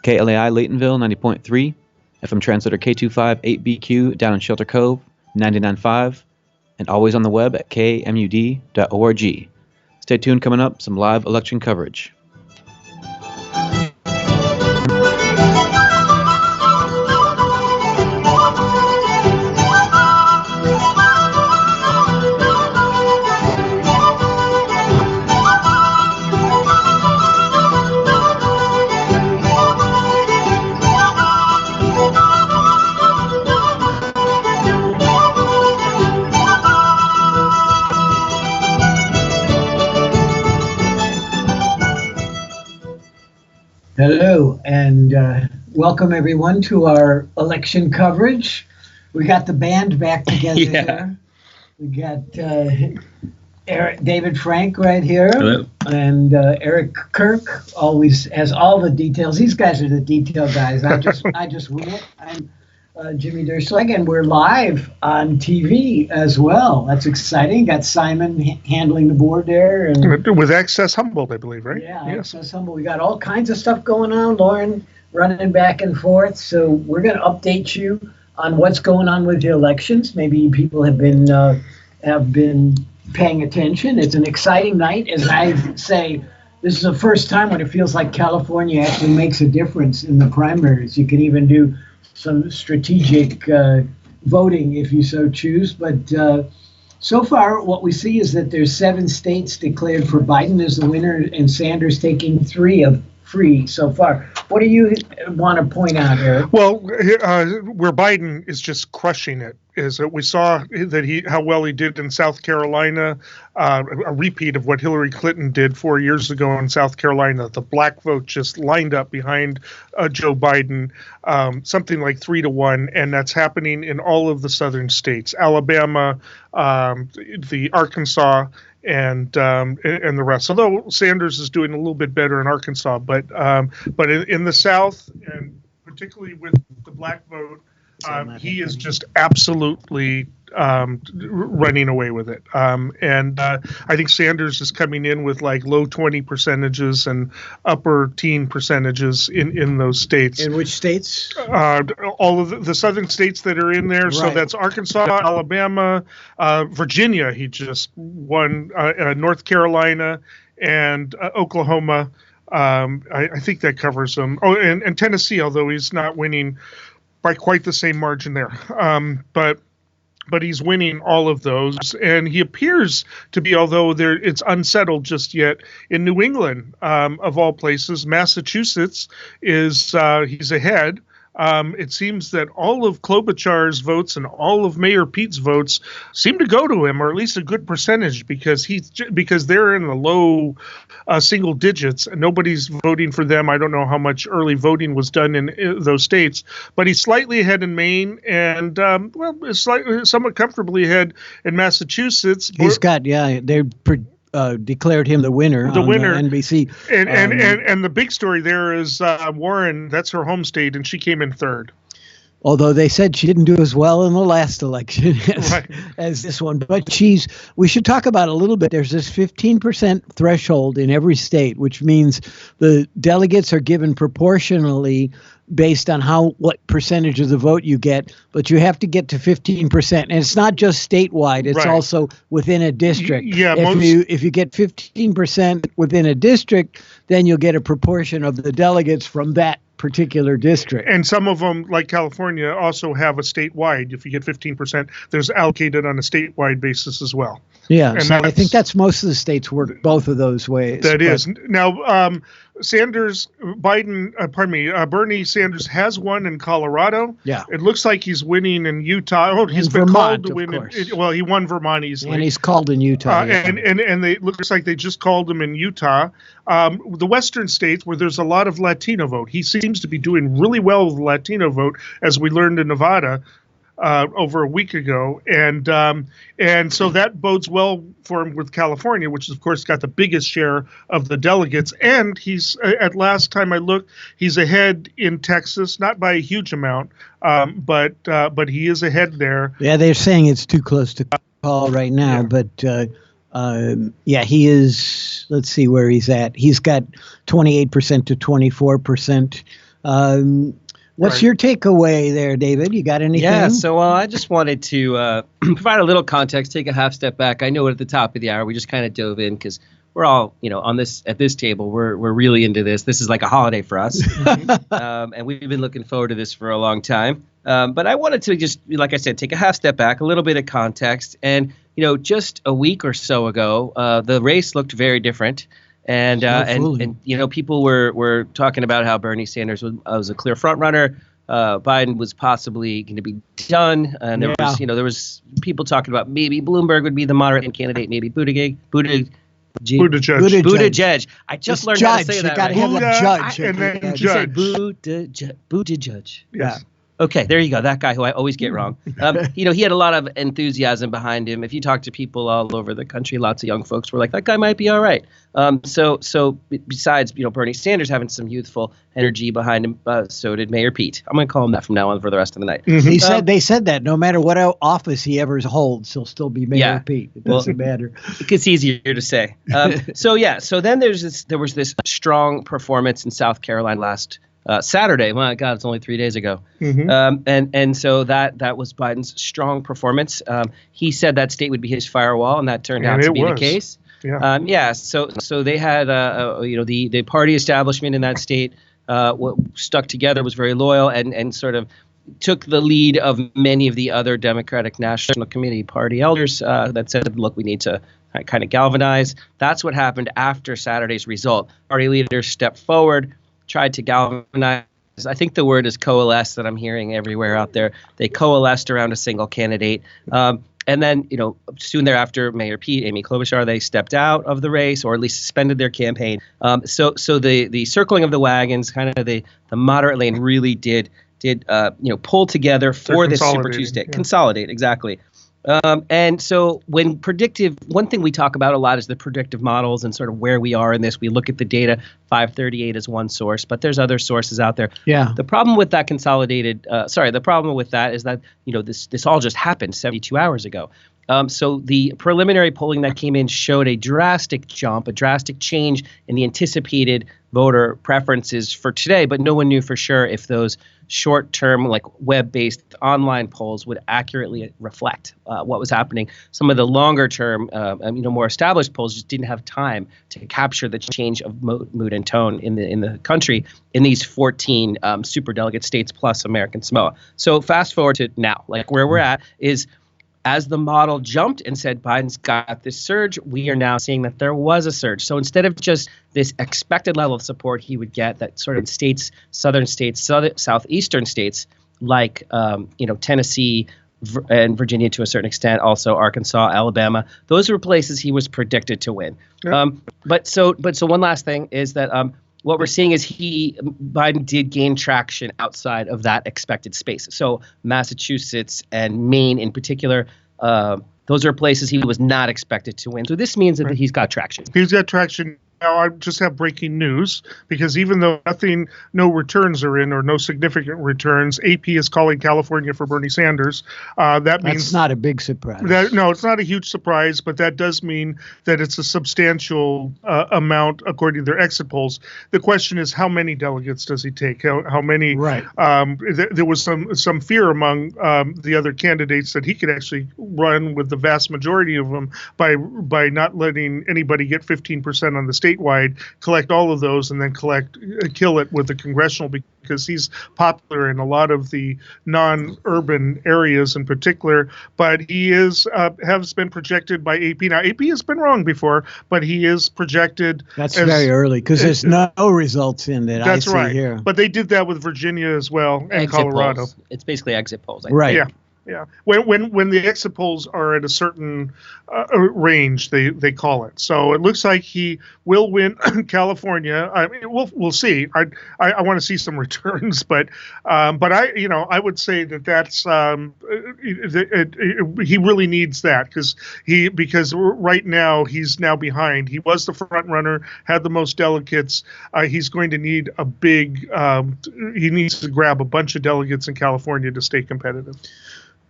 KLAI Laytonville 90.3, FM translator K258BQ down in Shelter Cove 99.5, and always on the web at KMUD.org. Stay tuned, coming up, some live election coverage. Hello, and welcome everyone to our election coverage. We got the band back together here. We got David Frank right here. Hello. And Eric Kirk always has all the details. These guys are the detail guys. I just wing it. I'm Jimmy Durchslag, and we're live on TV as well. That's exciting. Got Simon handling the board there. And with Access Humboldt, I believe, right? Yeah, yes. Access Humboldt. We got all kinds of stuff going on. Lauren running back and forth. So we're going to update you on what's going on with the elections. Maybe people have been paying attention. It's an exciting night. As I say, this is the first time when it feels like California actually makes a difference in the primaries. You can even do some strategic voting if you so choose. But so far, what we see is that there's 7 states declared for Biden as the winner, and Sanders taking 3 of 3 so far. What do you want to point out, Eric? Well, where Biden is just crushing it is that we saw that how well he did in South Carolina, a repeat of what Hillary Clinton did 4 years ago in South Carolina. The black vote just lined up behind Joe Biden, something like 3-1, and that's happening in all of the southern states, Alabama, the Arkansas, and the rest. Although Sanders is doing a little bit better in Arkansas, but in the South, and particularly with the black vote, he is just absolutely running away with it. And I think Sanders is coming in with like low 20% and upper teen percentages in those states. In which states? All of the southern states that are in there. Right. So that's Arkansas, Alabama, Virginia. He just won, North Carolina, and Oklahoma. I think that covers them. Oh, and Tennessee, although he's not winning by quite the same margin there. But he's winning all of those, and he appears to be, although it's unsettled just yet, in New England, of all places. Massachusetts he's ahead. It seems that all of Klobuchar's votes and all of Mayor Pete's votes seem to go to him, or at least a good percentage, because they're in the low single digits and nobody's voting for them. I don't know how much early voting was done in those states, but he's slightly ahead in Maine and somewhat comfortably ahead in Massachusetts. He's got they declared him the winner. The winner, NBC. And the big story there is Warren. That's her home state, and she came in 3rd. Although they said she didn't do as well in the last election as this one. But we should talk about a little bit. There's this 15% threshold in every state, which means the delegates are given proportionally based on what percentage of the vote you get, but you have to get to 15%. And it's not just statewide, it's also within a district. Yeah, if you get 15% within a district, then you'll get a proportion of the delegates from that particular district. And some of them, like California, also have a statewide. If you get 15%, there's allocated on a statewide basis as well. Yeah, and so I think that's most of the states work both of those ways. That is. Now, Bernie Sanders has won in Colorado. Yeah. It looks like he's winning in Utah. Oh, he's been Vermont, called to win. He won Vermont easily. And he's called in Utah. And it looks like they just called him in Utah. The western states where there's a lot of Latino vote, he seems to be doing really well with the Latino vote, as we learned in Nevada over a week ago, and so that bodes well for him with California, which of course got the biggest share of the delegates. And he's at last time I looked, he's ahead in Texas, not by a huge amount, but he is ahead there. Yeah, they're saying it's too close to call right now, but he is. Let's see where he's at. He's got 28% to 24%. What's your takeaway there, David? You got anything? Yeah, so I just wanted to provide a little context, take a half step back. I know at the top of the hour we just kind of dove in because we're all, at this table, we're really into this. This is like a holiday for us, and we've been looking forward to this for a long time. But I wanted to just, like I said, take a half step back, a little bit of context, and just a week or so ago, the race looked very different. And people were talking about how Bernie Sanders was a clear front runner. Biden was possibly going to be done, and there was people talking about maybe Bloomberg would be the moderate candidate, maybe Buttigieg. I just learned how to say that. You got to have that judge. And then You judge. said Buttigieg. Yes. Okay, there you go. That guy who I always get wrong. He had a lot of enthusiasm behind him. If you talk to people all over the country, lots of young folks were like, that guy might be all right. So besides, Bernie Sanders having some youthful energy behind him, so did Mayor Pete. I'm going to call him that from now on for the rest of the night. Mm-hmm. They said that no matter what office he ever holds, he'll still be Mayor Pete. It doesn't matter. It's easier to say. So then there was this strong performance in South Carolina last Saturday. My God, it's only 3 days ago. Mm-hmm. And so that was Biden's strong performance. He said that state would be his firewall, and that turned out to be the case. Yeah. So they had the party establishment in that state stuck together, was very loyal, and sort of took the lead of many of the other Democratic National Committee party elders that said, look, we need to kind of galvanize. That's what happened after Saturday's result. Party leaders stepped forward, tried to galvanize. I think the word is coalesce that I'm hearing everywhere out there. They coalesced around a single candidate. And then, soon thereafter, Mayor Pete, Amy Klobuchar, they stepped out of the race, or at least suspended their campaign. So the circling of the wagons, kind of the moderate lane, really did pull together for this Super Tuesday. Yeah. Consolidate, exactly. And so one thing we talk about a lot is the predictive models and sort of where we are in this. We look at the data. 538 is one source, but there's other sources out there. Yeah. The problem with that the problem with that is that, this all just happened 72 hours ago. So the preliminary polling that came in showed a drastic change in the anticipated voter preferences for today, but no one knew for sure if those short-term, like web-based online polls would accurately reflect what was happening. Some of the longer-term, more established polls just didn't have time to capture the change of mood and tone in the country in these 14 superdelegate states plus American Samoa. So fast forward to now, like where we're at is, as the model jumped and said Biden's got this surge, we are now seeing that there was a surge. So instead of just this expected level of support he would get, that sort of states, southern states, southeastern states like Tennessee and Virginia to a certain extent, also Arkansas, Alabama, those were places he was predicted to win. Yeah. But one last thing is that what we're seeing is Biden did gain traction outside of that expected space. So Massachusetts and Maine in particular, those are places he was not expected to win. So this means that he's got traction. He's got traction. Now, I just have breaking news, because even though no returns are in, or no significant returns, AP is calling California for Bernie Sanders. That means that's not a big surprise. No, it's not a huge surprise, but that does mean that it's a substantial amount according to their exit polls. The question is, how many delegates does he take? How many? Right. There was some fear among the other candidates that he could actually run with the vast majority of them by not letting anybody get 15% on the statewide, collect all of those, and then kill it with the congressional, because he's popular in a lot of the non-urban areas in particular. But he has been projected by AP. Now, AP has been wrong before, but he is projected. That's very early, because there's no results in that. That's I see right. Here. But they did that with Virginia as well, and Exit Colorado. polls. It's basically exit polls. Right. Yeah. Yeah, when the exit polls are at a certain range, they call it. So it looks like he will win California. I mean, we'll see. I want to see some returns, but I would say that's he really needs that, because right now he's now behind. He was the front runner, had the most delegates. He's going to need he needs to grab a bunch of delegates in California to stay competitive.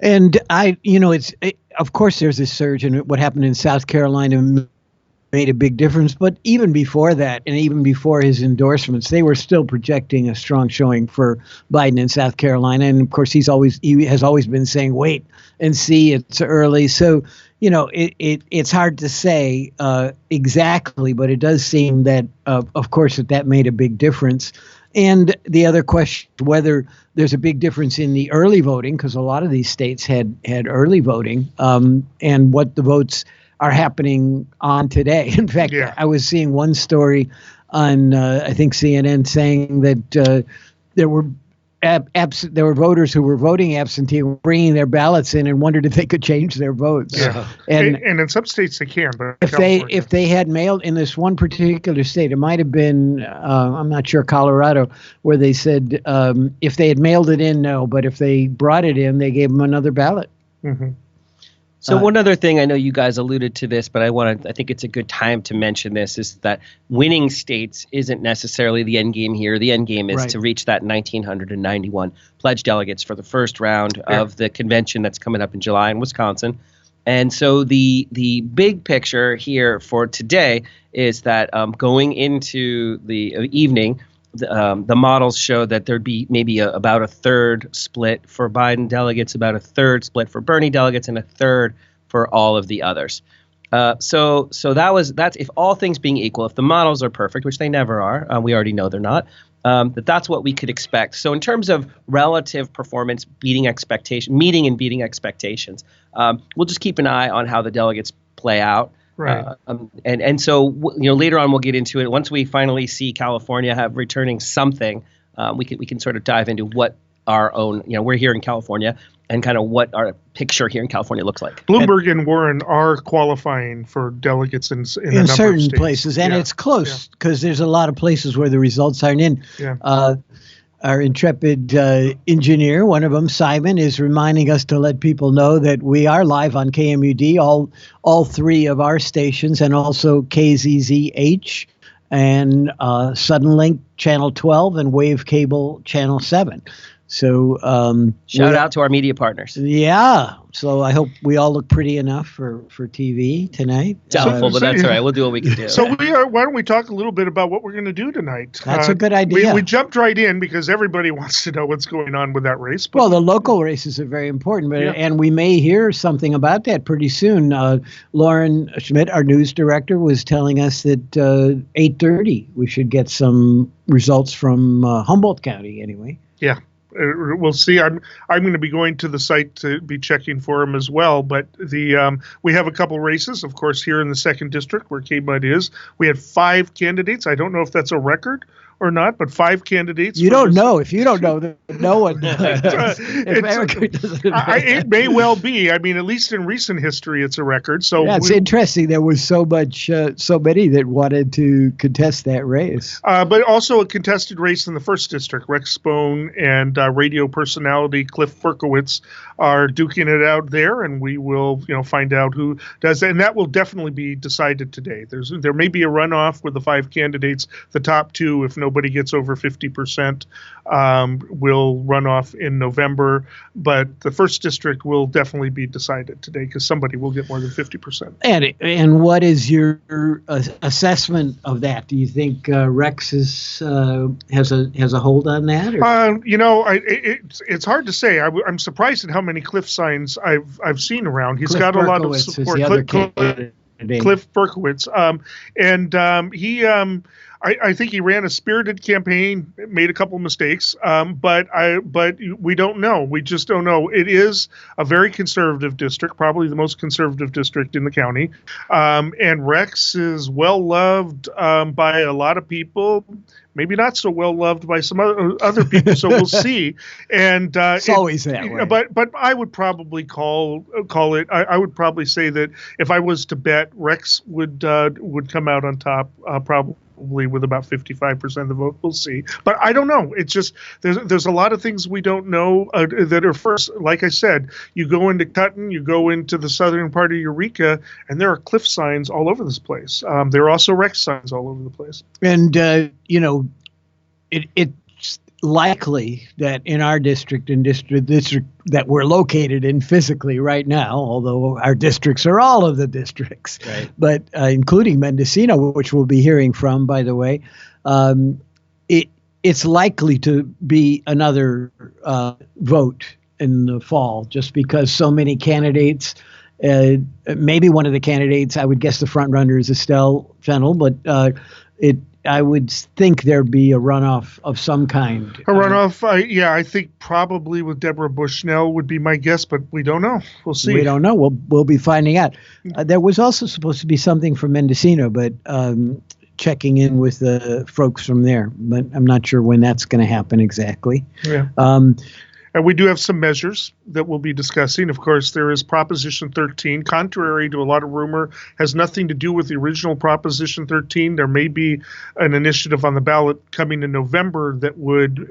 And of course there's this surge in what happened in South Carolina made a big difference. But even before that, and even before his endorsements, they were still projecting a strong showing for Biden in South Carolina. And of course, he has always been saying, wait and see, it's early. So, it's hard to say exactly, but it does seem that, of course, that made a big difference. And the other question, whether there's a big difference in the early voting, because a lot of these states had early voting, and what the votes are happening on today. In fact, I was seeing one story on, I think, CNN saying that there were voters who were voting absentee, bringing their ballots in, and wondered if they could change their votes. Yeah. And in some states they can, but if they had mailed in this one particular state, it might have been I'm not sure, Colorado, where they said if they had mailed it in, no, but if they brought it in, they gave them another ballot. Mm-hmm. So one other thing, I know you guys alluded to this, but I think it's a good time to mention this, is that winning states isn't necessarily the end game here. The end game is to reach that 1,991 pledged delegates for the first round of the convention that's coming up in July in Wisconsin. And so the big picture here for today is that going into the evening, the models show that there'd be maybe about a third split for Biden delegates, about a third split for Bernie delegates, and a third for all of the others. So that's if all things being equal, if the models are perfect, which they never are, we already know they're not. That's what we could expect. So in terms of relative performance, meeting and beating expectations, we'll just keep an eye on how the delegates play out. Right. And so later on we'll get into it. Once we finally see California returning something, we can sort of dive into what our own, we're here in California, and kind of what our picture here in California looks like. Bloomberg and Warren are qualifying for delegates in a number certain of states. Places, and it's close because there's a lot of places where the results aren't in. Yeah. Our intrepid engineer, one of them, Simon, is reminding us to let people know that we are live on KMUD, all three of our stations, and also KZZH and Suddenlink Channel 12 and Wave Cable Channel 7. So shout out to our media partners. Yeah. So I hope we all look pretty enough for TV tonight. Doubtful, but that's all right. We'll do what we can do. So why don't we talk a little bit about what we're going to do tonight? That's a good idea. We jumped right in because everybody wants to know what's going on with that race. Well, the local races are very important, and we may hear something about that pretty soon. Lauren Schmitt, our news director, was telling us that 8:30 we should get some results from Humboldt County anyway. Yeah. We'll see. I'm going to be going to the site to be checking for them as well. But we have a couple races, of course, here in the 2nd District where KMUD is. We had 5 candidates. I don't know if that's a record or not, but 5 candidates. You don't know. If you don't know, no one knows. It may well be. I mean, at least in recent history, it's a record. So it's interesting. There was so many that wanted to contest that race. But also a contested race in the 1st District. Rex Spohn and radio personality Cliff Berkowitz are duking it out there, and we will, find out who does that. And that will definitely be decided today. There may be a runoff with the 5 candidates. The top 2, if nobody gets over 50%, will run off in November. But the 1st District will definitely be decided today because somebody will get more than 50%. And what is your assessment of that? Do you think Rex has a hold on that? It's hard to say. I'm surprised at how many Cliff signs I've seen around. He's got a lot of support. Cliff Berkowitz, I think he ran a spirited campaign, made a couple mistakes, but we don't know. We just don't know. It is a very conservative district, probably the most conservative district in the county, and Rex is well loved by a lot of people. Maybe not so well loved by some other people, so we'll see. And it's always that way. But I would probably call it. I would probably say that if I was to bet, Rex would come out on top, probably with about 55% of the vote. We'll see. But I don't know. It's just there's a lot of things we don't know that are first. Like I said, you go into Cutton, you go into the southern part of Eureka, and there are Cliff signs all over this place. There are also Rex signs all over the place. And likely that in our district and district that we're located in physically right now, although our districts are all of the districts, Right. but including Mendocino, which we'll be hearing from, by the way, it's likely to be another vote in the fall, just because so many candidates. Maybe one of the candidates, I would guess the front runner is Estelle Fennell, but I would think there'd be a runoff of some kind. A runoff, I think probably with Deborah Bushnell would be my guess, but we don't know. We'll see. We don't know. We'll be finding out. There was also supposed to be something from Mendocino, but checking in with the folks from there, but I'm not sure when that's going to happen exactly. Yeah. And we do have some measures that we'll be discussing. Of course, there is Proposition 13, contrary to a lot of rumor, has nothing to do with the original Proposition 13. There may be an initiative on the ballot coming in November that would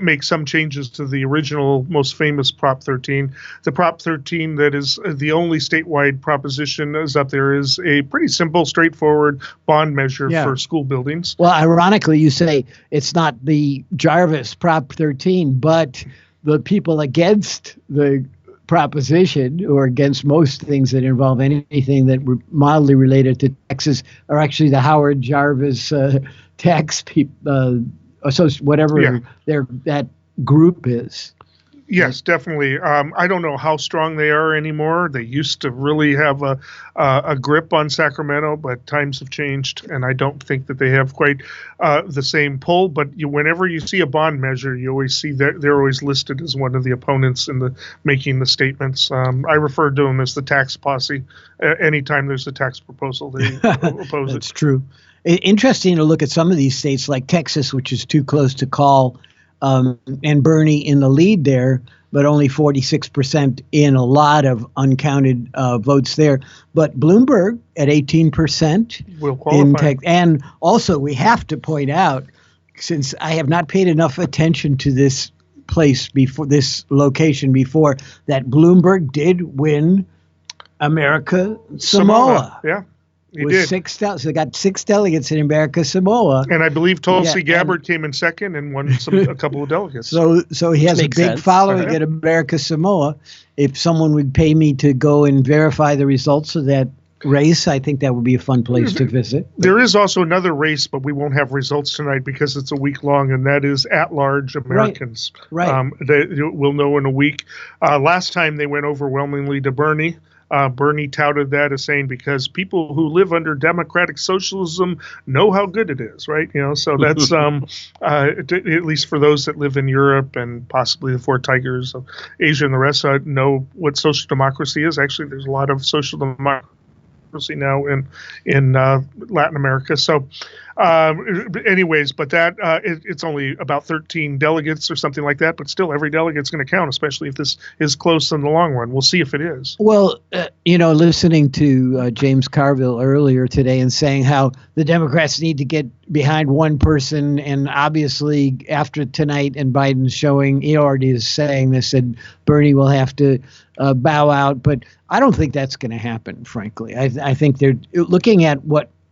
make some changes to the original most famous Prop 13. The Prop 13 that is the only statewide proposition is up there is a pretty simple, straightforward bond measure for school buildings. Well, ironically, you say it's not the Jarvis Prop 13, but the people against the proposition or against most things that involve anything that were mildly related to taxes are actually the Howard Jarvis tax people, whatever that group is. Yes, definitely. I don't know how strong they are anymore. They used to really have a grip on Sacramento, but times have changed, and I don't think that they have quite the same pull. But whenever you see a bond measure, you always see that they're always listed as one of the opponents in making the statements. I refer to them as the tax posse. Anytime there's a tax proposal, they oppose it. That's true. Interesting to look at some of these states like Texas, which is too close to call. And Bernie in the lead there, but only 46% in a lot of uncounted votes there. But Bloomberg at 18% will qualify. And also, we have to point out, since I have not paid enough attention to this place before, this location before, that Bloomberg did win America Samoa. Yeah. He did. So they got 6 delegates in America Samoa. And I believe Tulsi Gabbard came in second and won a couple of delegates. So he has a big following at America Samoa. If someone would pay me to go and verify the results of that race, I think that would be a fun place to visit. There is also another race, but we won't have results tonight because it's a week long, and that is at-large Americans. Right. We'll know in a week. Last time they went overwhelmingly to Bernie. Bernie touted that as saying because people who live under democratic socialism know how good it is, right? So that's at least for those that live in Europe and possibly the Four Tigers of Asia and the rest know what social democracy is. Actually, there's a lot of social democracy now in Latin America. So anyways, but that it's only about 13 delegates or something like that, but still every delegate's going to count, especially if this is close in the long run. We'll see if it is. Well, listening to James Carville earlier today and saying how the Democrats need to get behind one person, and obviously after tonight and Biden showing, he already is saying this, and Bernie will have to bow out, but I don't think that's going to happen, frankly. I think they're looking at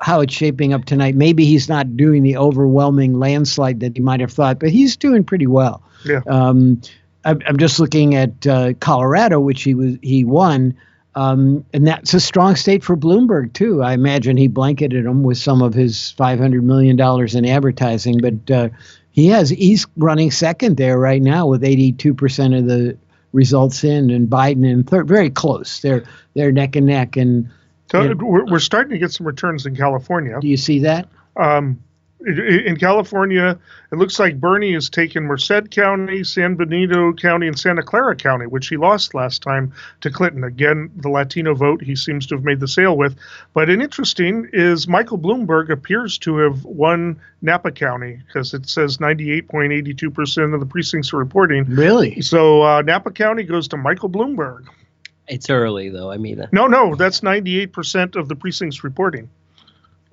how it's shaping up tonight. Maybe he's not doing the overwhelming landslide that he might have thought, but he's doing pretty well. Yeah. I'm just looking at Colorado, which he won, and that's a strong state for Bloomberg too. I imagine he blanketed him with some of his $500 million in advertising, but he's running second there right now with 82% of the results in, and Biden in third. Very close. They're neck and neck, and. So we're starting to get some returns in California. Do you see that? In California, it looks like Bernie has taken Merced County, San Benito County, and Santa Clara County, which he lost last time to Clinton. Again, the Latino vote he seems to have made the sale with. But an interesting is Michael Bloomberg appears to have won Napa County because it says 98.82% of the precincts are reporting. Really? So Napa County goes to Michael Bloomberg. It's early, though. I mean, No, that's 98% of the precincts reporting.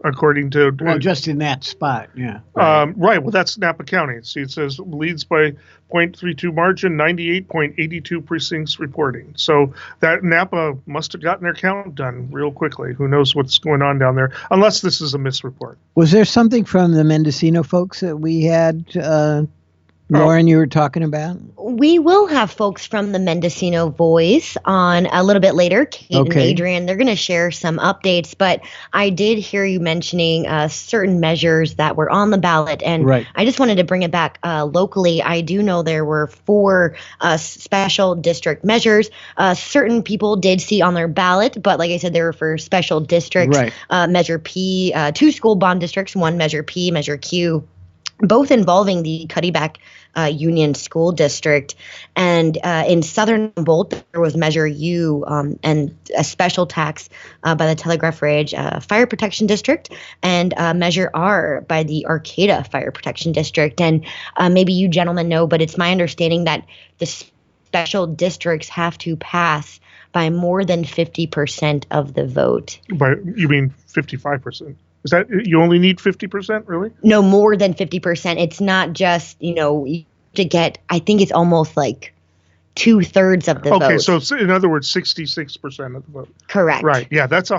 according to just in that spot, yeah. Right. Well, that's Napa County. See, it says leads by 0.32 margin, 98.82 precincts reporting. So that Napa must have gotten their count done real quickly. Who knows what's going on down there? Unless this is a misreport. Was there something from the Mendocino folks that we had? Lauren, you were talking about? We will have folks from the Mendocino Voice on a little bit later, Kate and Adrian. They're going to share some updates, but I did hear you mentioning certain measures that were on the ballot, and I just wanted to bring it back locally. I do know there were 4 special district measures. Certain people did see on their ballot, but like I said, they were for special districts. Measure P, 2 school bond districts, 1 Measure P, Measure Q, both involving the Cuddyback Union School District. And in Southern Humboldt, there was Measure U and a special tax by the Telegraph Ridge Fire Protection District, and Measure R by the Arcata Fire Protection District. And maybe you gentlemen know, but it's my understanding that the special districts have to pass by more than 50% of the vote. You mean 55%? Is that you only need 50%, really? No, more than 50%. It's not just, you to get, I think it's almost like 2/3 of the vote. Okay, so in other words, 66% of the vote. Correct. Right. Yeah, that's a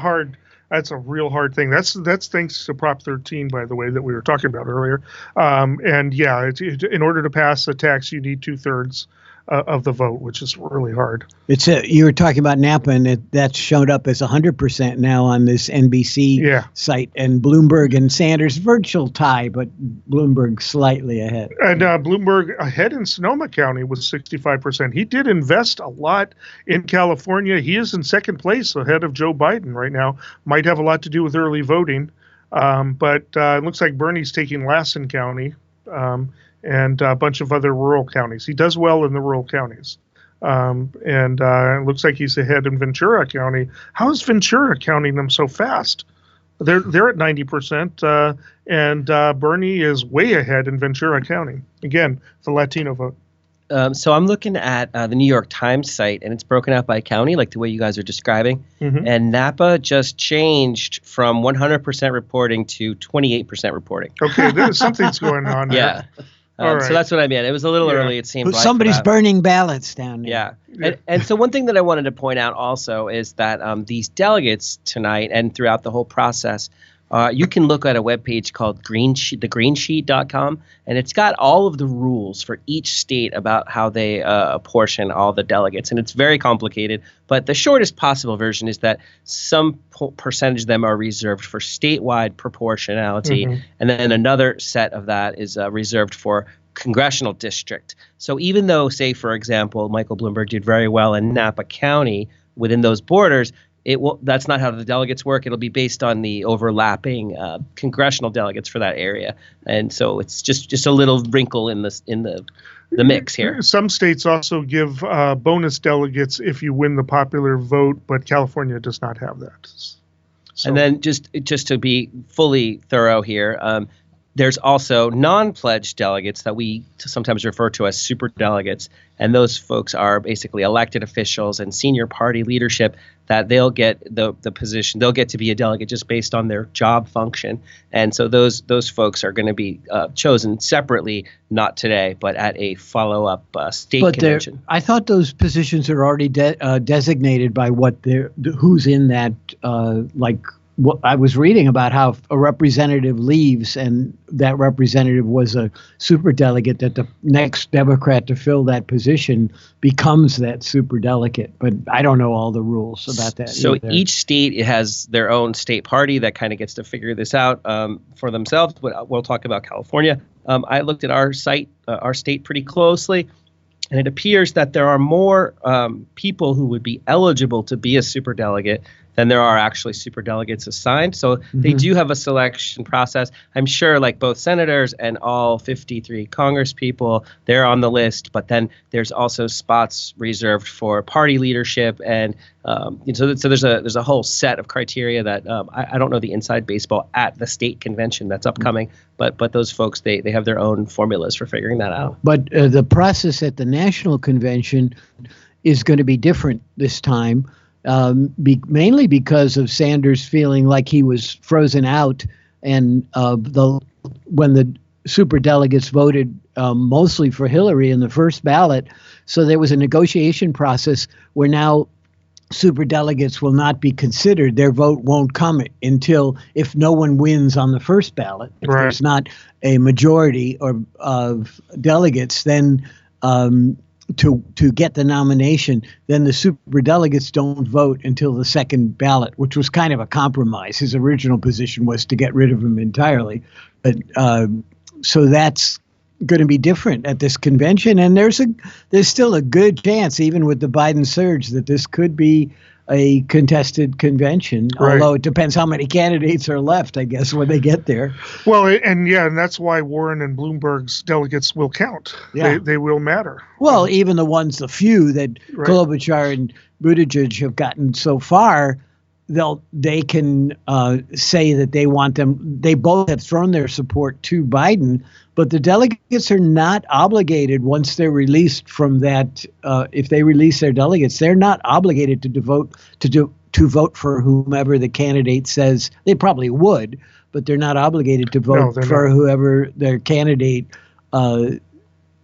real hard thing. That's thanks to Prop 13, by the way, that we were talking about earlier. And yeah, in order to pass a tax, you need 2/3 of the vote, which is really hard. You were talking about Napa, and that's showed up as 100% now on this NBC site, and Bloomberg and Sanders virtual tie, but Bloomberg slightly ahead. And Bloomberg ahead in Sonoma County with 65%. He did invest a lot in California. He is in second place ahead of Joe Biden right now. Might have a lot to do with early voting, but it looks like Bernie's taking Lassen County. And a bunch of other rural counties. He does well in the rural counties. And it looks like he's ahead in Ventura County. How is Ventura counting them so fast? They're at 90%, and Bernie is way ahead in Ventura County. Again, the Latino vote. So I'm looking at the New York Times site, and it's broken out by county, like the way you guys are describing. And Napa just changed from 100% reporting to 28% reporting. Okay, something's going on there. Yeah. So that's what I meant. It was a little early, it seemed like. Somebody's burning ballots down there. Yeah. And so one thing that I wanted to point out also is that these delegates tonight and throughout the whole process, you can look at a webpage called thegreensheet.com, and it's got all of the rules for each state about how they apportion all the delegates. And it's very complicated, but the shortest possible version is that some percentage of them are reserved for statewide proportionality, and then another set of that is reserved for congressional district. So even though, say, for example, Michael Bloomberg did very well in Napa County within those borders, that's not how the delegates work. It'll be based on the overlapping congressional delegates for that area, and so it's just a little wrinkle in the mix here. Some states also give bonus delegates if you win the popular vote, but California does not have that. So. And then just to be fully thorough here, there's also non-pledged delegates that we sometimes refer to as super delegates, and those folks are basically elected officials and senior party leadership that they'll get the position. They'll get to be a delegate just based on their job function, and so those folks are going to be chosen separately, not today, but at a follow-up state convention. I thought those positions are already designated by who's in that What I was reading about how a representative leaves and that representative was a superdelegate, that the next Democrat to fill that position becomes that superdelegate. But I don't know all the rules about that. So each state has their own state party that kind of gets to figure this out for themselves. But we'll talk about California. I looked at our site, our state pretty closely. And it appears that there are more people who would be eligible to be a superdelegate than there are actually superdelegates assigned. So they do have a selection process. I'm sure like both senators and all 53 Congress people, they're on the list. But then there's also spots reserved for party leadership. And so there's a whole set of criteria that I don't know the inside baseball at the state convention that's upcoming. But those folks, they have their own formulas for figuring that out. But the process at the national convention is going to be different this time. mainly because of Sanders feeling like he was frozen out, and when the superdelegates voted mostly for Hillary in the first ballot. So there was a negotiation process where now superdelegates will not be considered. Their vote won't come until if no one wins on the first ballot. If there's not a majority of delegates, then to get the nomination, then the superdelegates don't vote until the second ballot, which was kind of a compromise. His original position was to get rid of him entirely. But so that's going to be different at this convention, and there's still a good chance, even with the Biden surge, that this could be a contested convention. Although it depends how many candidates are left, I guess, when they get there. Well, and that's why Warren and Bloomberg's delegates will count. Yeah. They will matter. Well, even the few that Klobuchar and Buttigieg have gotten so far, they can say that they want them. They both have thrown their support to Biden, but the delegates are not obligated once they're released from that. If they release their delegates, they're not obligated to vote for whomever the candidate says. They probably would, but they're not obligated to vote for whoever their candidate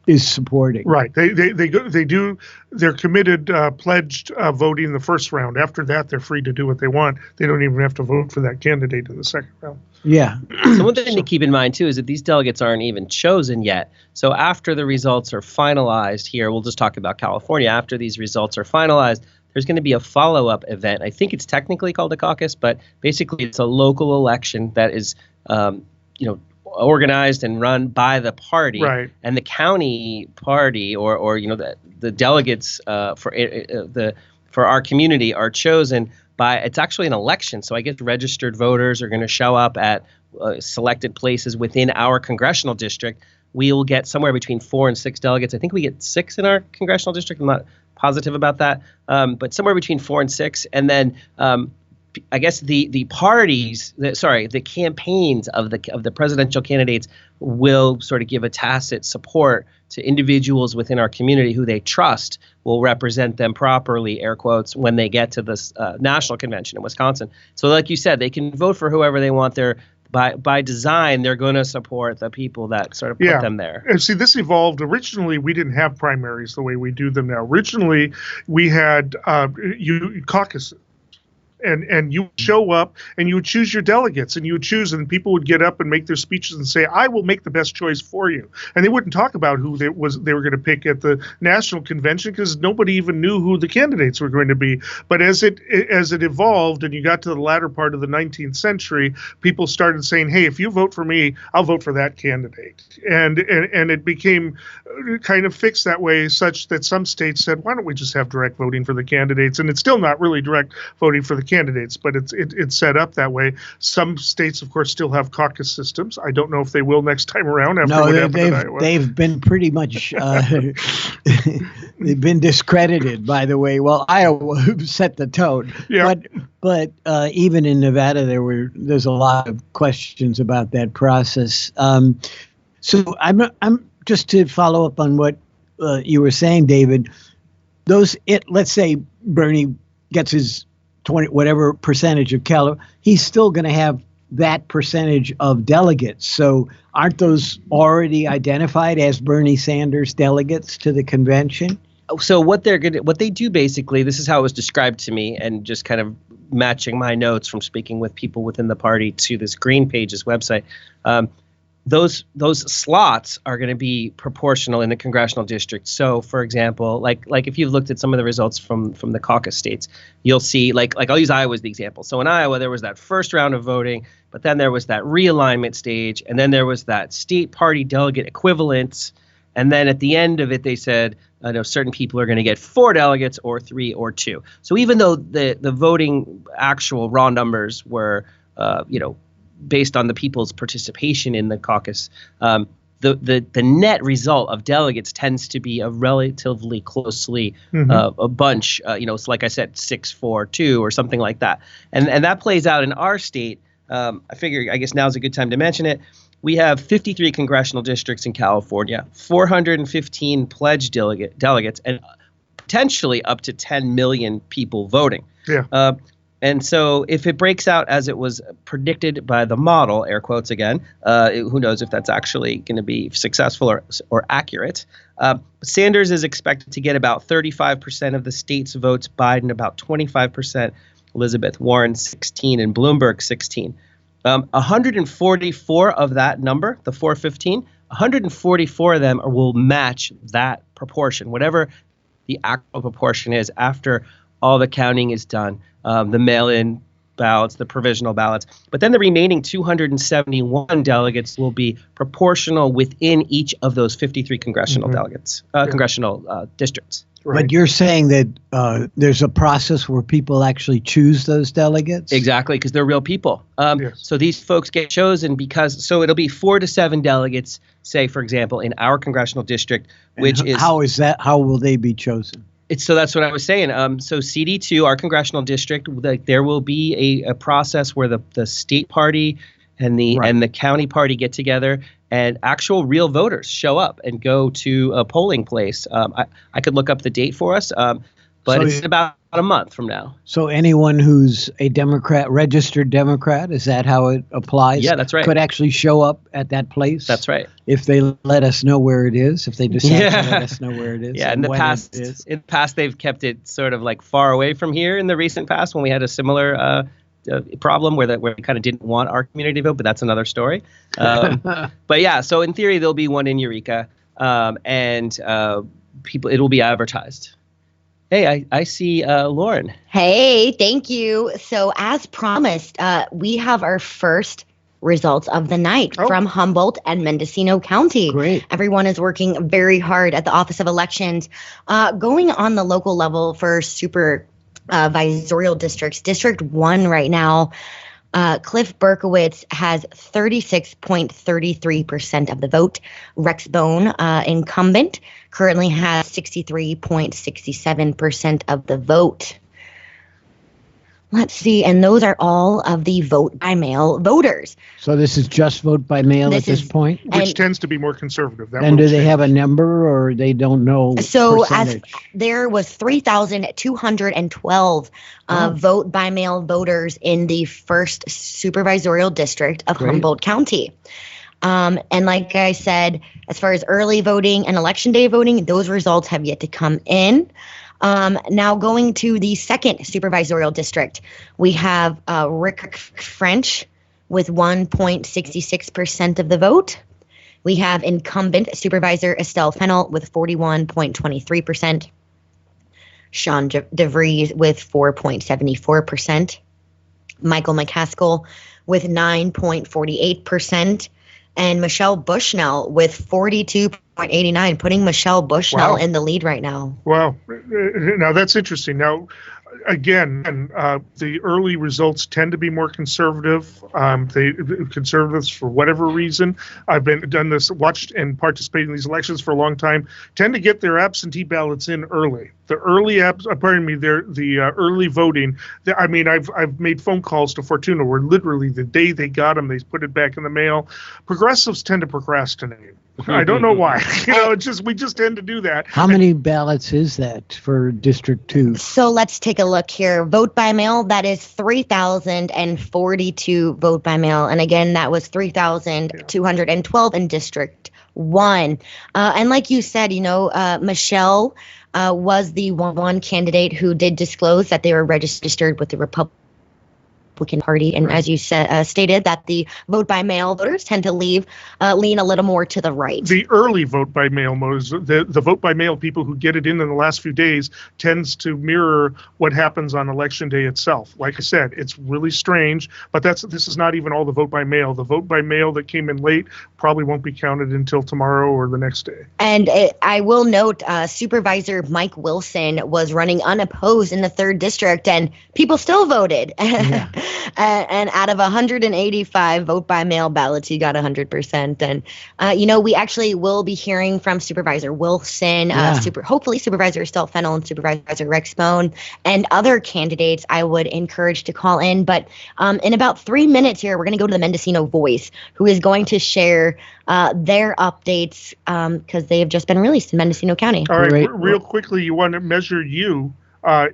is supporting. Right. They're committed, pledged voting the first round. After that, they're free to do what they want. They don't even have to vote for that candidate in the second round. Yeah. So one thing to keep in mind, too, is that these delegates aren't even chosen yet. So after the results are finalized here, we'll just talk about California. After these results are finalized, there's going to be a follow-up event. I think it's technically called a caucus, but basically it's a local election that is, organized and run by the party, and the county party or the delegates for our community are chosen by. It's actually an election, so I guess registered voters are going to show up at selected places within our congressional district. We will get somewhere between 4 and 6 delegates. I think we get 6 in our congressional district. I'm not positive about that, but somewhere between 4 and 6, and then. I guess the campaigns of the presidential candidates will sort of give a tacit support to individuals within our community who they trust will represent them properly, air quotes, when they get to this national convention in Wisconsin. So like you said, they can vote for whoever they want. By design, they're going to support the people that sort of put them there. And see, this evolved. Originally, we didn't have primaries the way we do them now. Originally, we had caucuses. And you would show up and you would choose your delegates and you would choose, and people would get up and make their speeches and say, I will make the best choice for you. And they wouldn't talk about who they were going to pick at the national convention because nobody even knew who the candidates were going to be. But as it evolved and you got to the latter part of the 19th century, people started saying, hey, if you vote for me, I'll vote for that candidate. And it became kind of fixed that way, such that some states said, why don't we just have direct voting for the candidates? And it's still not really direct voting for the candidates, but it's set up that way. Some states, of course, still have caucus systems. I don't know if they will next time around. They've been pretty much they've been discredited, by the way. Well, Iowa set the tone, but even in Nevada, there's a lot of questions about that process. So I'm just to follow up on what you were saying, David. Let's say Bernie gets his 20 whatever percentage of he's still going to have that percentage of delegates. So aren't those already identified as Bernie Sanders delegates to the convention? So what they do basically, this is how it was described to me, and just kind of matching my notes from speaking with people within the party to this Green Pages website. Those slots are going to be proportional in the congressional district. So, for example, like if you've looked at some of the results from the caucus states, you'll see like I'll use Iowa as the example. So in Iowa, there was that first round of voting, but then there was that realignment stage, and then there was that state party delegate equivalence, and then at the end of it, they said, certain people are going to get 4 delegates or 3 or 2. So even though the voting actual raw numbers were, based on the people's participation in the caucus, the net result of delegates tends to be a relatively closely a bunch, so like I said, 6-4-2 or something like that. And that plays out in our state. I figure, I guess now's a good time to mention it. We have 53 congressional districts in California, 415 pledged delegates, and potentially up to 10 million people voting. Yeah. And so if it breaks out as it was predicted by the model, air quotes again, who knows if that's actually going to be successful or accurate. Sanders is expected to get about 35% of the state's votes, Biden about 25%, Elizabeth Warren 16, and Bloomberg 16. 144 of that number, the 415, 144 of them will match that proportion, whatever the actual proportion is after all the counting is done, the mail-in ballots, the provisional ballots. But then the remaining 271 delegates will be proportional within each of those 53 congressional delegates, congressional districts. Right. But you're saying that there's a process where people actually choose those delegates? Exactly, because they're real people. Yes. So these folks get chosen so it'll be 4 to 7 delegates, say, for example, in our congressional district, which is... How is that? How will they be chosen? So that's what I was saying. So CD2, our congressional district, there will be a process where the state party and the county party get together, and actual real voters show up and go to a polling place. I could look up the date for us, but it's about a month from now. So anyone who's a Democrat, registered Democrat, is that how it applies? Yeah, that's right. Could actually show up at that place? That's right. If they let us know where it is, if they decide to let us know where it is. Yeah, in the past, they've kept it sort of like far away from here in the recent past when we had a similar problem where we kind of didn't want our community to vote, but that's another story. But yeah, so in theory, there'll be one in Eureka, and it'll be advertised. Hey, I see Lauren. Hey, thank you. So as promised, we have our first results of the night from Humboldt and Mendocino County. Great. Everyone is working very hard at the Office of Elections. Going on the local level for supervisorial districts, District 1 right now, Cliff Berkowitz has 36.33% of the vote. Rex Bone, incumbent, currently has 63.67% of the vote. Let's see, and those are all of the vote-by-mail voters. So this is just vote by mail at this point? Which tends to be more conservative. And do they have a number, or they don't know percentage? There was 3,212 vote-by-mail voters in the first supervisorial district of Humboldt County. And like I said, as far as early voting and election day voting, those results have yet to come in. Now going to the second supervisorial district, we have Rick French with 1.66% of the vote. We have incumbent Supervisor Estelle Fennell with 41.23%. Sean DeVries with 4.74%. Michael McCaskill with 9.48%. And Michelle Bushnell with 42.89, putting Michelle Bushnell in the lead right now. Wow. Now, that's interesting. Now, again, the early results tend to be more conservative. Conservatives, for whatever reason, watched and participated in these elections for a long time, tend to get their absentee ballots in early. The early early voting. I've made phone calls to Fortuna where literally the day they got them, they put it back in the mail. Progressives tend to procrastinate. I don't know why. We just tend to do that. How many ballots is that for District 2? So let's take a look here. Vote by mail, that is 3,042 vote by mail. And again, that was 3,212 in District 1. And like you said, Michelle was the one candidate who did disclose that they were registered with the Republican Party, and as you stated, that the vote-by-mail voters tend to lean a little more to the right. The early vote-by-mail voters, the vote-by-mail people who get it in the last few days, tends to mirror what happens on Election Day itself. Like I said, it's really strange, but this is not even all the vote-by-mail. The vote-by-mail that came in late probably won't be counted until tomorrow or the next day. And I will note, Supervisor Mike Wilson was running unopposed in the 3rd District, and people still voted. Yeah. And out of 185 vote-by-mail ballots, he got 100%. And, we actually will be hearing from Supervisor Wilson, hopefully Supervisor Estelle Fennell and Supervisor Rex Bone, and other candidates I would encourage to call in. But in about 3 minutes here, we're going to go to the Mendocino Voice, who is going to share their updates because they have just been released in Mendocino County. All right, real quickly, you want to measure you.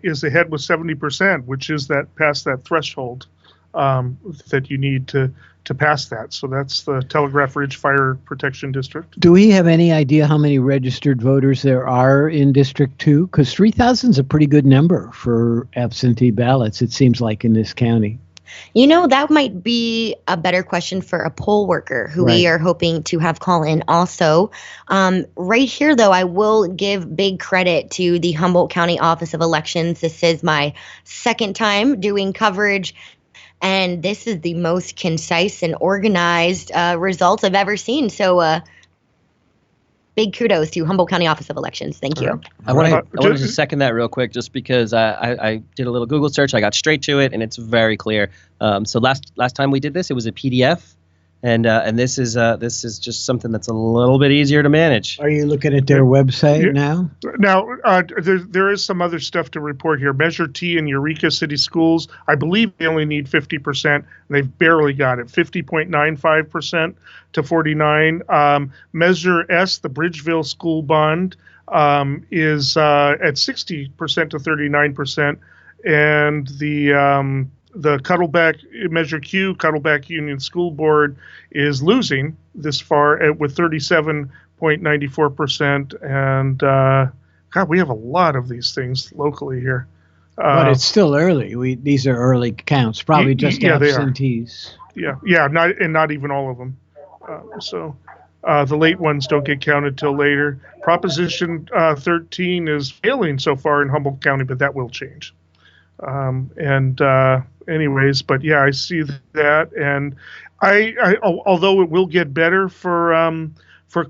is ahead with 70%, which is past that threshold that you need to pass that. So that's the Telegraph Ridge Fire Protection District. Do we have any idea how many registered voters there are in District 2? Because 3,000 is a pretty good number for absentee ballots, it seems like, in this county. That might be a better question for a poll worker who we are hoping to have call in also. Right here, though, I will give big credit to the Humboldt County Office of Elections. This is my second time doing coverage, and this is the most concise and organized results I've ever seen. So big kudos to Humboldt County Office of Elections. Thank you. I wanted to second that real quick, just because I did a little Google search. I got straight to it, and it's very clear. So last time we did this, it was a PDF, and this is just something that's a little bit easier to manage. Are you looking at their website now? Now, there is some other stuff to report here. Measure T in Eureka City Schools, I believe they only need 50%, and they've barely got it, 50.95% to 49. Measure S, the Bridgeville School Bond, is at 60% to 39%, and the Cuddleback Measure Q, Cuddleback Union School Board, is losing this far with 37.94%. And God, we have a lot of these things locally here. But it's still early. These are early counts, probably just absentees. Not even all of them. So the late ones don't get counted till later. Proposition 13 is failing so far in Humboldt County, but that will change. Anyways, but yeah, I see that, and I although it will get better for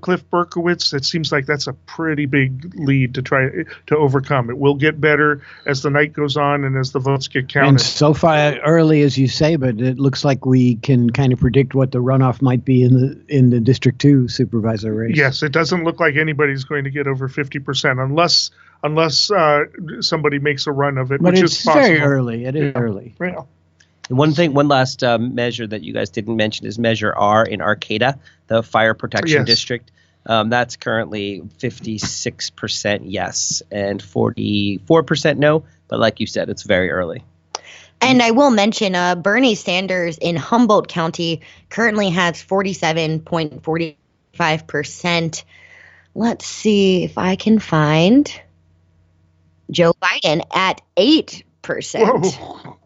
Cliff Berkowitz, it seems like that's a pretty big lead to try to overcome. It will get better as the night goes on and as the votes get counted. And so far, early as you say, but it looks like we can kind of predict what the runoff might be in the District 2 supervisor race. Yes, it doesn't look like anybody's going to get over 50% unless somebody makes a run of it, but which is possible. Very early. It is early. Yeah. One last measure that you guys didn't mention is Measure R in Arcata, the Fire Protection District. That's currently 56% yes and 44% no. But like you said, it's very early. And I will mention Bernie Sanders in Humboldt County currently has 47.45%. Let's see if I can find Joe Biden at 8%. Whoa.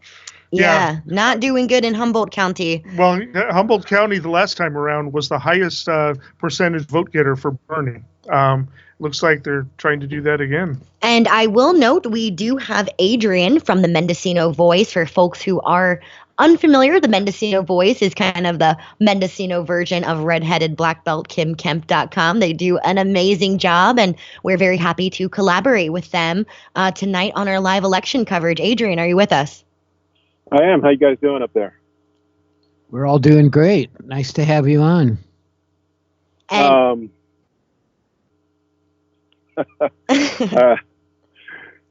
Yeah, not doing good in Humboldt County. Well, Humboldt County the last time around was the highest percentage vote getter for Bernie. Looks like they're trying to do that again. And I will note we do have Adrian from the Mendocino Voice. For folks who are unfamiliar, the Mendocino Voice is kind of the Mendocino version of redheaded black belt KimKemp.com. They do an amazing job, and we're very happy to collaborate with them tonight on our live election coverage. Adrian, are you with us? I am. How you guys doing up there? We're all doing great. Nice to have you on. And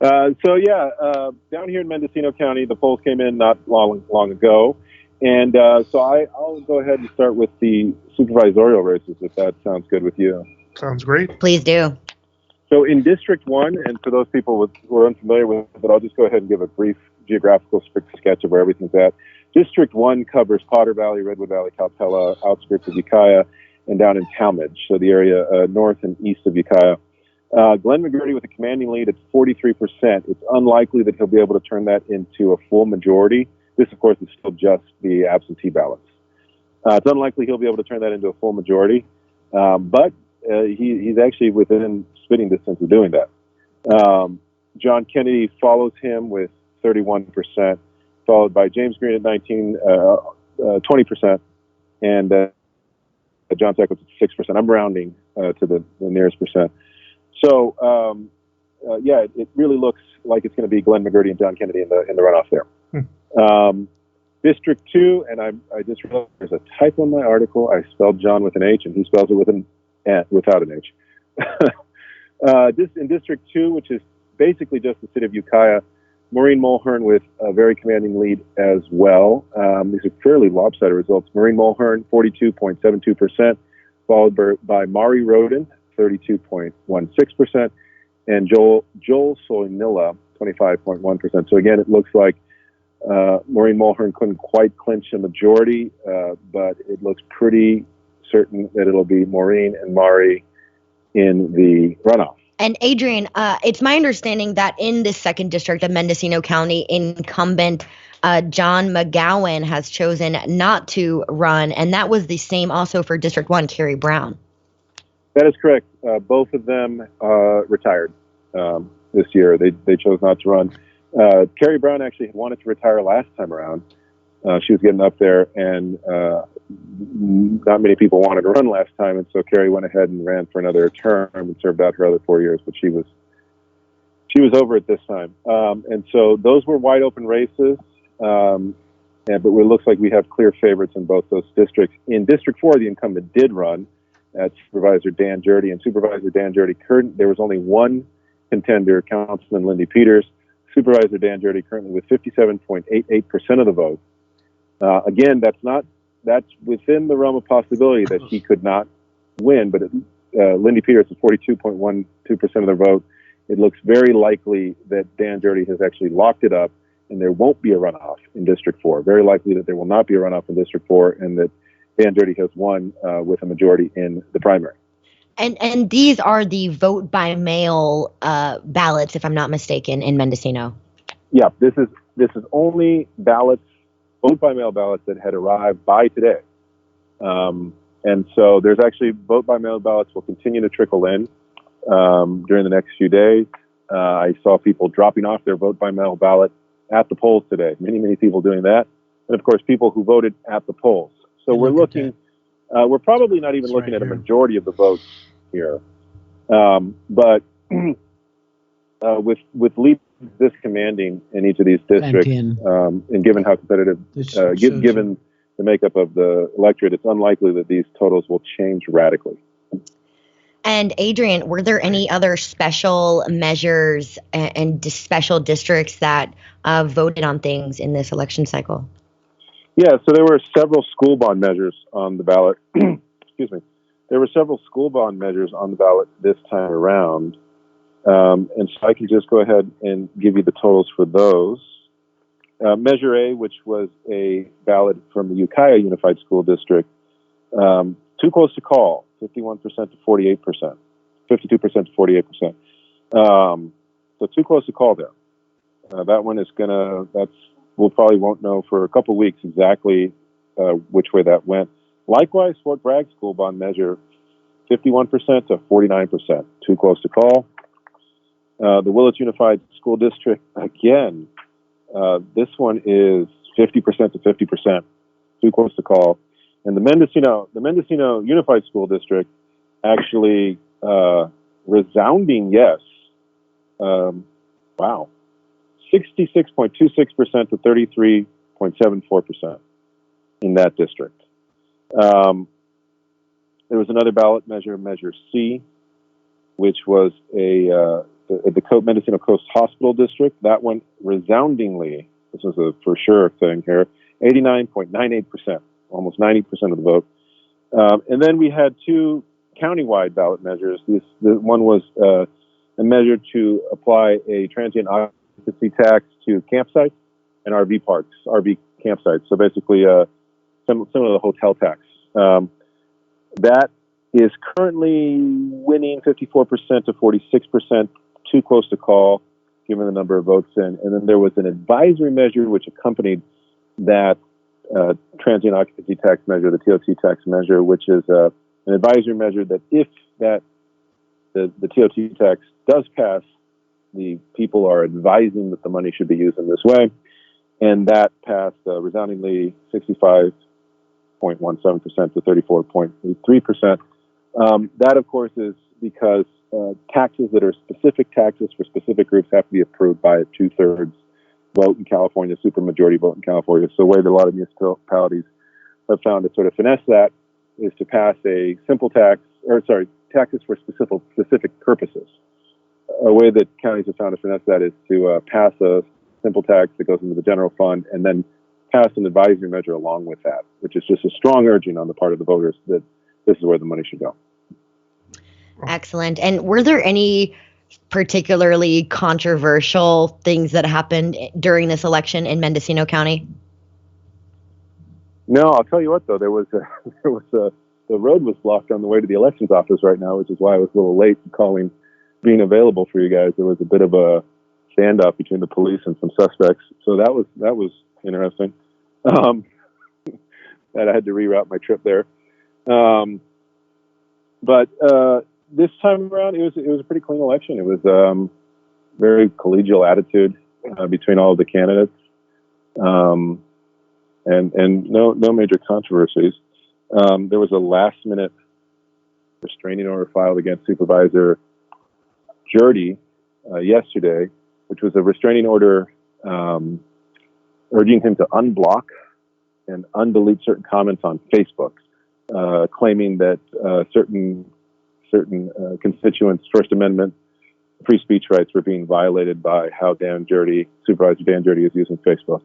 down here in Mendocino County, the polls came in not long ago. And so I'll go ahead and start with the supervisorial races, if that sounds good with you. Sounds great. Please do. So in District 1, and for those people who are unfamiliar with it, I'll just go ahead and give a brief geographical sketch of where everything's at. District 1 covers Potter Valley, Redwood Valley, Calpella, outskirts of Ukiah, and down in Talmadge, so the area north and east of Ukiah. Glenn McGurty with a commanding lead at 43%. It's unlikely that he'll be able to turn that into a full majority. This, of course, is still just the absentee ballots. It's unlikely he'll be able to turn that into a full majority, but he's actually within spitting distance of doing that. John Kennedy follows him with 31%, followed by James Green at 20%, and John Sackles at 6%. I'm rounding to the nearest percent. So, it really looks like it's going to be Glenn McGurty and John Kennedy in the runoff there. District 2, and I just realized there's a typo in my article. I spelled John with an H, and he spells it without an H. In District 2, which is basically just the city of Ukiah, Maureen Mulhern with a very commanding lead as well. These are fairly lopsided results. Maureen Mulhern, 42.72%, followed by Mari Roden, 32.16%, and Joel Soinilla, 25.1%. So again, it looks like Maureen Mulhern couldn't quite clinch a majority, but it looks pretty certain that it'll be Maureen and Mari in the runoff. And Adrian, it's my understanding that in this second district of Mendocino County, incumbent John McGowan has chosen not to run, and that was the same also for District 1, Carrie Brown. That is correct. Both of them retired this year. They chose not to run. Carrie Brown actually wanted to retire last time around. She was getting up there, and not many people wanted to run last time, and so Carrie went ahead and ran for another term and served out her other 4 years, but she was over at this time. And so those were wide open races, but it looks like we have clear favorites in both those districts. In District 4, the incumbent did run at Supervisor Dan Jurdy, and Supervisor Dan Jurdy, there was only one contender, Councilman Lindy Peters. Supervisor Dan Jurdy currently with 57.88% of the vote. Again, that's within the realm of possibility that he could not win, but Lindy Peters with 42.12% of the vote. It looks very likely that Dan Jurdy has actually locked it up, and there won't be a runoff in District 4. Very likely that there will not be a runoff in District 4, and that Dan Jurdy has won with a majority in the primary. And these are the vote by mail ballots, if I'm not mistaken, in Mendocino. Yeah, this is only ballots, vote by mail ballots that had arrived by today. And so there's actually vote by mail ballots will continue to trickle in during the next few days. I saw people dropping off their vote by mail ballot at the polls today. Many people doing that. And of course, people who voted at the polls. So we're looking, we're probably not even looking at a majority of the votes here. But with leads this commanding in each of these districts, and given how competitive, given the makeup of the electorate, it's unlikely that these totals will change radically. And Adrian, were there any other special measures and special districts that voted on things in this election cycle? Yeah, so there were several school bond measures on the ballot. Excuse me. There were several school bond measures on the ballot this time around. And so I can just go ahead and give you the totals for those. Measure A, which was a ballot from the Ukiah Unified School District, too close to call, 51% to 48%, 52% to 48%. So too close to call there. That one is we'll probably won't know for a couple weeks exactly which way that went. Likewise, Fort Bragg School Bond Measure, 51% to 49%, too close to call. The Willits Unified School District, again, this one is 50% to 50%, too close to call. And the Mendocino Unified School District, actually, resounding yes. Wow. 66.26% to 33.74% in that district. There was another ballot measure, Measure C, which was the Mendocino Coast Hospital District. That one resoundingly, this is a for sure thing here, 89.98%, almost 90% of the vote. And then we had two countywide ballot measures. The one was a measure to apply a transient occupancy tax to campsites and RV parks, RV campsites. So basically, similar to the hotel tax. That is currently winning 54% to 46%, too close to call, given the number of votes in. And then there was an advisory measure which accompanied that transient occupancy tax measure, the TOT tax measure, which is an advisory measure that if the TOT tax does pass, the people are advising that the money should be used in this way. And that passed resoundingly 65.17% to 34.3%. That, of course, is because taxes that are specific taxes for specific groups have to be approved by a 2/3 vote in California, supermajority vote in California. So the way that a lot of municipalities have found to sort of finesse that is to pass a simple tax, taxes for specific purposes. A way that counties have found to finesse that is to pass a simple tax that goes into the general fund and then pass an advisory measure along with that, which is just a strong urging on the part of the voters that this is where the money should go. Excellent. And were there any particularly controversial things that happened during this election in Mendocino County? No, I'll tell you what though, the road was blocked on the way to the elections office right now, which is why I was a little late in being available for you guys. There was a bit of a standoff between the police and some suspects, so that was interesting. That I had to reroute my trip there. But this time around, it was a pretty clean election. It was very collegial attitude between all of the candidates, and no major controversies. There was a last-minute restraining order filed against Supervisor Jurdy yesterday, which was a restraining order urging him to unblock and undelete certain comments on Facebook, claiming that certain constituents' First Amendment free speech rights were being violated by how Supervisor Dan Jurdy is using Facebook.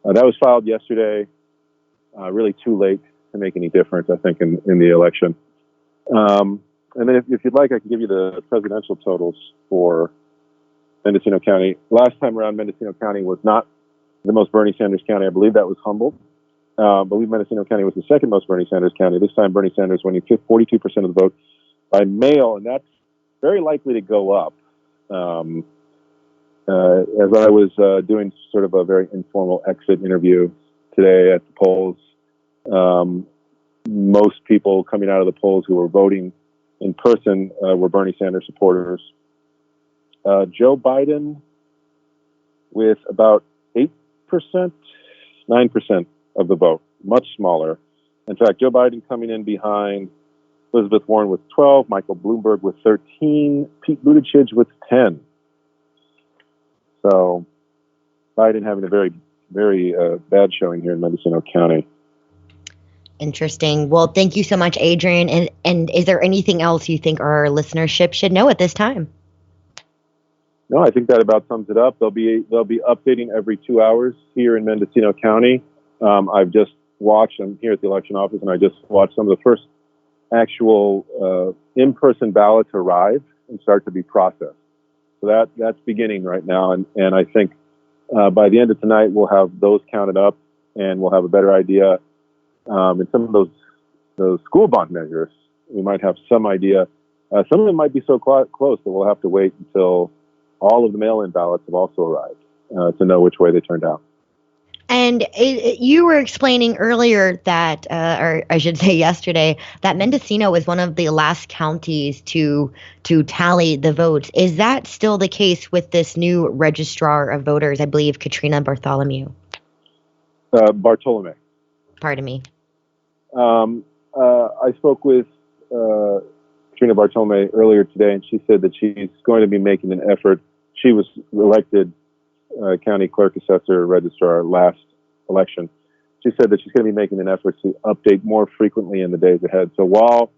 That was filed yesterday, really too late to make any difference, I think, in the election. And then if you'd like, I can give you the presidential totals for Mendocino County. Last time around, Mendocino County was not the most Bernie Sanders county. I believe that was Humboldt. I believe Mendocino County was the second most Bernie Sanders county. This time, Bernie Sanders winning 42% of the vote by mail, and that's very likely to go up. As I was doing sort of a very informal exit interview today at the polls, most people coming out of the polls who were voting in person were Bernie Sanders supporters. Joe Biden with about 8%, 9% of the vote, much smaller. In fact, Joe Biden coming in behind Elizabeth Warren with 12, Michael Bloomberg with 13, Pete Buttigieg with 10. So Biden having a very, very bad showing here in Mendocino County. Interesting. Well, thank you so much, Adrian. And is there anything else you think our listenership should know at this time? No, I think that about sums it up. They'll be updating every 2 hours here in Mendocino County. I've just watched, I'm here at the election office, and I just watched some of the first actual in-person ballots arrive and start to be processed. So that's beginning right now, and I think by the end of tonight we'll have those counted up, and we'll have a better idea. In some of those school bond measures, we might have some idea. Some of them might be so close that we'll have to wait until all of the mail-in ballots have also arrived to know which way they turned out. And you were explaining earlier that, or I should say yesterday, that Mendocino was one of the last counties to tally the votes. Is that still the case with this new registrar of voters, I believe, Katrina Bartholomew? Bartolome. Pardon me. I spoke with Katrina Bartolome earlier today, and she said that she's going to be making an effort. She was elected county clerk, assessor, registrar last election. She said that she's going to be making an effort to update more frequently in the days ahead. So while,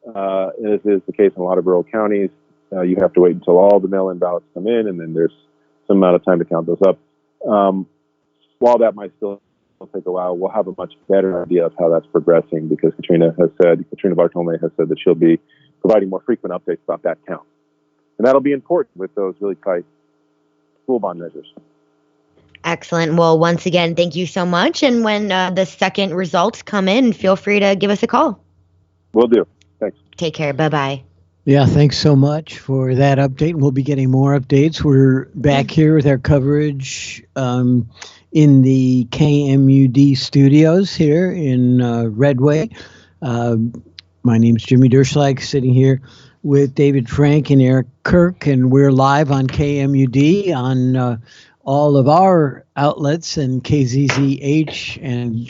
as is the case in a lot of rural counties, you have to wait until all the mail-in ballots come in, and then there's some amount of time to count those up. While that might still take a while, we'll have a much better idea of how that's progressing, because Katrina Bartolome has said that she'll be providing more frequent updates about that count. And that'll be important with those really tight school bond measures. Excellent. Well, once again, thank you so much. And when the second results come in, feel free to give us a call. Will do. Thanks. Take care. Bye-bye. Yeah, thanks so much for that update. We'll be getting more updates. We're back here with our coverage in the KMUD studios here in Redway. My name's Jimmy Durchslag, sitting here with David Frank and Eric Kirk, and we're live on KMUD on all of our outlets and KZZH, and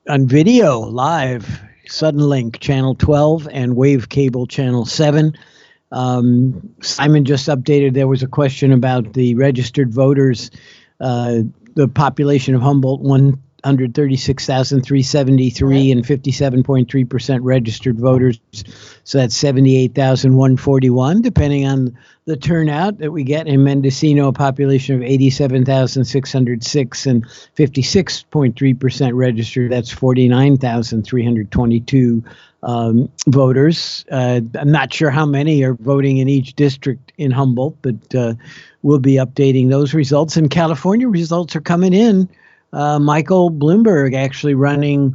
on video live, Suddenlink Channel 12 and Wave Cable Channel 7. Simon just updated. There was a question about the registered voters. The population of Humboldt, 136,373 and 57.3% registered voters. So that's 78,141, depending on the turnout that we get. In Mendocino, a population of 87,606 and 56.3% registered. That's 49,322 voters. I'm not sure how many are voting in each district in Humboldt, but we'll be updating those results. And California results are coming in. Michael Bloomberg actually running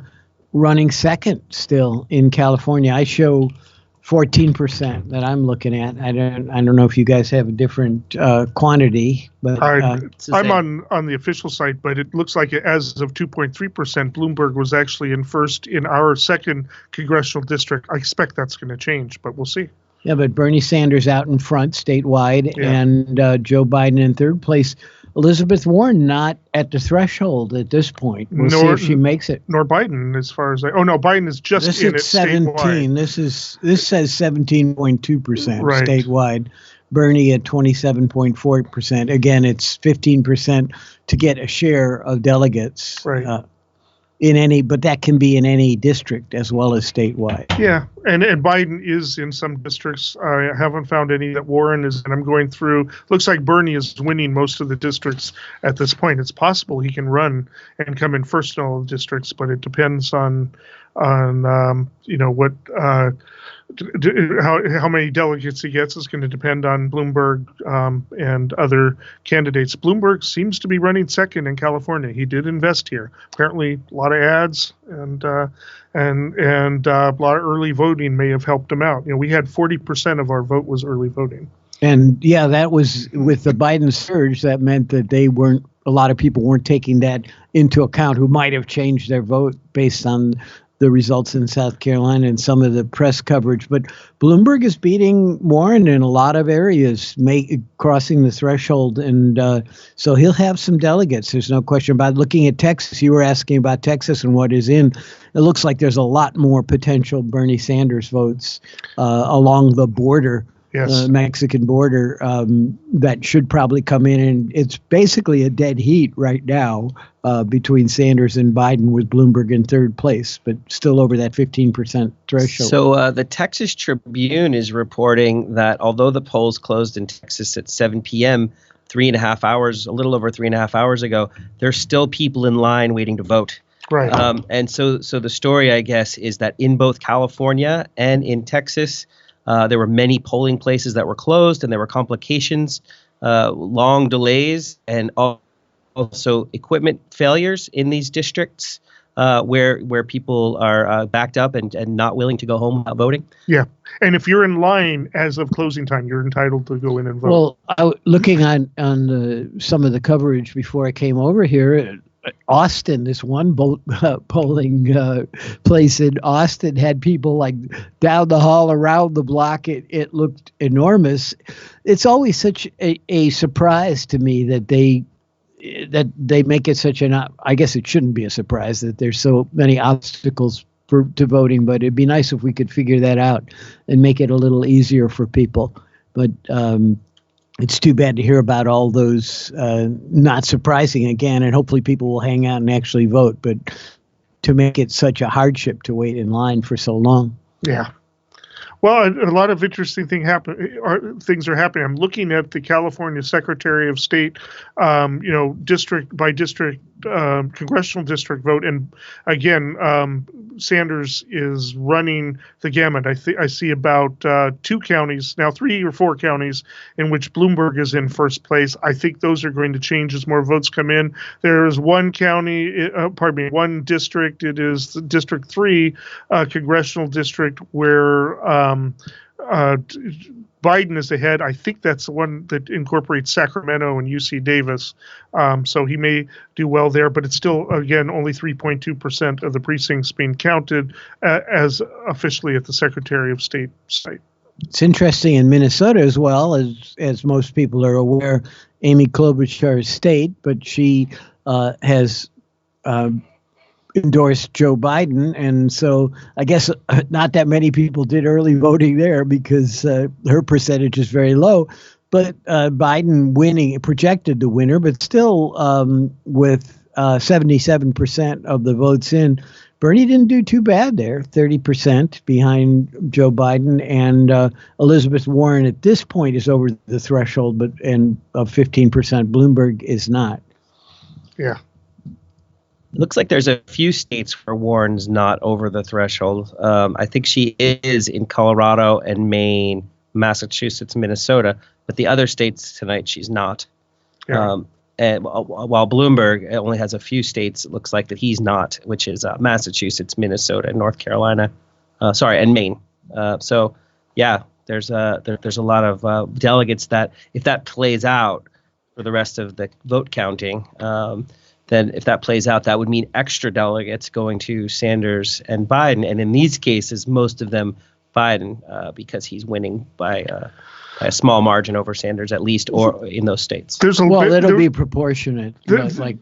second still in California. I show 14% that I'm looking at. I don't know if you guys have a different quantity, but I'm on the official site, but it looks like as of 2.3%, Bloomberg was actually in first in our second congressional district. I expect that's going to change, but we'll see. Yeah, but Bernie Sanders out in front statewide, and Joe Biden in third place. Elizabeth Warren not at the threshold at this point. We'll see if she makes it. Nor Biden, as far as Biden is just this in is it 17. statewide. This says 17.2% statewide. Bernie at 27.4%. Again, it's 15% to get a share of delegates. Right. But that can be in any district as well as statewide. Yeah, and Biden is in some districts. I haven't found any that Warren is, and I'm going through. Looks like Bernie is winning most of the districts at this point. It's possible he can run and come in first in all the districts, but it depends on what how many delegates he gets is going to depend on Bloomberg and other candidates. Bloomberg seems to be running second in California. He did invest here. Apparently, a lot of ads and a lot of early voting may have helped him out. We had 40% of our vote was early voting. And yeah, that was with the Biden surge. That meant that a lot of people weren't taking that into account who might have changed their vote based on the results in South Carolina and some of the press coverage. But Bloomberg is beating Warren in a lot of areas, crossing the threshold. And so he'll have some delegates. There's no question about it. Looking at Texas, you were asking about Texas and what is in. It looks like there's a lot more potential Bernie Sanders votes along the border. Yes. Mexican border that should probably come in. And it's basically a dead heat right now between Sanders and Biden, with Bloomberg in third place, but still over that 15% threshold. So the Texas Tribune is reporting that although the polls closed in Texas at 7 p.m., a little over 3.5 hours ago, there's still people in line waiting to vote. Right. And so the story, I guess, is that in both California and in Texas, there were many polling places that were closed, and there were complications, long delays, and also equipment failures in these districts where people are backed up and not willing to go home without voting. Yeah. And if you're in line as of closing time, you're entitled to go in and vote. Well, looking on some of the coverage before I came over here, Austin, this one polling place in Austin had people like down the hall, around the block. It looked enormous. It's always such a surprise to me that they make it such I guess it shouldn't be a surprise that there's so many obstacles to voting, but it'd be nice if we could figure that out and make it a little easier for people. But it's too bad to hear about all those not surprising again, and hopefully people will hang out and actually vote. But to make it such a hardship to wait in line for so long. Yeah. Well, a lot of interesting things are happening. I'm looking at the California Secretary of State, district by district, congressional district vote, and again, Sanders is running the gamut. I see about 2 counties now, 3 or 4 counties in which Bloomberg is in first place. I think those are going to change as more votes come in. There is one one district. It is the District 3 congressional district where Biden is ahead. I think that's the one that incorporates Sacramento and UC Davis. So he may do well there, but it's still, again, only 3.2% of the precincts being counted as officially at the Secretary of State site. It's interesting in Minnesota as well, as most people are aware, Amy Klobuchar's state, but she has endorsed Joe Biden, and so I guess not that many people did early voting there because her percentage is very low. But Biden projected the winner, but still with 77% of the votes in, Bernie didn't do too bad there, 30% behind Joe Biden, and Elizabeth Warren at this point is over the threshold, of 15%. Bloomberg is not. Yeah. Looks like there's a few states where Warren's not over the threshold. I think she is in Colorado and Maine, Massachusetts, Minnesota, but the other states tonight she's not. Yeah. And while Bloomberg only has a few states, it looks like that he's not, which is Massachusetts, Minnesota, North Carolina, and Maine. So yeah, there's a lot of delegates that if that plays out for the rest of the vote counting, then if that plays out, that would mean extra delegates going to Sanders and Biden. And in these cases, most of them Biden, because he's winning by a small margin over Sanders, at least, or in those states. It'll be proportionate. Right.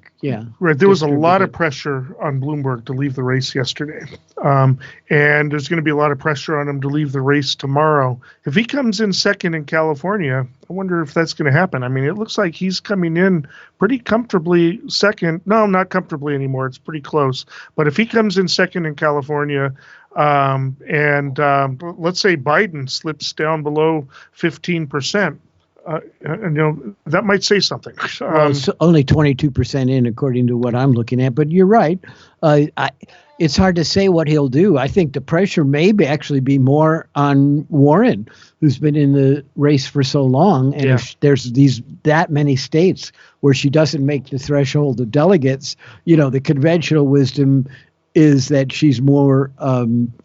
There was a lot of pressure on Bloomberg to leave the race yesterday. And there's going to be a lot of pressure on him to leave the race tomorrow. If he comes in second in California, I wonder if that's going to happen. I mean, it looks like he's coming in pretty comfortably second. No, not comfortably anymore. It's pretty close. But if he comes in second in California, and let's say Biden slips down below 15%, and that might say something. It's only 22% in, according to what I'm looking at. But you're right. It's hard to say what he'll do. I think the pressure may actually be more on Warren, who's been in the race for so long. And if there's that many states where she doesn't make the threshold of delegates, the conventional wisdom is that she's more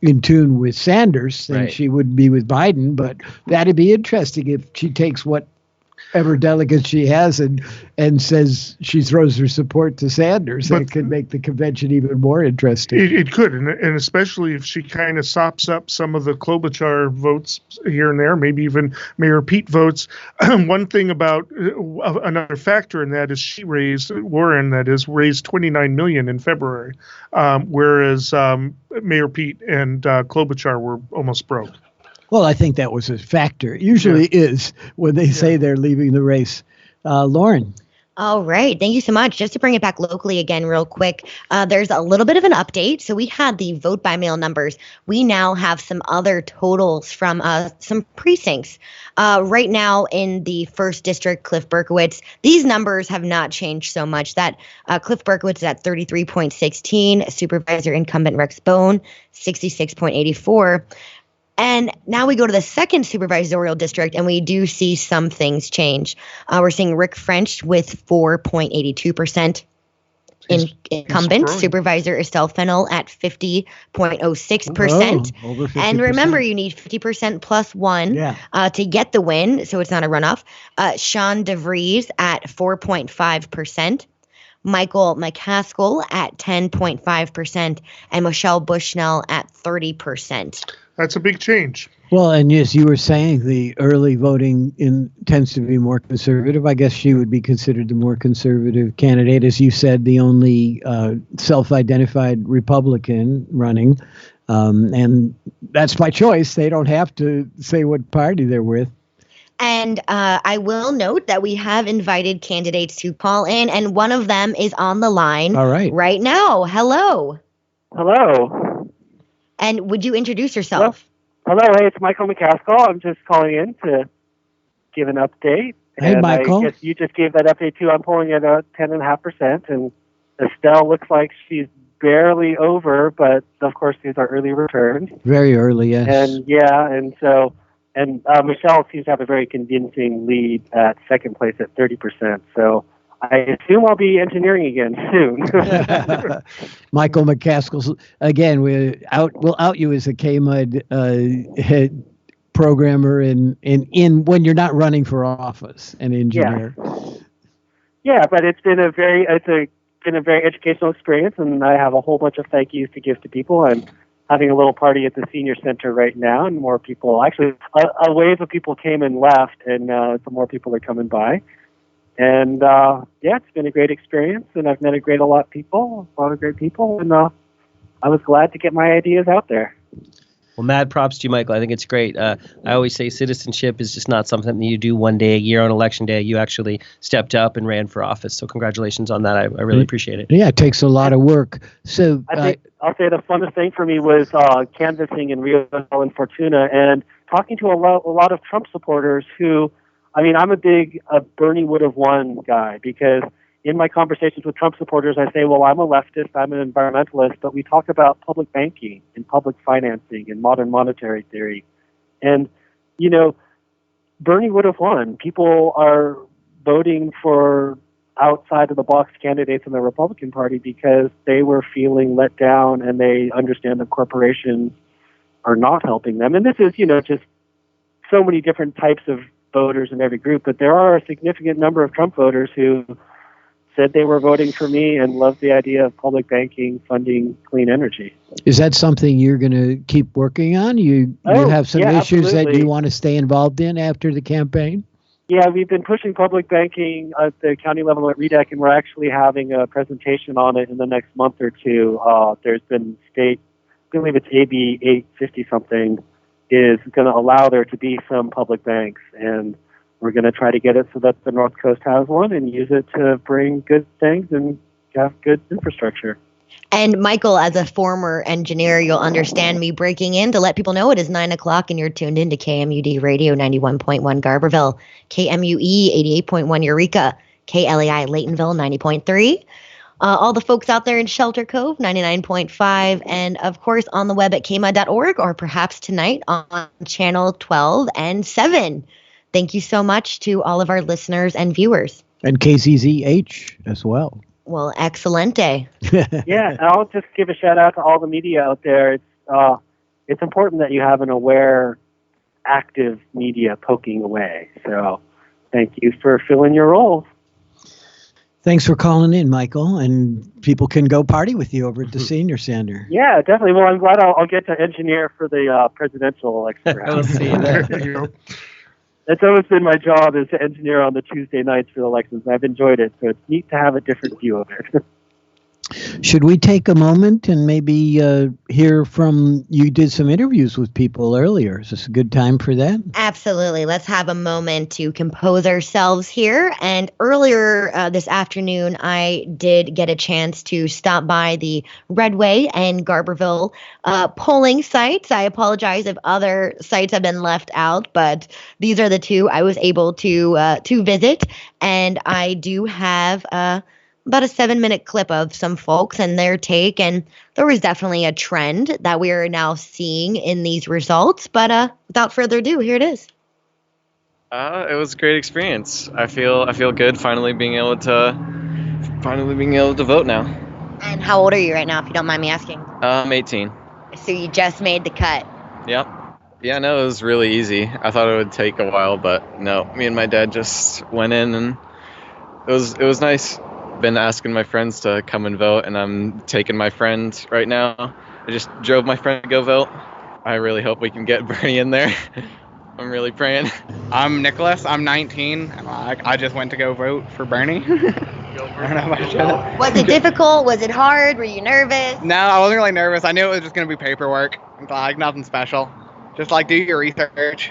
in tune with Sanders than she would be with Biden. But that'd be interesting if she takes whatever delegates she has and says she throws her support to Sanders. That could make the convention even more interesting. It could, and especially if she kind of sops up some of the Klobuchar votes here and there, maybe even Mayor Pete votes. One thing about another factor in that is Warren raised $29 million in February, whereas Mayor Pete and Klobuchar were almost broke. Well, I think that was a factor. It usually is when they say they're leaving the race. Lauren. All right. Thank you so much. Just to bring it back locally again real quick, there's a little bit of an update. So we had the vote by mail numbers. We now have some other totals from some precincts. Right now in the 1st District, Cliff Berkowitz, these numbers have not changed so much. That Cliff Berkowitz is at 33.16, Supervisor Incumbent Rex Bone, 66.84. And now we go to the 2nd supervisorial district, and we do see some things change. We're seeing Rick French with 4.82%. Incumbent Supervisor Estelle Fennell at 50.06%. And remember, you need 50% plus one to get the win, so it's not a runoff. Sean DeVries at 4.5%. Michael McCaskill at 10.5%, and Michelle Bushnell at 30%. That's a big change. Well, and as you were saying, the early voting tends to be more conservative. I guess she would be considered the more conservative candidate. As you said, the only self-identified Republican running. And that's by choice. They don't have to say what party they're with. And I will note that we have invited candidates to call in, and one of them is on the line right now. Hello. Hello. And would you introduce yourself? Hello. Hey, it's Michael McCaskill. I'm just calling in to give an update. Hey, and Michael. I guess you just gave that update too. I'm polling at 10.5%, and Estelle looks like she's barely over, but of course these are early returns. Very early, yes. And Michelle seems to have a very convincing lead at 2nd place at 30%. So I assume I'll be engineering again soon. Michael McCaskill, again, we'll out you as a KMUD head programmer in when you're not running for office, an engineer. Yeah, but it's been a very educational experience, and I have a whole bunch of thank yous to give to people. And having a little party at the senior center right now, and more people. Actually, a wave of people came and left, and some more people are coming by. And it's been a great experience, and I've met a lot of great people, and I was glad to get my ideas out there. Well, mad props to you, Michael. I think it's great. I always say citizenship is just not something that you do one day a year on election day. You actually stepped up and ran for office. So congratulations on that. I really appreciate it. Yeah, it takes a lot of work. So I'll say the funnest thing for me was canvassing in Rio and Fortuna and talking to a lot of Trump supporters who, I mean, I'm a big Bernie would have won guy because in my conversations with Trump supporters, I say, well, I'm a leftist, I'm an environmentalist, but we talk about public banking and public financing and modern monetary theory. And, Bernie would have won. People are voting for outside of the box candidates in the Republican Party because they were feeling let down and they understand that corporations are not helping them. And this is, just so many different types of voters in every group, but there are a significant number of Trump voters who said they were voting for me and loved the idea of public banking funding clean energy. Is that something you're going to keep working on? You have some issues absolutely. that you want to stay involved in after the campaign? Yeah, we've been pushing public banking at the county level at REDAC, and we're actually having a presentation on it in the next month or two. There's been I believe it's AB 850-something, is going to allow there to be some public banks, and we're going to try to get it so that the North Coast has one and use it to bring good things and have good infrastructure. And Michael, as a former engineer, you'll understand me breaking in to let people know it is 9 o'clock and you're tuned into KMUD Radio 91.1 Garberville, KMUE 88.1 Eureka, KLEI Laytonville 90.3. All the folks out there in Shelter Cove 99.5, and of course on the web at KMUD.org, or perhaps tonight on channel 12 and 7. Thank you so much to all of our listeners and viewers. And KZZH as well. Well, excelente. Yeah, and I'll just give a shout out to all the media out there. It's important that you have an aware, active media poking away. So thank you for filling your roles. Thanks for calling in, Michael. And people can go party with you over at the Senior Center. Yeah, definitely. Well, I'm glad I'll get to engineer for the presidential election. We'll see you there. There you go. That's always been my job, is to engineer on the Tuesday nights for the elections. I've enjoyed it, so it's neat to have a different view of it. Should we take a moment and maybe hear from, you did some interviews with people earlier. Is this a good time for that? Absolutely. Let's have a moment to compose ourselves here. And earlier this afternoon, I did get a chance to stop by the Redway and Garberville polling sites. I apologize if other sites have been left out, but these are the two I was able to visit. And I do have about a 7-minute clip of some folks and their take, and there was definitely a trend that we are now seeing in these results. But without further ado, here it is. It was a great experience. I feel good finally being able to vote now. And how old are you right now, if you don't mind me asking? I'm 18. So you just made the cut. Yep. Yeah, no, it was really easy. I thought it would take a while, but no. Me and my dad just went in, and it was nice. Been asking my friends to come and vote, and I'm taking my friend right now. I just drove my friend to go vote. I really hope we can get Bernie in there. I'm really praying. I'm Nicholas. I'm 19. And I just went to go vote for Bernie. I don't know much of it. Was it difficult? Was it hard? Were you nervous? No, I wasn't really nervous. I knew it was just going to be paperwork. Like, nothing special. Just do your research.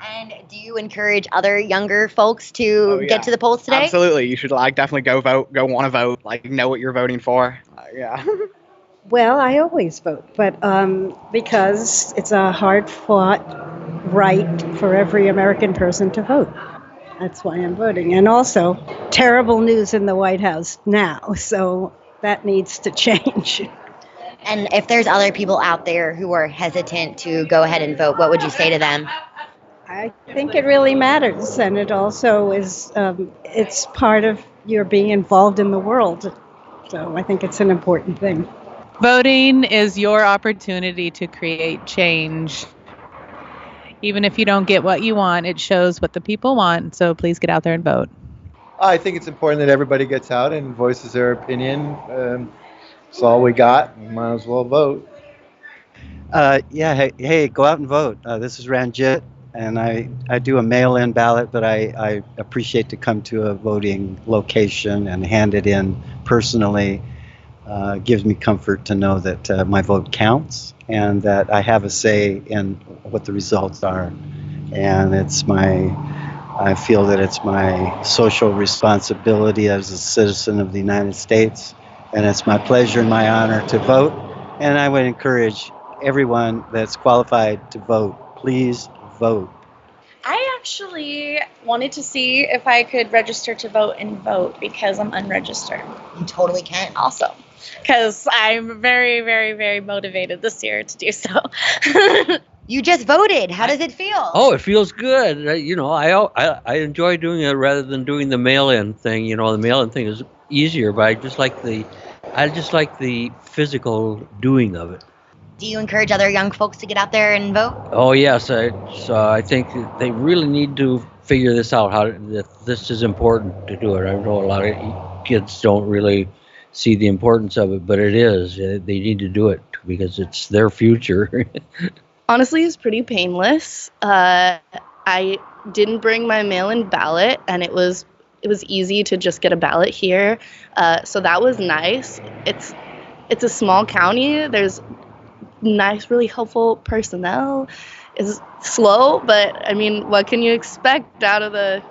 And do you encourage other younger folks to get to the polls today? Absolutely. You should definitely go vote, want to vote, know what you're voting for. Yeah. Well, I always vote, but because it's a hard-fought right for every American person to vote. That's why I'm voting. And also, terrible news in the White House now, so that needs to change. And if there's other people out there who are hesitant to go ahead and vote, what would you say to them? I think it really matters, and it also is, it's part of your being involved in the world. So I think it's an important thing. Voting is your opportunity to create change. Even if you don't get what you want, it shows what the people want. So please get out there and vote. I think it's important that everybody gets out and voices their opinion. It's all we got. We might as well vote. Hey, go out and vote. This is Ranjit. And I do a mail-in ballot, but I appreciate to come to a voting location and hand it in personally. Gives me comfort to know that my vote counts and that I have a say in what the results are. And I feel that it's my social responsibility as a citizen of the United States. And it's my pleasure and my honor to vote. And I would encourage everyone that's qualified to vote, please vote. I actually wanted to see if I could register to vote and vote because I'm unregistered. You totally can. Also, because I'm very, very, very motivated this year to do so. You just voted. How does it feel? Oh, it feels good. I enjoy doing it rather than doing the mail-in thing. The mail-in thing is easier, but I just like the physical doing of it. Do you encourage other young folks to get out there and vote? Oh yes, I think they really need to figure this out. That this is important to do it. I know a lot of kids don't really see the importance of it, but it is. They need to do it because it's their future. Honestly, it's pretty painless. I didn't bring my mail-in ballot, and it was easy to just get a ballot here. So that was nice. It's a small county. There's nice, really helpful personnel. It's slow, but I mean, what can you expect out of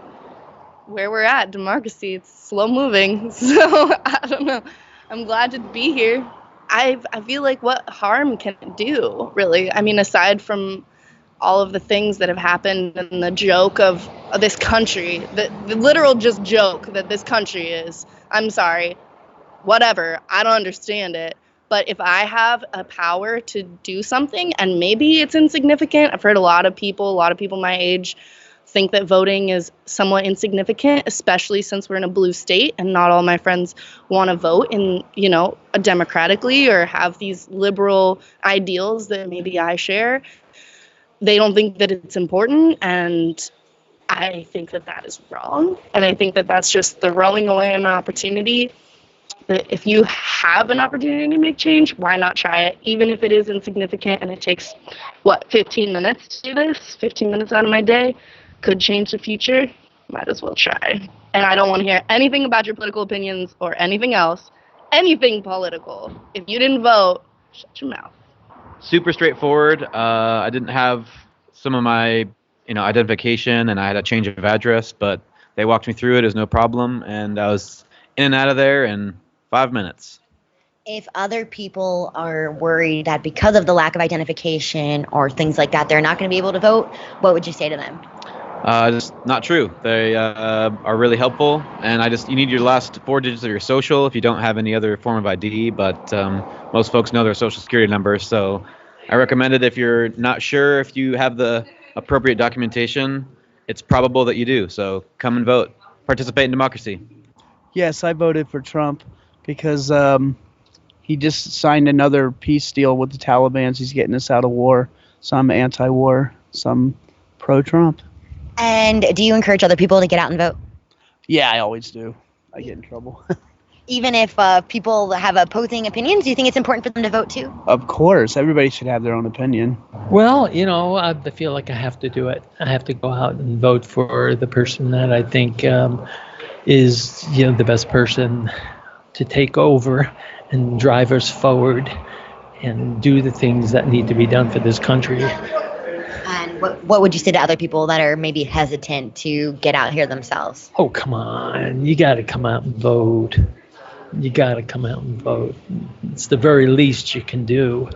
where we're at, democracy? It's slow moving. So I don't know. I'm glad to be here. I feel like what harm can it do, really? I mean, aside from all of the things that have happened and the joke of this country, the literal just joke that this country is. I'm sorry. Whatever. I don't understand it. But if I have a power to do something, and maybe it's insignificant, I've heard a lot of people my age think that voting is somewhat insignificant, especially since we're in a blue state and not all my friends want to vote in, democratically or have these liberal ideals that maybe I share. They don't think that it's important, and I think that is wrong. And I think that that's just throwing away an opportunity. That if you have an opportunity to make change, why not try it? Even if it is insignificant and it takes, 15 minutes to do this? 15 minutes out of my day could change the future. Might as well try. And I don't want to hear anything about your political opinions or anything else. Anything political. If you didn't vote, shut your mouth. Super straightforward. I didn't have some of my, identification, and I had a change of address, but they walked me through it. It was no problem, and I was in and out of there in 5 minutes. If other people are worried that because of the lack of identification or things like that, they're not going to be able to vote, what would you say to them? Just not true. They are really helpful, and you need your last 4 digits of your social if you don't have any other form of ID, but most folks know their social security number, so I recommend it if you're not sure if you have the appropriate documentation. It's probable that you do, so come and vote. Participate in democracy. Yes, I voted for Trump because he just signed another peace deal with the Taliban. He's getting us out of war. Some anti-war, some pro-Trump. And do you encourage other people to get out and vote? Yeah, I always do. I get in trouble. Even if people have opposing opinions, do you think it's important for them to vote too? Of course. Everybody should have their own opinion. Well, I feel like I have to do it. I have to go out and vote for the person that I think is, the best person to take over and drive us forward and do the things that need to be done for this country. And what would you say to other people that are maybe hesitant to get out here themselves? Oh, come on. You got to come out and vote. You got to come out and vote. It's the very least you can do.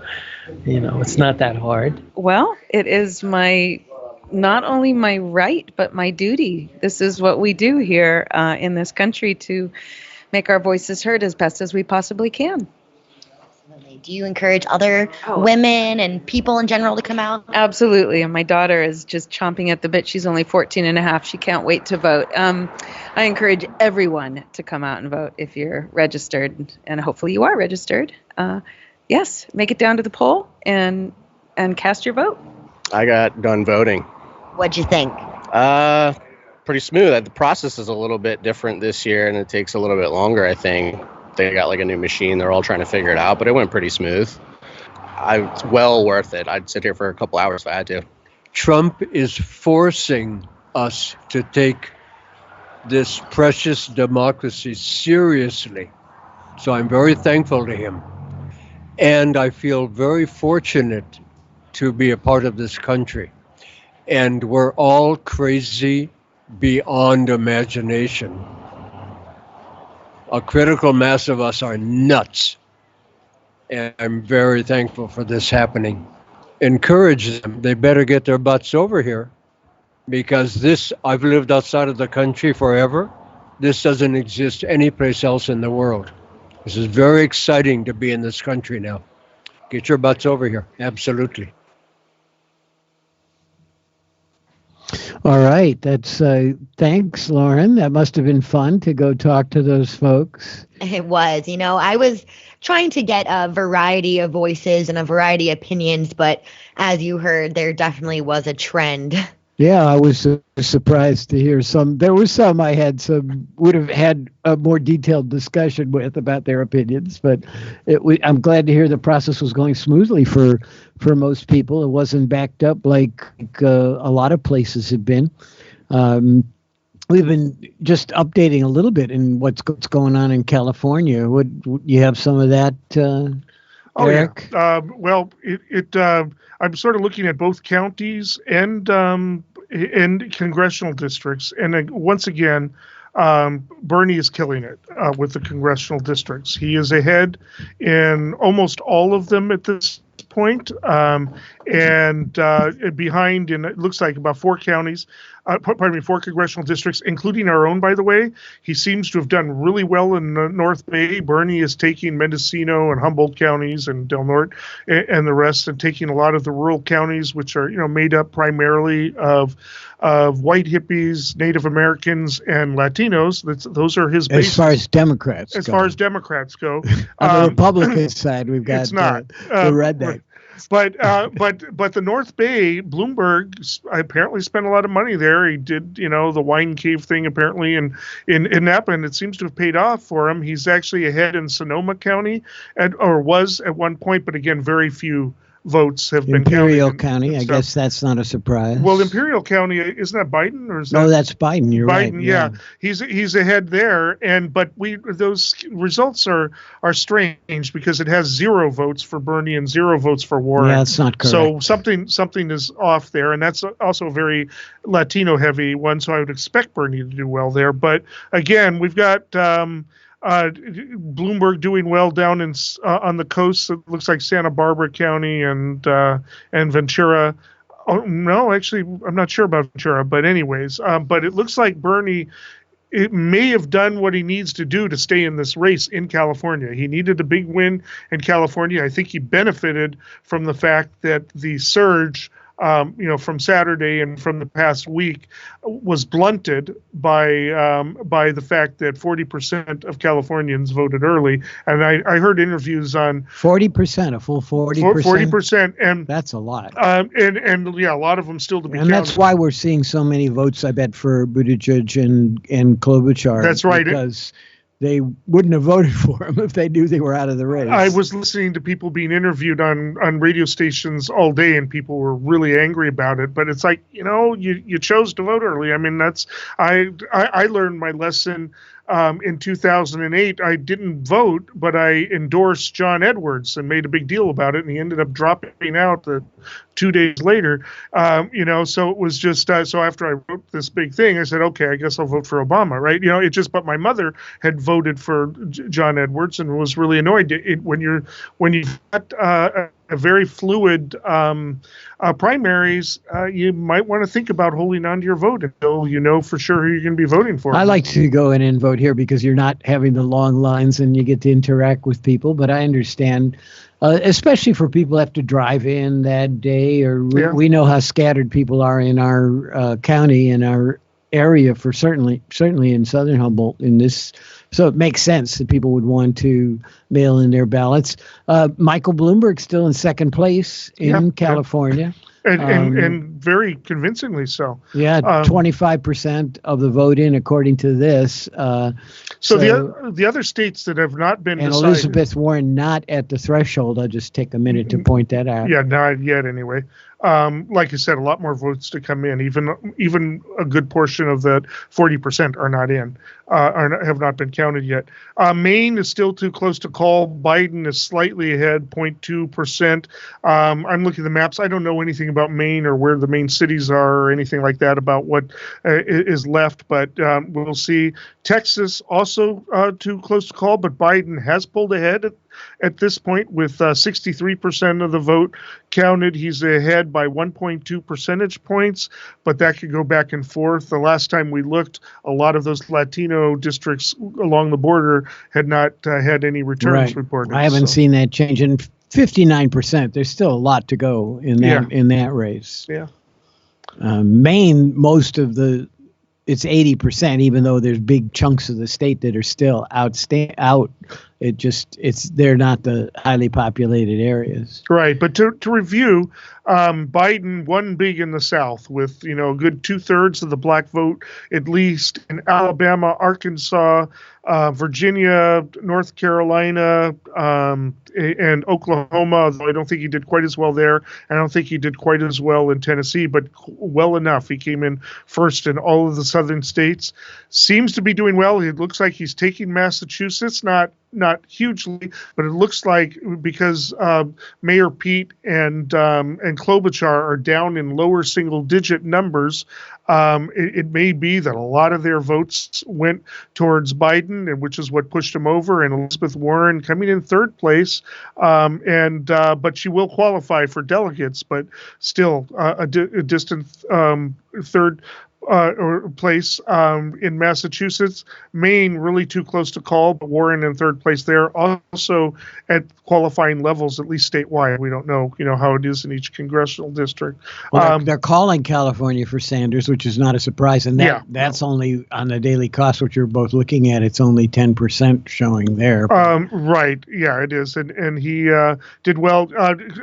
It's not that hard. Well, it is not only my right, but my duty. This is what we do here in this country to make our voices heard as best as we possibly can. Absolutely. Do you encourage other women and people in general to come out? Absolutely. And my daughter is just chomping at the bit. She's only 14 and a half. She can't wait to vote. I encourage everyone to come out and vote if you're registered, and hopefully you are registered. Yes, make it down to the poll and cast your vote. I got done voting. What'd you think? Pretty smooth. The process is a little bit different this year, and it takes a little bit longer, I think. They got a new machine. They're all trying to figure it out, but it went pretty smooth. It's well worth it. I'd sit here for a couple hours if I had to. Trump is forcing us to take this precious democracy seriously. So I'm very thankful to him. And I feel very fortunate to be a part of this country. And we're all crazy beyond imagination. A critical mass of us are nuts. And I'm very thankful for this happening. Encourage them. They better get their butts over here. because this, I've lived outside of the country forever. This doesn't exist anyplace else in the world. This is very exciting to be in this country now. Get your butts over here. Absolutely. All right. That's thanks, Lauren. That must have been fun to go talk to those folks. It was. I was trying to get a variety of voices and a variety of opinions, but as you heard, there definitely was a trend. Yeah, I was surprised to hear some. There were some I had some would have had a more detailed discussion with about their opinions, but I'm glad to hear the process was going smoothly for most people. It wasn't backed up like a lot of places have been. We've been just updating a little bit in what's going on in California. Would you have some of that, Eric? Yeah. Well, I'm sort of looking at both counties and congressional districts, and once again, Bernie is killing it with the congressional districts. He is ahead in almost all of them at this point, and behind in, it looks like, about 4 counties. 4 congressional districts, including our own, by the way. He seems to have done really well in the North Bay. Bernie is taking Mendocino and Humboldt counties and Del Norte and the rest, and taking a lot of the rural counties, which are made up primarily of white hippies, Native Americans, and Latinos. Those are his bases. As far as Democrats go. On the Republican side, we've got it's not. The redneck. But the North Bay, Bloomberg apparently spent a lot of money there. He did, the wine cave thing apparently in Napa, and it seems to have paid off for him. He's actually ahead in Sonoma County, or was at one point, but again, very few votes have been counted. Imperial County, I guess that's not a surprise. Well, Imperial County, isn't that Biden, or is that? No, that's Biden. You're right. Biden, yeah. He's ahead there, but those results are strange because it has 0 votes for Bernie and 0 votes for Warren. Yeah, that's not correct. So something is off there, and that's also a very Latino heavy one. So I would expect Bernie to do well there. But again, we've got Bloomberg doing well down on the coast. It looks like Santa Barbara County and Ventura. Oh no, actually, I'm not sure about Ventura, but anyways, but it looks like Bernie. It may have done what he needs to do to stay in this race in California. He needed a big win in California. I think he benefited from the fact that the surge, from Saturday and from the past week, was blunted by the fact that 40% of Californians voted early. And I heard interviews on 40%, a full 40%. 40%, and that's a lot. And a lot of them still to be counted. And that's why we're seeing so many votes, I bet, for Buttigieg and Klobuchar. That's right. Because they wouldn't have voted for him if they knew they were out of the race. I was listening to people being interviewed on radio stations all day, and people were really angry about it. But it's like, you chose to vote early. I mean, I learned my lesson in 2008. I didn't vote, but I endorsed John Edwards and made a big deal about it, and he ended up dropping out 2 days later. So it was just so after I wrote this big thing, I said, okay, I guess I'll vote for Obama, right? But my mother had voted for John Edwards and was really annoyed. When you've got a very fluid primaries, you might want to think about holding on to your vote until you know for sure who you're going to be voting for. I like to go in and vote here because you're not having the long lines and you get to interact with people. But I understand, especially for people who have to drive in that day, or we know how scattered people are in our county, in our area, for certainly in Southern Humboldt in this. So it makes sense that people would want to mail in their ballots. Michael Bloomberg still in second place in California. And very convincingly so. Yeah, 25% of the vote in, according to this. So the other states that have not been decided. Elizabeth Warren not at the threshold. I'll just take a minute to point that out. Yeah, not yet anyway. Like I said, a lot more votes to come in. Even a good portion of that 40% are not in, have not been counted yet. Maine is still too close to call. Biden is slightly ahead, 0.2%. I'm looking at the maps. I don't know anything about Maine or where the main cities are or anything like that about what is left, but we'll see. Texas also too close to call, but Biden has pulled ahead at this point with 63% of the vote counted. He's ahead by 1.2 percentage points, but that could go back and forth. The last time we looked, a lot of those Latino districts along the border had not had any returns reported. I haven't seen that change. And 59%, there's still a lot to go in that race. Yeah. Maine, it's 80%, even though there's big chunks of the state that are still out. They're not the highly populated areas. Right. But to review, Biden won big in the South with, a good 2/3 of the black vote, at least in Alabama, Arkansas, Virginia, North Carolina, and Oklahoma, although I don't think he did quite as well there. I don't think he did quite as well in Tennessee, but well enough. He came in first in all of the southern states. Seems to be doing well. It looks like he's taking Massachusetts, not hugely, but it looks like because Mayor Pete and Klobuchar are down in lower single-digit numbers, it may be that a lot of their votes went towards Biden, and which is what pushed him over, and Elizabeth Warren coming in third place, but she will qualify for delegates, but still a distant third place in Massachusetts. Maine, really too close to call, but Warren in third place there. Also at qualifying levels, at least statewide. We don't know, how it is in each congressional district. Well, they're calling California for Sanders, which is not a surprise. And that's only on the daily cost, which you're both looking at. It's only 10% showing there. Right. Yeah, it is. And he did well.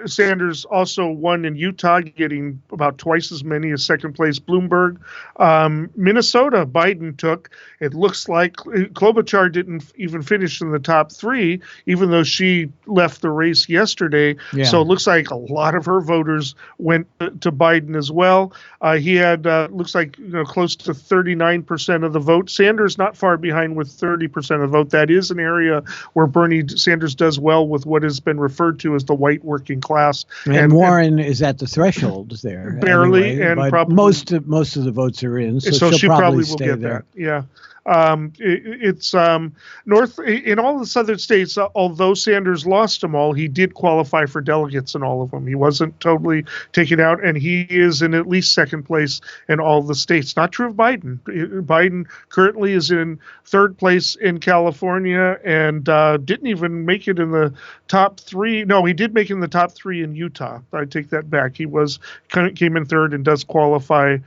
Sanders also won in Utah, getting about twice as many as second place Bloomberg. Minnesota, Biden took. It looks like Klobuchar didn't even finish in the top 3, even though she left the race yesterday. Yeah. So it looks like a lot of her voters went to Biden as well. He had, looks like, close to 39% of the vote. Sanders not far behind with 30% of the vote. That is an area where Bernie Sanders does well with what has been referred to as the white working class. And Warren is at the threshold there. Barely, anyway, and probably most of the votes are in, so she probably will stay get there. that. Yeah. It's north in all the southern states. Although Sanders lost them all, he did qualify for delegates in all of them. He wasn't totally taken out, and he is in at least second place in all the states. Not true of Biden. Biden currently is in third place in California and didn't even make it in the top 3. No, he did make it in the top 3 in Utah. I take that back. He came in third and does qualify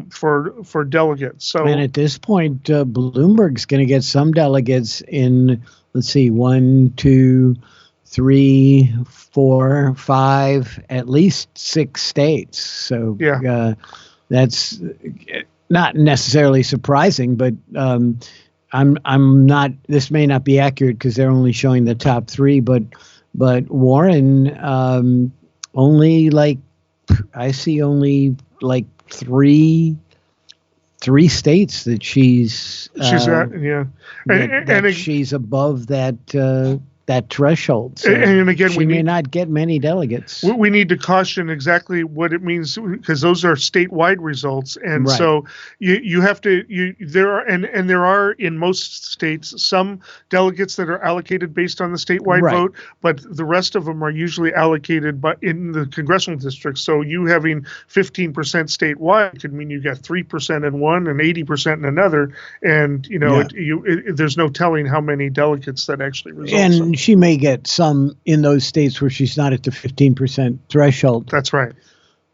for delegates. So, and at this point, Bloomberg's going to get some delegates in, let's see, 1, 2, 3, 4, 5, at least 6 states. So that's not necessarily surprising, but I'm not. This may not be accurate because they're only showing the top 3, but Warren only I see only three states that she's at, and she's above that threshold. So and again, she may not get many delegates. We need to caution exactly what it means, because those are statewide results, and so you have to there are in most states some delegates that are allocated based on the statewide vote, but the rest of them are usually allocated in the congressional districts. So you having 15% statewide could mean you got 3% in one and 80% in another, and there's no telling how many delegates that actually results in. She may get some in those states where she's not at the 15% threshold. That's right.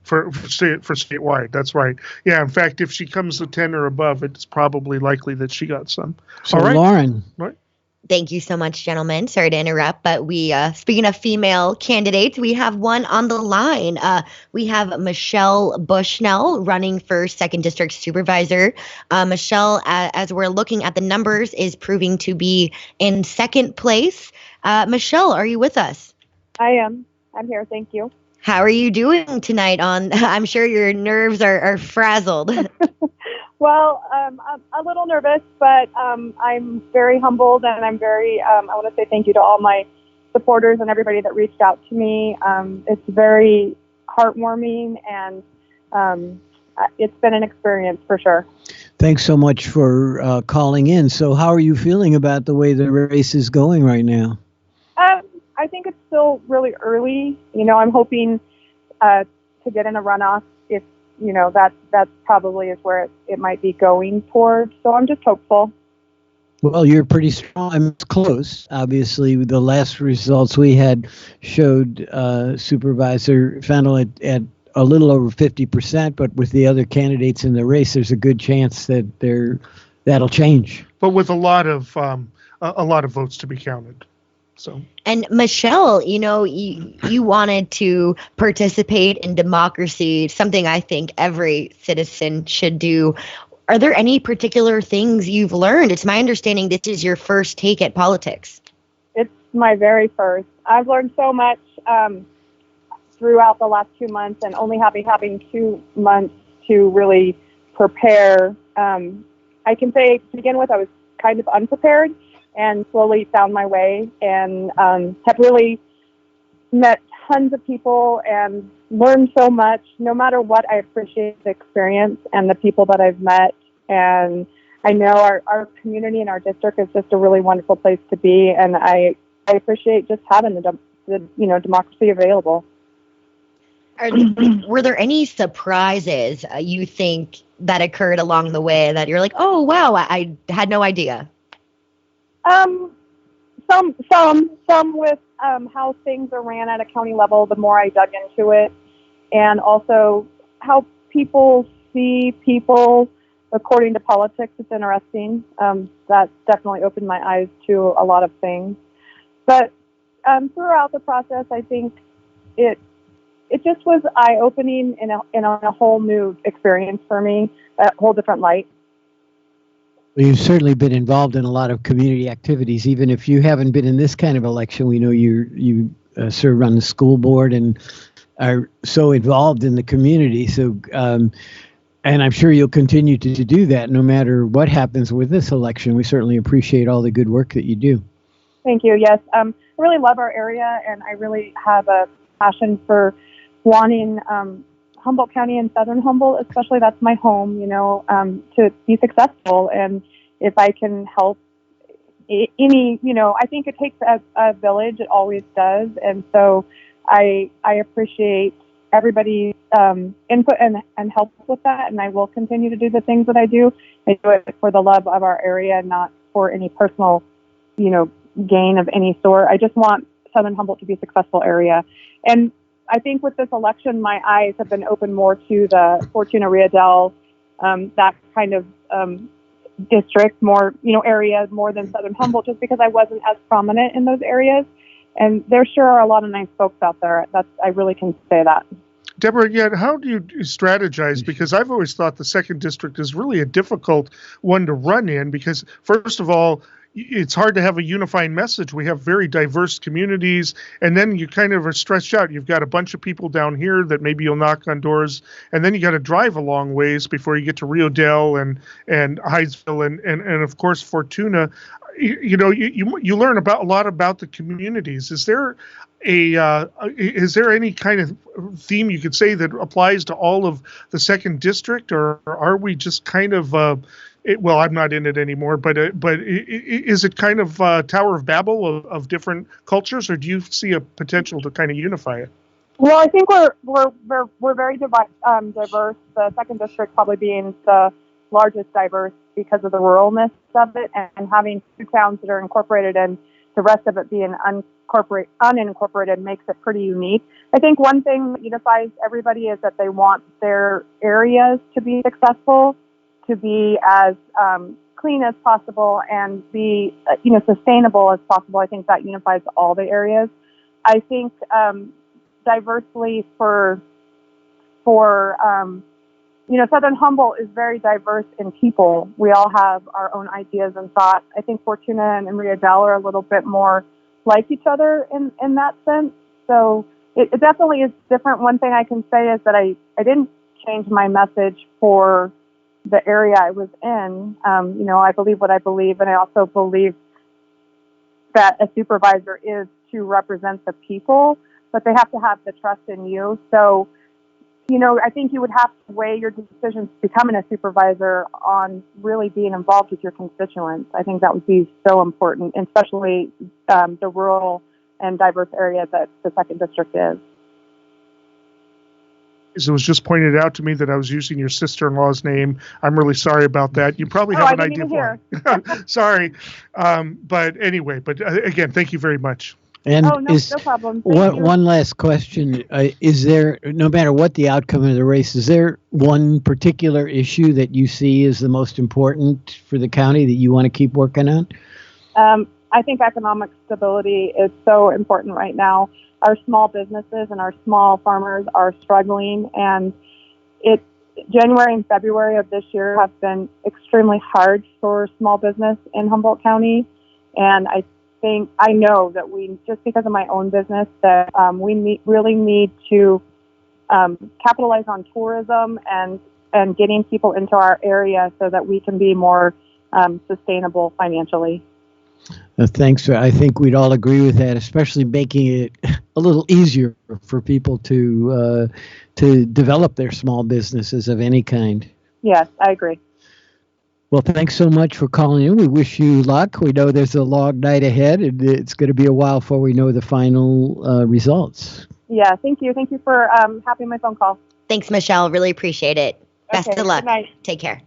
For statewide, that's right. Yeah, in fact, if she comes to 10 or above, it's probably likely that she got some. So, all right. Lauren. Right. Thank you so much, gentlemen. Sorry to interrupt, but we, speaking of female candidates, we have one on the line. We have Michelle Bushnell running for 2nd District Supervisor. Michelle, as we're looking at the numbers, is proving to be in 2nd place. Michelle, are you with us? I am. I'm here. Thank you. How are you doing tonight? I'm sure your nerves are frazzled. Well, I'm a little nervous, but I'm very humbled, and I'm very, I want to say thank you to all my supporters and everybody that reached out to me. It's very heartwarming, and it's been an experience for sure. Thanks so much for calling in. So how are you feeling about the way the race is going right now? I think it's still really early. I'm hoping to get in a runoff if, that probably is where it might be going towards. So I'm just hopeful. Well, you're pretty strong. I mean, it's close. Obviously, the last results we had showed Supervisor Fennell at a little over 50%, but with the other candidates in the race, there's a good chance that that'll change. But with a lot of votes to be counted. So. And Michelle, you wanted to participate in democracy, something I think every citizen should do. Are there any particular things you've learned? It's my understanding this is your first take at politics. It's my very first. I've learned so much throughout the last 2 months, and only having 2 months to really prepare. I can say to begin with, I was kind of unprepared and slowly found my way, and have really met tons of people and learned so much. No matter what, I appreciate the experience and the people that I've met. And I know our community and our district is just a really wonderful place to be. And I appreciate just having the democracy available. Were there any surprises you think that occurred along the way that you're like, oh, wow, I had no idea? Some with how things are ran at a county level, the more I dug into it, and also how people see people according to politics. It's interesting. That definitely opened my eyes to a lot of things. But throughout the process, I think it just was eye-opening in a whole new experience for me, a whole different light. Well, you've certainly been involved in a lot of community activities, even if you haven't been in this kind of election. We know you serve on the school board and are so involved in the community. So, and I'm sure you'll continue to do that no matter what happens with this election. We certainly appreciate all the good work that you do. Thank you. Yes, I really love our area, and I really have a passion for wanting Humboldt County and Southern Humboldt, especially, that's my home, to be successful. And if I can help any, I think it takes a village. It always does. And so I appreciate everybody's input and help with that. And I will continue to do the things that I do. I do it for the love of our area, not for any personal, gain of any sort. I just want Southern Humboldt to be a successful area. And I think with this election, my eyes have been open more to the Fortuna Riedel, that kind of district, more, area more than Southern Humboldt, just because I wasn't as prominent in those areas. And there sure are a lot of nice folks out there. I really can say that. Deborah, how do you strategize? Because I've always thought the 2nd District is really a difficult one to run in because, first of all, it's hard to have a unifying message. We have very diverse communities, and then you kind of are stretched out. You've got a bunch of people down here that maybe you'll knock on doors, and then you got to drive a long ways before you get to Rio Dell and Hydesville and of course Fortuna. You learn a lot about the communities. Is there any kind of theme you could say that applies to all of the 2nd District, or are we just kind of I'm not in it anymore, but is it kind of Tower of Babel of different cultures, or do you see a potential to kind of unify it? Well, I think we're very diverse. The 2nd District probably being the largest diverse because of the ruralness of it, and having 2 towns that are incorporated and the rest of it being unincorporated makes it pretty unique. I think one thing that unifies everybody is that they want their areas to be successful, to be as clean as possible, and be sustainable as possible. I think that unifies all the areas. I think diversely for Southern Humboldt is very diverse in people. We all have our own ideas and thoughts. I think Fortuna and Rio Dell are a little bit more like each other in that sense. So it definitely is different. One thing I can say is that I didn't change my message for the area I was in. I believe what I believe, and I also believe that a supervisor is to represent the people, but they have to have the trust in you. So, I think you would have to weigh your decisions becoming a supervisor on really being involved with your constituents. I think that would be so important, especially the rural and diverse area that the second district is. It was just pointed out to me that I was using your sister-in-law's name. I'm really sorry about that. You probably have an idea why. Sorry. But anyway, again, thank you very much. And no problem. Thank you. One last question. Is there, no matter what the outcome of the race, is there one particular issue that you see as the most important for the county that you want to keep working on? I think economic stability is so important right now. Our small businesses and our small farmers are struggling, and January and February of this year have been extremely hard for small business in Humboldt County. And I know that just because of my own business, that we really need to capitalize on tourism and getting people into our area so that we can be more sustainable financially. Thanks. I think we'd all agree with that, especially making it a little easier for people to develop their small businesses of any kind. Yes, I agree. Well, thanks so much for calling in. We wish you luck. We know there's a long night ahead, and it's going to be a while before we know the final results. Yeah, thank you. Thank you for having my phone call. Thanks, Michelle. Really appreciate it. Best of luck. Good night. Take care.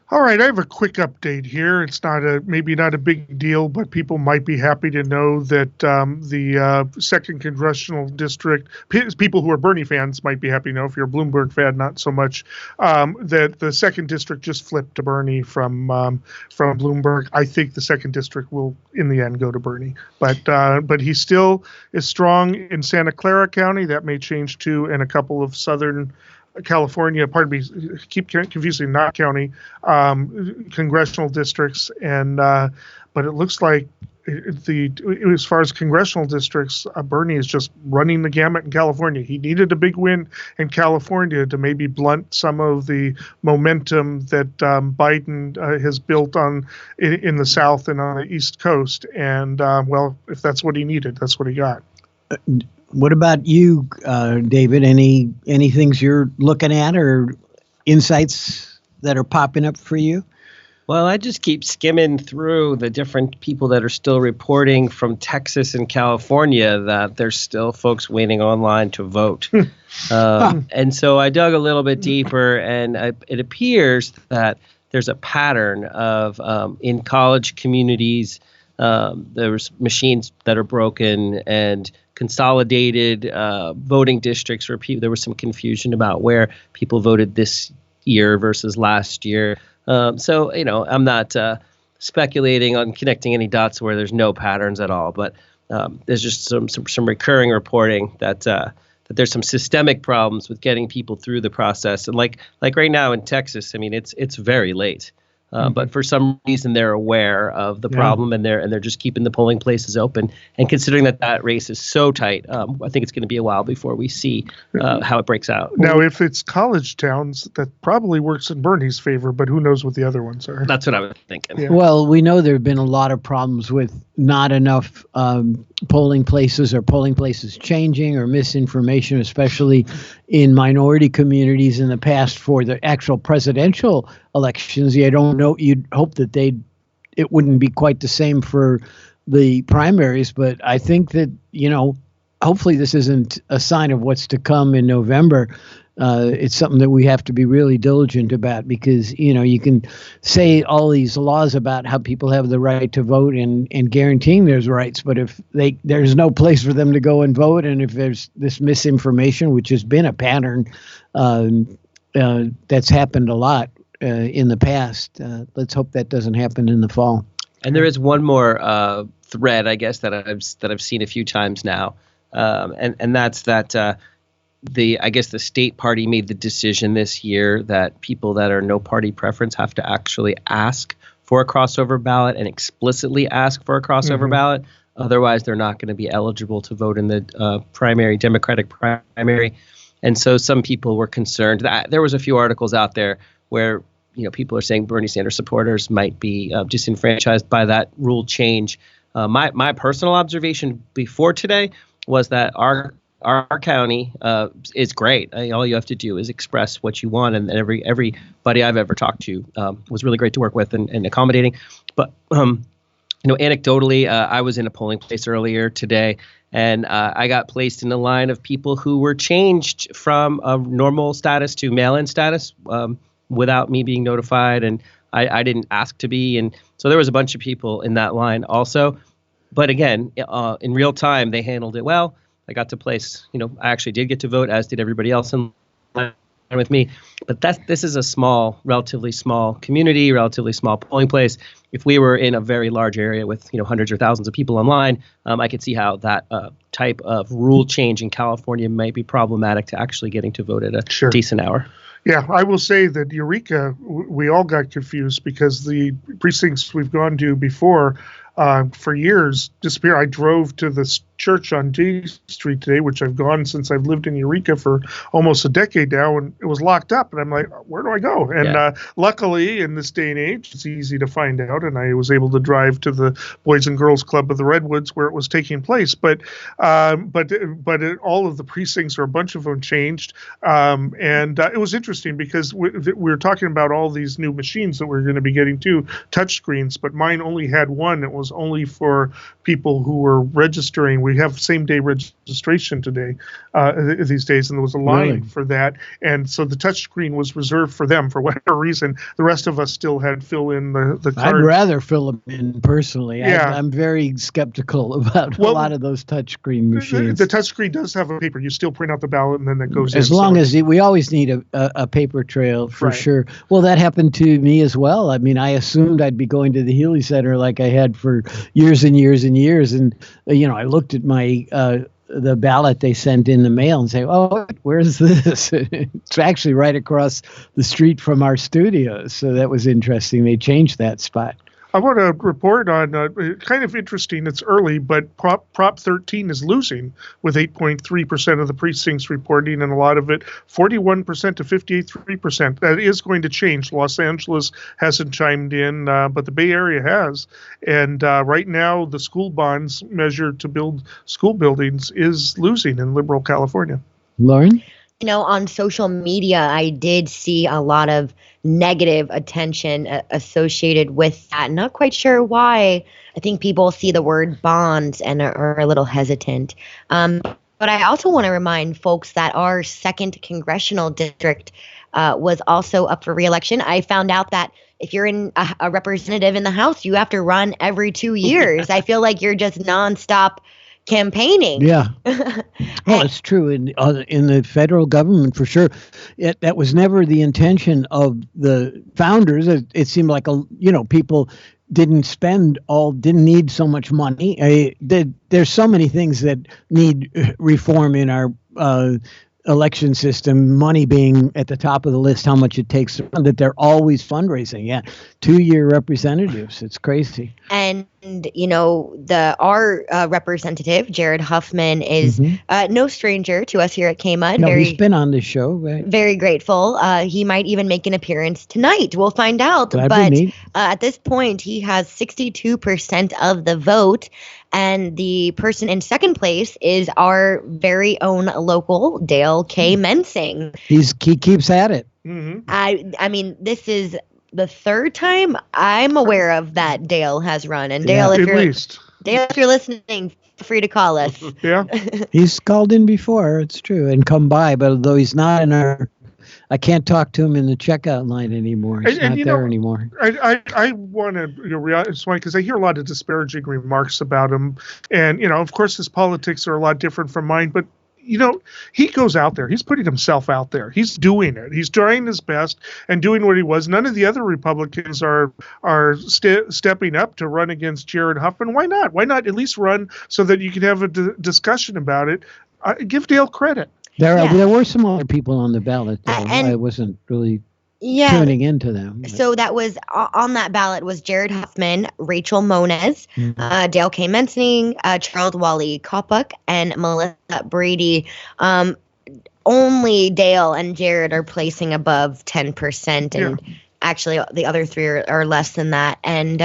All right, I have a quick update here. It's maybe not a big deal, but people might be happy to know that the second congressional district, people who are Bernie fans might be happy to know, if you're a Bloomberg fan, not so much, that the second district just flipped to Bernie from Bloomberg. I think the second district will, in the end, go to Bernie. But he still is strong in Santa Clara County. That may change too, and a couple of southern California, pardon me, keep confusing, not county, congressional districts, and but it looks like as far as congressional districts, Bernie is just running the gamut in California. He needed a big win in California to maybe blunt some of the momentum that Biden has built in the South and on the East Coast. And well, if that's what he needed, that's what he got. What about you, David? Any things you're looking at or insights that are popping up for you? Well, I just keep skimming through the different people that are still reporting from Texas and California that there's still folks waiting online to vote. And so I dug a little bit deeper, and it appears that there's a pattern of in college communities, there's machines that are broken and consolidated voting districts where there was some confusion about where people voted this year versus last year. So, I'm not speculating on connecting any dots where there's no patterns at all, but there's just some recurring reporting that there's some systemic problems with getting people through the process. And like right now in Texas, I mean, it's very late. But for some reason, they're aware of the problem, and they're just keeping the polling places open. And considering that race is so tight, I think it's going to be a while before we see how it breaks out. Now, if it's college towns, that probably works in Bernie's favor, but who knows what the other ones are? That's what I was thinking. Yeah. Well, we know there have been a lot of problems with not enough polling places or polling places changing or misinformation, especially in minority communities in the past for the actual presidential elections. You don't know, you'd hope that it wouldn't be quite the same for the primaries, but I think that, hopefully this isn't a sign of what's to come in November. It's something that we have to be really diligent about, because, you can say all these laws about how people have the right to vote and guaranteeing there's rights, but if there's no place for them to go and vote, and if there's this misinformation, which has been a pattern that's happened a lot in the past, let's hope that doesn't happen in the fall. And there is one more thread, I guess, that I've seen a few times now, and that's that. I guess the state party made the decision this year that people that are no party preference have to actually ask for a crossover ballot and explicitly ask for a crossover ballot. Otherwise, they're not going to be eligible to vote in the Democratic primary. And so some people were concerned that there was a few articles out there where people are saying Bernie Sanders supporters might be disenfranchised by that rule change. My personal observation before today was that our county is great. All you have to do is express what you want, and everybody I've ever talked to was really great to work with and accommodating. But Anecdotally, I was in a polling place earlier today, and I got placed in a line of people who were changed from a normal status to mail-in status without me being notified, and I didn't ask to be. And so there was a bunch of people in that line also. But again, in real time, they handled it well. I got to place, I actually did get to vote, as did everybody else in line with me. But this is a relatively small community, relatively small polling place. If we were in a very large area with hundreds or thousands of people online, I could see how that type of rule change in California might be problematic to actually getting to vote at a decent hour. Yeah, I will say that Eureka, we all got confused because the precincts we've gone to before for years disappear. I drove to the church on D Street today, which I've gone since I've lived in Eureka for almost a decade now, and it was locked up. And I'm like, where do I go? And luckily, in this day and age, it's easy to find out. And I was able to drive to the Boys and Girls Club of the Redwoods where it was taking place. But all of the precincts, or a bunch of them, changed. And it was interesting because we were talking about all these new machines that we're going to be getting to, touchscreens, but mine only had one. It was only for people who were registering. We have same-day registration today, these days, and there was a line for that. And so the touchscreen was reserved for them for whatever reason. The rest of us still had fill in the card. I'd rather fill them in personally. Yeah. I'm very skeptical about a lot of those touchscreen machines. The touchscreen does have a paper. You still print out the ballot, and then it goes in. As long as we always need a paper trail for sure. Well, that happened to me as well. I mean, I assumed I'd be going to the Healy Center like I had for years and years and years. And, I looked at my the ballot they sent in the mail and say, oh, where's this? It's actually right across the street from our studios. So that was interesting. They changed that spot. I want to report on kind of interesting. It's early, but Prop 13 is losing with 8.3% of the precincts reporting, and a lot of it 41% to 53%. That is going to change. Los Angeles hasn't chimed in, but the Bay Area has. And right now, the school bonds measure to build school buildings is losing in liberal California. Lauren? On social media, I did see a lot of negative attention associated with that. Not quite sure why. I think people see the word bonds and are a little hesitant. But I also want to remind folks that our 2nd congressional district was also up for re-election. I found out that if you're in a representative in the House, you have to run every 2 years. I feel like you're just nonstop campaigning. Yeah. Well, it's true in the federal government for sure. That was never the intention of the founders. It seemed like people didn't need so much money. There's so many things that need reform in our election system, money being at the top of the list, how much it takes, that they're always fundraising. Yeah. 2-year representatives. It's crazy. And, our representative, Jared Huffman, is no stranger to us here at KMUD. No, he's been on this show. Right? Very grateful. He might even make an appearance tonight. We'll find out. That'd but be neat. At this point, he has 62% of the vote. And the person in second place is our very own local Dale K. Mensing. He keeps at it. Mm-hmm. I mean, this is the 3rd time I'm aware of that Dale has run. And Dale, if you're listening, feel free to call us. Yeah. He's called in before, it's true, and come by, but although he's not in I can't talk to him in the checkout line anymore. He's not there anymore. I want to respond because I hear a lot of disparaging remarks about him. And, of course, his politics are a lot different from mine. But, he goes out there. He's putting himself out there. He's doing it. He's trying his best and doing what he was. None of the other Republicans are stepping up to run against Jared Huffman. Why not? Why not at least run so that you can have a discussion about it? Give Dale credit. There were some other people on the ballot, though. I wasn't really tuning into them. But. So that was on that ballot was Jared Huffman, Rachel Moniz, Dale K. Mensing, Charles Wally Kopuk, and Melissa Brady. Only Dale and Jared are placing above 10%, and Actually, the other three are less than that. And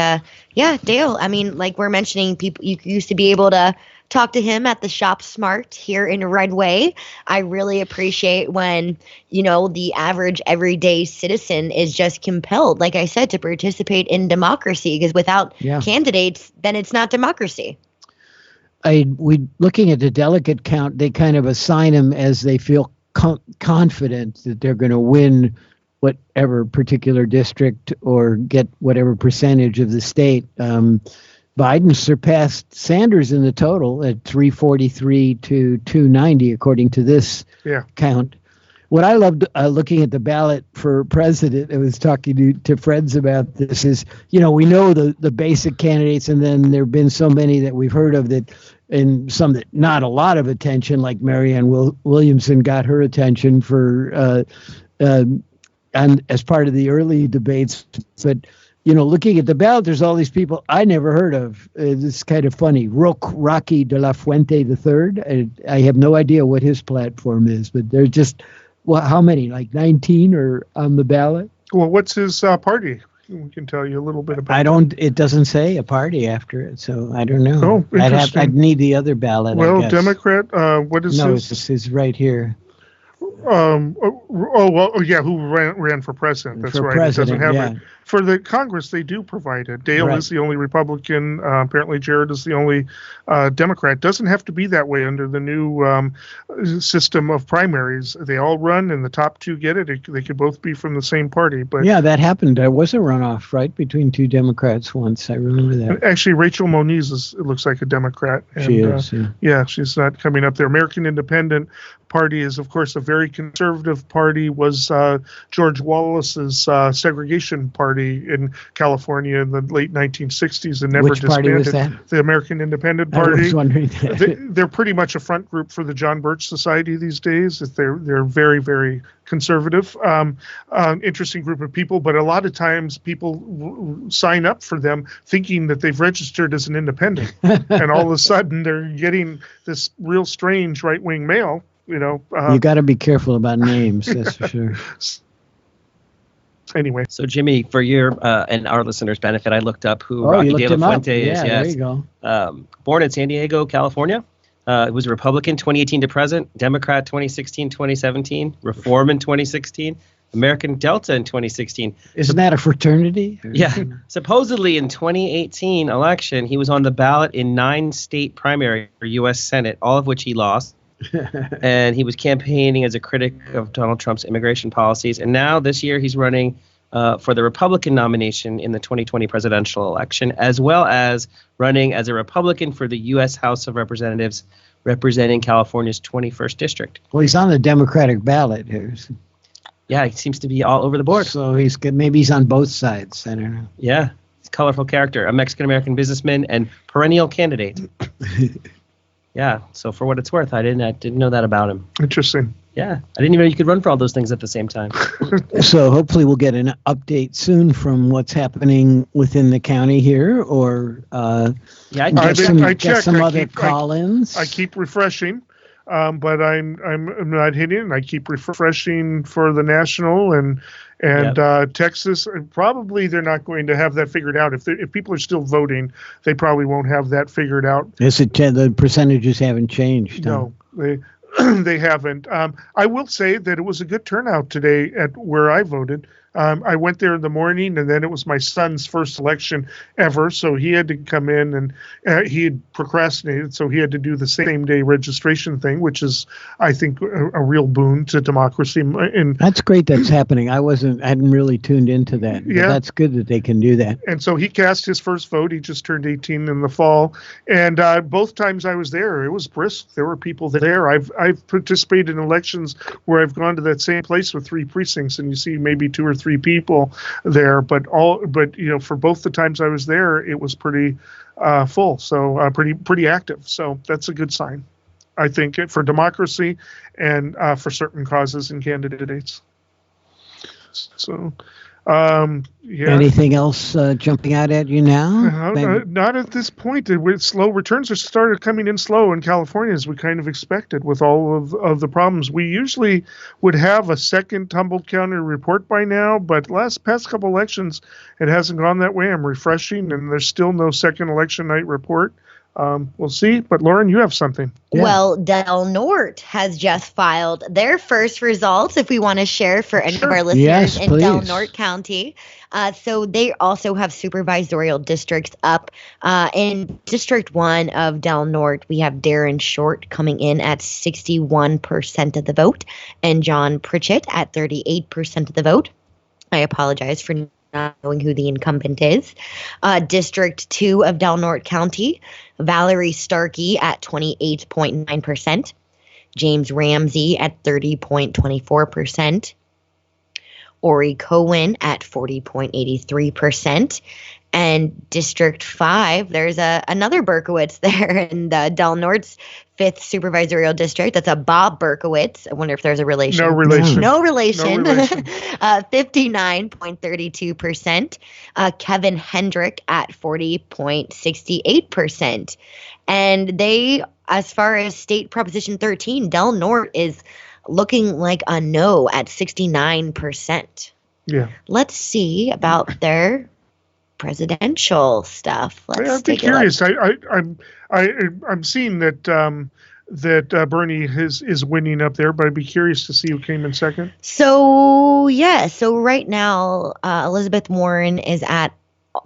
yeah, Dale, I mean, like we're mentioning, people, you used to be able to talk to him at the Shop Smart here in Redway. I really appreciate when, the average everyday citizen is just compelled, like I said, to participate in democracy, because without candidates, then it's not democracy. Looking at the delegate count, they kind of assign them as they feel confident that they're going to win whatever particular district or get whatever percentage of the state. Biden surpassed Sanders in the total at 343 to 290, according to this count. What I loved looking at the ballot for president, I was talking to friends about this, is, we know the basic candidates, and then there have been so many that we've heard of that, and some that not a lot of attention, like Marianne Williamson got her attention for and as part of the early debates. But, looking at the ballot, there's all these people I never heard of. It's kind of funny. Rocky de la Fuente III. I have no idea what his platform is, but there's just, how many? Like 19 are on the ballot? Well, what's his party? We can tell you a little bit about it doesn't say a party after it, so I don't know. Oh, interesting. I'd need the other ballot, I guess. Democrat, what is No, his? it's right here. Who ran for president? That's For right. president, It doesn't have it. For the Congress, they do provide it. Dale is the only Republican. Apparently, Jared is the only Democrat. Doesn't have to be that way under the new system of primaries. They all run, and the top two get it. They could both be from the same party. But yeah, that happened. There was a runoff, right, between two Democrats once. I remember that. Actually, Rachel Moniz looks like a Democrat. And, she is. Yeah, she's not coming up there. American Independent Party is, of course, a very conservative party. Was George Wallace's segregation party in California in the late 1960s, and never Which disbanded. party was that? The American Independent Party. I was wondering that. They're pretty much a front group for the John Birch Society these days. They're very, very conservative. Interesting group of people, but a lot of times people sign up for them thinking that they've registered as an independent, and all of a sudden they're getting this real strange right-wing mail. You got to be careful about names, that's for sure. Anyway, so Jimmy, for your and our listeners' benefit, I looked up who Rocky de la Fuente is. Yeah, yes. There you go. Born in San Diego, California. Was a Republican 2018 to present, Democrat 2016, 2017, Reform in 2016, American Delta in 2016. Isn't that a fraternity? Yeah. Supposedly in 2018 election, he was on the ballot in 9 state primaries for U.S. Senate, all of which he lost. And he was campaigning as a critic of Donald Trump's immigration policies. And now this year he's running for the Republican nomination in the 2020 presidential election, as well as running as a Republican for the U.S. House of Representatives, representing California's 21st district. Well, he's on the Democratic ballot here. Yeah, he seems to be all over the board. So maybe he's on both sides. I don't know. Yeah, he's a colorful character, a Mexican-American businessman and perennial candidate. Yeah, so for what it's worth, I didn't know that about him. Interesting. Yeah, I didn't even know you could run for all those things at the same time. So hopefully we'll get an update soon from what's happening within the county here, or get some other call-ins. I keep refreshing, but I'm not hitting. I keep refreshing for the national and Texas. Probably they're not going to have that figured out. If people are still voting, they probably won't have that figured out. The percentages haven't changed. No, they haven't. I will say that it was a good turnout today at where I voted. I went there in the morning, and then it was my son's first election ever, so he had to come in, and he had procrastinated, so he had to do the same-day registration thing, which is, I think, a real boon to democracy. And that's great that's happening. I hadn't really tuned into that. But that's good that they can do that. And so he cast his first vote. He just turned 18 in the fall, and both times I was there, it was brisk. There were people there. I've participated in elections where I've gone to that same place with 3 precincts, and you see maybe 2 or 3 people there, but for both the times I was there, it was pretty full, so pretty active. So that's a good sign, I think, for democracy and for certain causes and candidates. So Yeah. Anything else jumping out at you now? Not at this point. Slow returns are started coming in slow in California, as we kind of expected with all of the problems. We usually would have a second Humboldt County report by now, but past couple elections, it hasn't gone that way. I'm refreshing, and there's still no second election night report. We'll see. But Lauren, you have something. Yeah. Well, Del Norte has just filed their first results, if we want to share for any of our listeners in Del Norte County. So they also have supervisorial districts up. In District 1 of Del Norte, we have Darren Short coming in at 61% of the vote and John Pritchett at 38% of the vote. I apologize for not knowing who the incumbent is. District 2 of Del Norte County, Valerie Starkey at 28.9%, James Ramsey at 30.24%, Ori Cohen at 40.83%, and District 5, there's another Berkowitz there in Del Norte's 5th Supervisorial District. That's a Bob Berkowitz. I wonder if there's a relation. No relation. No relation. 59.32%. Kevin Hendrick at 40.68%. And they, as far as State Proposition 13, Del Norte is looking like a no at 69%. Yeah. Let's see about their presidential stuff. I'd be curious. I'm seeing that that Bernie is winning up there, but I'd be curious to see who came in second. So right now Elizabeth Warren is at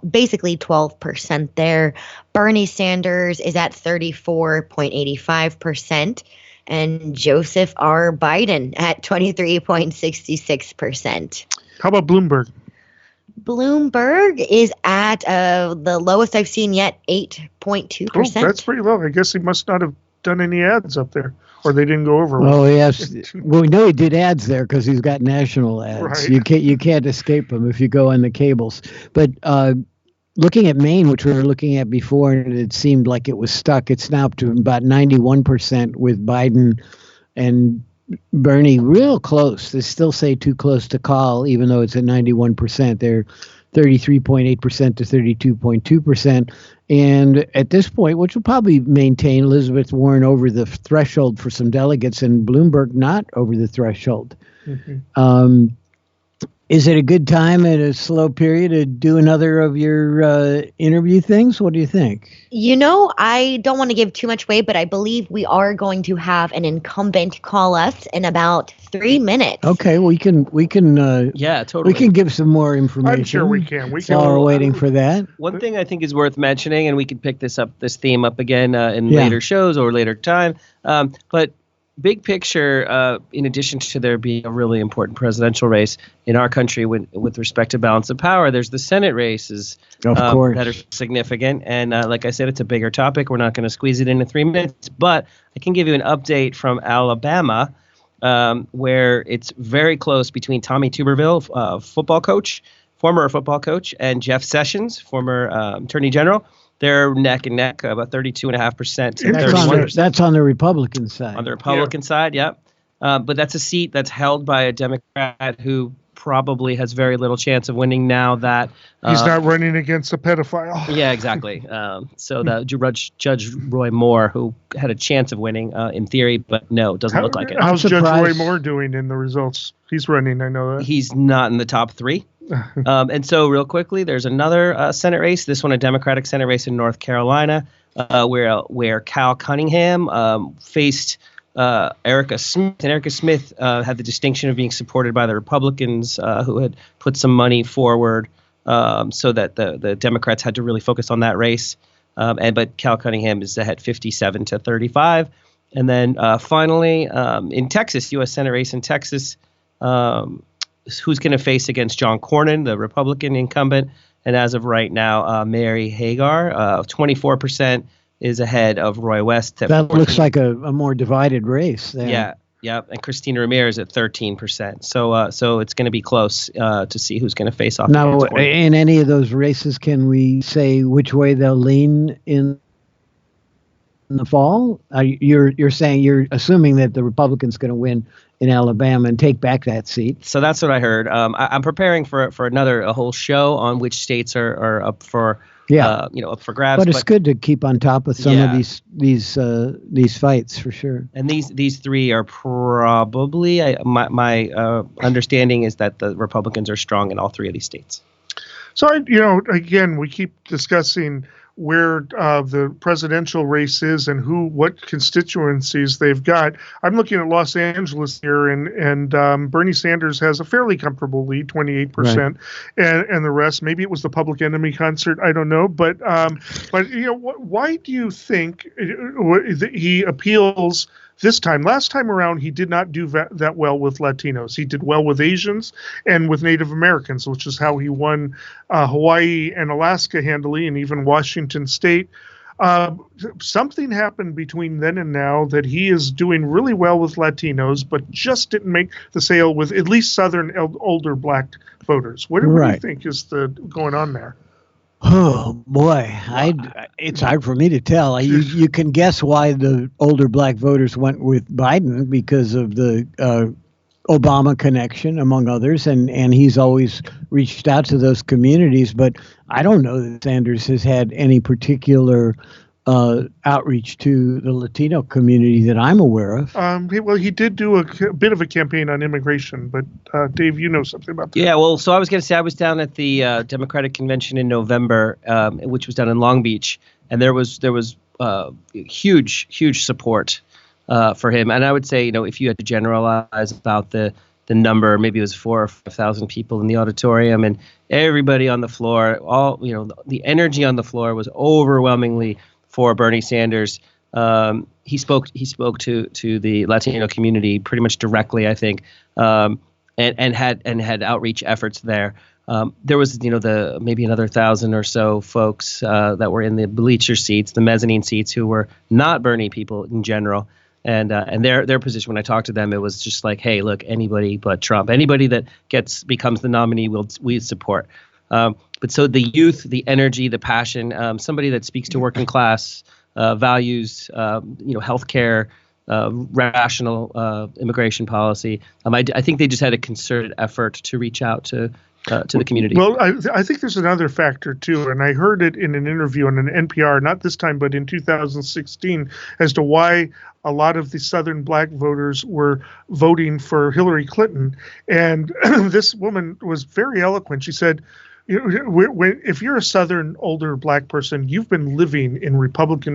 basically 12% there. Bernie Sanders is at 34.85%. And Joseph R. Biden at 23.66%. How about Bloomberg? Bloomberg is at the lowest I've seen yet, 8.2%. Cool. That's pretty low. I guess he must not have done any ads up there, or they didn't go over. Oh, yes. Well, we know he did ads there because he's got national ads. Right. You can't escape him if you go on the cables. But looking at Maine, which we were looking at before, and it seemed like it was stuck, it's now up to about 91% with Biden and Bernie real close. They still say too close to call, even though it's at 91%. They're 33.8% to 32.2%. And at this point, which will probably maintain Elizabeth Warren over the threshold for some delegates and Bloomberg not over the threshold. Mm-hmm. Is it a good time at a slow period to do another of your interview things? What do you think? I don't want to give too much away, but I believe we are going to have an incumbent call us in about 3 minutes. Okay, we can. Yeah, totally. We can give some more information. I'm sure we can. While we're waiting for that. One thing I think is worth mentioning, and we can pick this theme up again in later shows or later time, but big picture, in addition to there being a really important presidential race in our country with respect to balance of power, there's the Senate races that are significant. And like I said, it's a bigger topic. We're not going to squeeze it into 3 minutes, but I can give you an update from Alabama, where it's very close between Tommy Tuberville, former football coach, and Jeff Sessions, former attorney general. They're neck and neck, about 32.5% to 31%. That's on the Republican side. On the Republican side, yeah. But that's a seat that's held by a Democrat who probably has very little chance of winning now that he's not running against a pedophile. Yeah, exactly. So the Judge Roy Moore, who had a chance of winning in theory, but no, it doesn't look like it. How's Judge Roy Moore doing in the results? He's running, I know that. He's not in the top 3. And so real quickly, there's another Senate race, this one a Democratic Senate race in North Carolina, where Cal Cunningham faced Erica Smith. And Erica Smith had the distinction of being supported by the Republicans who had put some money forward so that the Democrats had to really focus on that race. But Cal Cunningham is ahead 57 to 35. And then finally, in Texas, U.S. Senate race in Texas, who's going to face against John Cornyn, the Republican incumbent. And as of right now, Mary Hagar, 24% is ahead of Roy West. That looks like a more divided race. Then. Yeah. And Christina Ramirez at 13%. So it's going to be close to see who's going to face off. Now, in any of those races, can we say which way they'll lean in the fall? You're assuming that the Republican's going to win in Alabama and take back that seat. So that's what I heard. I'm preparing for a whole show on which states are up for up for grabs. But it's good to keep on top of some of these fights for sure. And these three are probably my understanding is that the Republicans are strong in all three of these states. So again, we keep discussing where the presidential race is and what constituencies they've got. I'm looking at Los Angeles here, and Bernie Sanders has a fairly comfortable lead, 28%, and the rest, maybe it was the Public Enemy concert, I don't know, but why do you think he appeals this time? Last time around, he did not do that well with Latinos. He did well with Asians and with Native Americans, which is how he won Hawaii and Alaska handily, and even Washington State. Something happened between then and now that he is doing really well with Latinos, but just didn't make the sale with at least Southern older black voters. What do you think is going on there? Oh boy, it's hard for me to tell. You can guess why the older black voters went with Biden because of the Obama connection, among others, and he's always reached out to those communities. But I don't know that Sanders has had any particular outreach to the Latino community that I'm aware of. He did do a bit of a campaign on immigration, but Dave, you know something about that. Yeah, well, so I was going to say I was down at the Democratic Convention in November, which was down in Long Beach, and there was huge support for him. And I would say, if you had to generalize about the number, maybe it was 4,000 or 5,000 people in the auditorium, and everybody on the floor, the energy on the floor was overwhelmingly for Bernie Sanders. He spoke to the Latino community pretty much directly, I think, and had outreach efforts there. There was maybe another 1,000 or so folks that were in the bleacher seats, the mezzanine seats, who were not Bernie people in general. And their position when I talked to them, it was just like, hey, look, anybody but Trump, anybody that becomes the nominee, we support. But so the youth, the energy, the passion, somebody that speaks to working class values, healthcare, rational immigration policy. I think they just had a concerted effort to reach out to the community. Well, I think there's another factor too, and I heard it in an interview on an NPR, not this time, but in 2016, as to why a lot of the Southern black voters were voting for Hillary Clinton. And this woman was very eloquent. She said, if you're a Southern older black person, you've been living in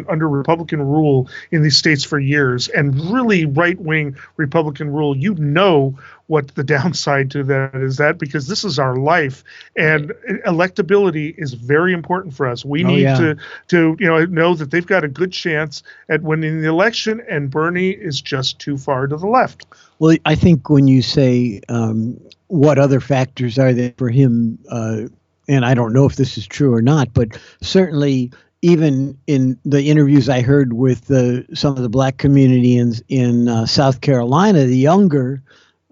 under Republican rule in these states for years, and really right-wing Republican rule. You know what the downside to that is, because this is our life, and electability is very important for us. We need to know that they've got a good chance at winning the election, and Bernie is just too far to the left. Well, I think when you say what other factors are there for him, and I don't know if this is true or not, but certainly even in the interviews I heard with some of the black community in South Carolina, the younger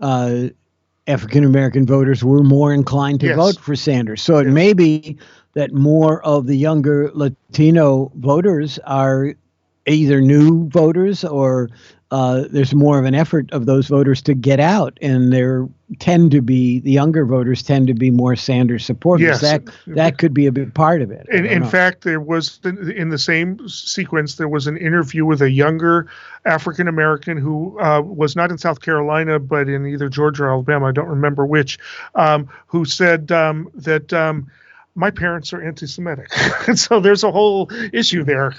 African-American voters were more inclined to vote for Sanders. So it may be that more of the younger Latino voters are either new voters or there's more of an effort of those voters to get out, and the younger voters tend to be more Sanders supporters. Yes. That could be a big part of it. In fact, there was in the same sequence, there was an interview with a younger African American who was not in South Carolina, but in either Georgia or Alabama, I don't remember which, who said that my parents are anti-Semitic. And so there's a whole issue there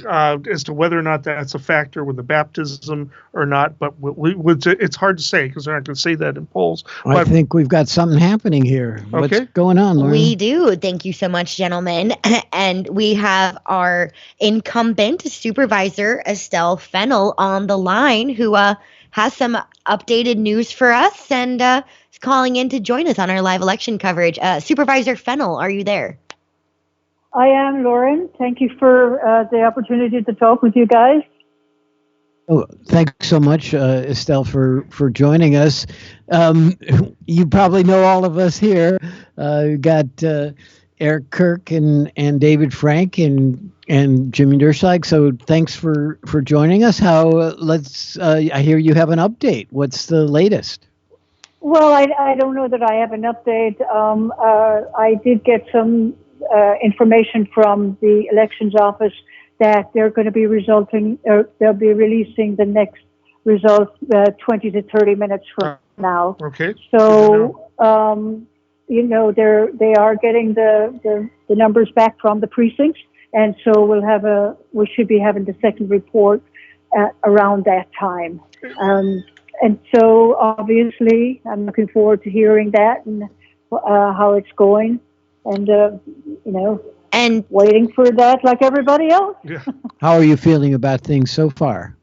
as to whether or not that's a factor with the baptism or not. But it's hard to say because they're not going to say that in polls. I think we've got something happening here. Okay. What's going on, Lauren? We do. Thank you so much, gentlemen. And we have our incumbent supervisor, Estelle Fennell, on the line, who has some updated news for us and is calling in to join us on our live election coverage. Supervisor Fennell, are you there? I am, Lauren. Thank you for the opportunity to talk with you guys. Oh, thanks so much, Estelle, for joining us. You probably know all of us here. We've got Eric Kirk and David Frank and Jimmy Durchslag. So thanks for joining us. I hear you have an update. What's the latest? Well, I don't know that I have an update. I did get some information from the elections office that they're going to be they'll be releasing the next results 20 to 30 minutes from now. Okay. So, they are getting the numbers back from the precincts, and so we should be having the second report around that time. And so, obviously, I'm looking forward to hearing that and how it's going, and and waiting for that like everybody else. Yeah. How are you feeling about things so far?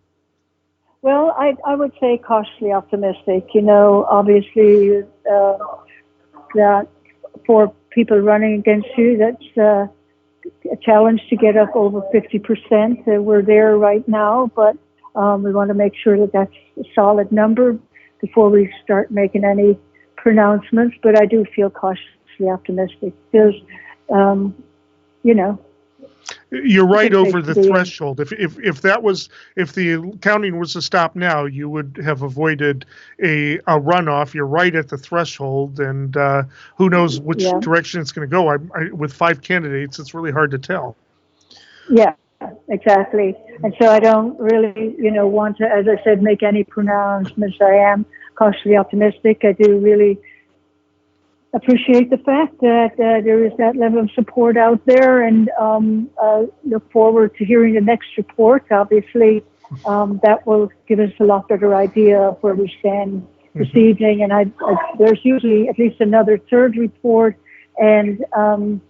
Well, I would say cautiously optimistic. Obviously, that for people running against you, that's a challenge to get up over 50%. We're there right now, but we want to make sure that that's a solid number before we start making any pronouncements. But I do feel cautiously optimistic because, You're right over the threshold. If the counting was to stop now, you would have avoided a runoff. You're right at the threshold, and who knows which direction it's going to go. With 5 candidates, it's really hard to tell. Yeah, exactly. And so I don't really, want to, as I said, make any pronouncements. I am cautiously optimistic. I do really appreciate the fact that there is that level of support out there, and look forward to hearing the next report. Obviously, that will give us a lot better idea of where we stand this evening. And there's usually at least another third report, and then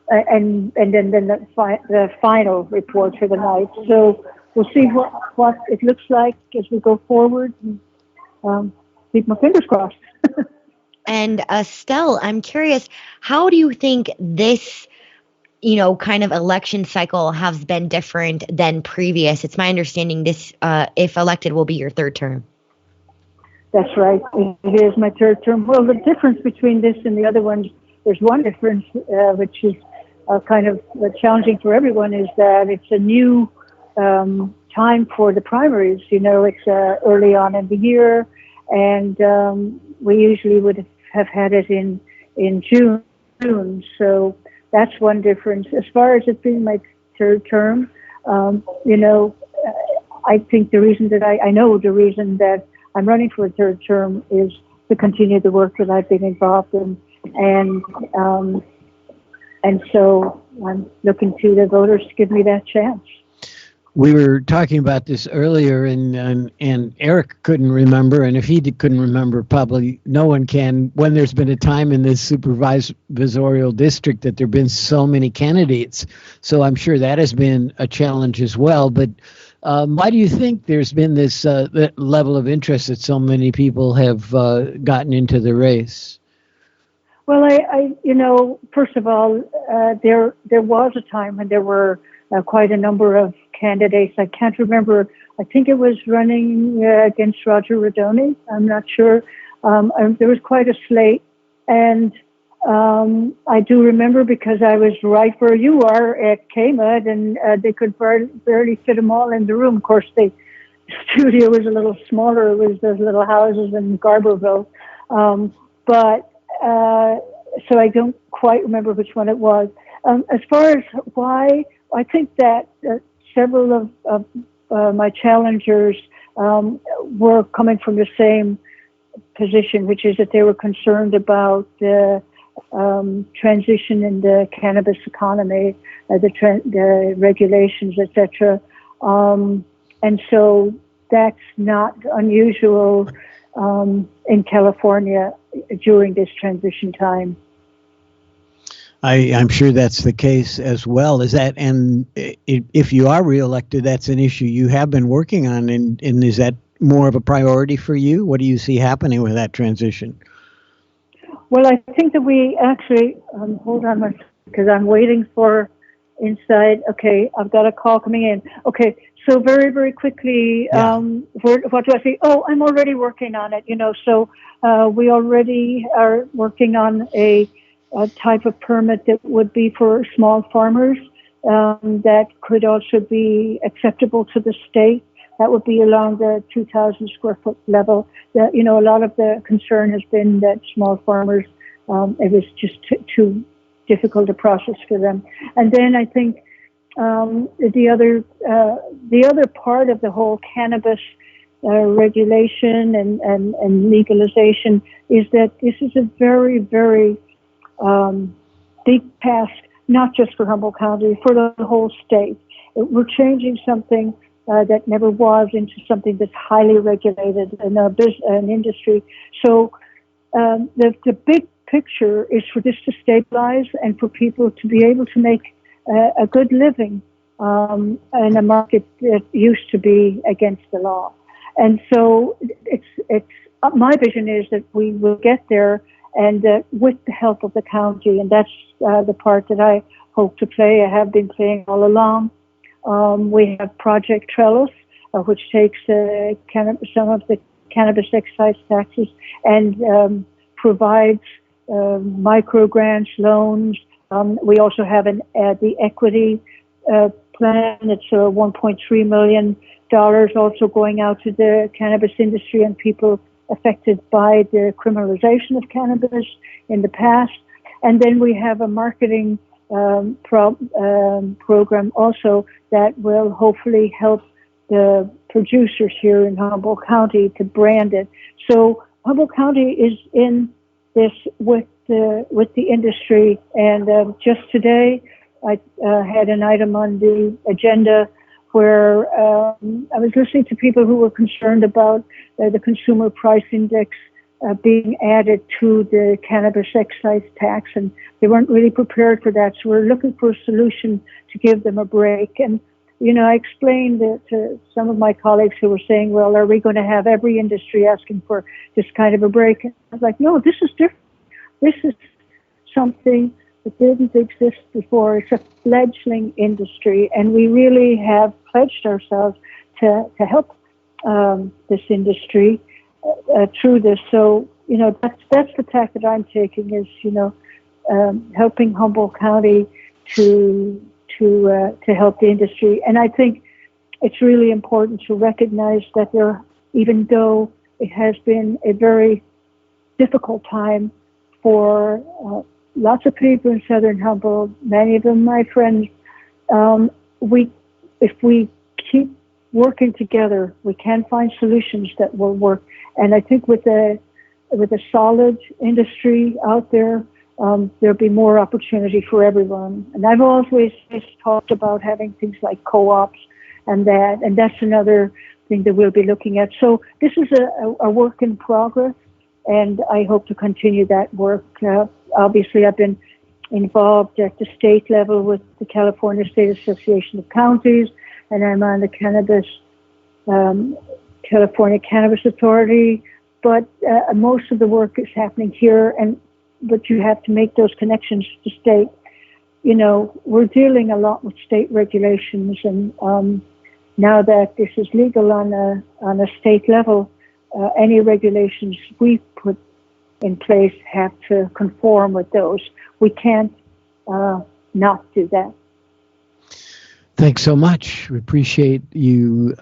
the final report for the night. So we'll see what it looks like as we go forward. And, keep my fingers crossed. And Estelle, I'm curious, how do you think this, kind of election cycle has been different than previous? It's my understanding this, if elected, will be your third term. That's right. It is my third term. Well, the difference between this and the other ones, there's one difference, which is kind of challenging for everyone, is that it's a new time for the primaries. It's early on in the year, and we usually would have had it in June. So that's one difference. As far as it being my third term, I think the reason that I'm running for a third term is to continue the work that I've been involved in, and so I'm looking to the voters to give me that chance. We were talking about this earlier, and Eric couldn't remember, and if he couldn't remember, probably no one can, when there's been a time in this supervisorial district that there have been so many candidates. So I'm sure that has been a challenge as well. But why do you think there's been this level of interest that so many people have gotten into the race? Well, first of all, there was a time when there were quite a number of candidates. I can't remember. I think it was running against Roger Rodoni. I'm not sure. There was quite a slate, and I do remember because I was right where you are at KMUD, and they could barely fit them all in the room. Of course, the studio was a little smaller. It was those little houses in Garberville, so I don't quite remember which one it was. As far as why, I think that several of my challengers were coming from the same position, which is that they were concerned about the transition in the cannabis economy, the regulations, etc. And so that's not unusual in California during this transition time. I'm sure that's the case as well. Is that, and if you are reelected, that's an issue you have been working on, and is that more of a priority for you? What do you see happening with that transition? Well, I think that we actually, hold on, because I'm waiting for inside. Okay, I've got a call coming in. Okay, so very, very quickly, what do I say? Oh, I'm already working on it, so we already are working on a type of permit that would be for small farmers that could also be acceptable to the state. That would be along the 2,000 square foot level. A lot of the concern has been that small farmers, it was just too difficult a process for them. And then I think the other part of the whole cannabis regulation and legalization is that this is a very, very big task, not just for Humboldt County, for the whole state. We're changing something that never was into something that's highly regulated in an industry. So the big picture is for this to stabilize and for people to be able to make a good living in a market that used to be against the law. And so it's my vision is that we will get there, and with the help of the county, and that's the part that I hope to play. I have been playing all along. We have Project Trellis, which takes some of the cannabis excise taxes and provides micro grants, loans. We also have the equity plan. It's $1.3 million also going out to the cannabis industry and people affected by the criminalization of cannabis in the past. And then we have a marketing program also that will hopefully help the producers here in Humboldt County to brand it. So Humboldt County is in this with the industry, and just today I had an item on the agenda where I was listening to people who were concerned about the consumer price index being added to the cannabis excise tax, and they weren't really prepared for that. So we're looking for a solution to give them a break. And, I explained to some of my colleagues who were saying, well, are we going to have every industry asking for this kind of a break? And I was like, no, this is different. This is something that didn't exist before. It's a fledgling industry, and we really have pledged ourselves to help this industry through this. So, that's the tack that I'm taking is, helping Humboldt County to help the industry. And I think it's really important to recognize that even though it has been a very difficult time for lots of people in Southern Humboldt, many of them my friends, if we keep working together, we can find solutions that will work. And I think with a solid industry out there, there'll be more opportunity for everyone. And I've always talked about having things like co-ops and that's another thing that we'll be looking at. So this is a work in progress, and I hope to continue that work. Obviously, I've been involved at the state level with the California State Association of Counties, and I'm on the California Cannabis Authority. But most of the work is happening here, but you have to make those connections to state. We're dealing a lot with state regulations, and now that this is legal on a state level, any regulations we put in place have to conform with those. We can't not do that. Thanks so much. We appreciate you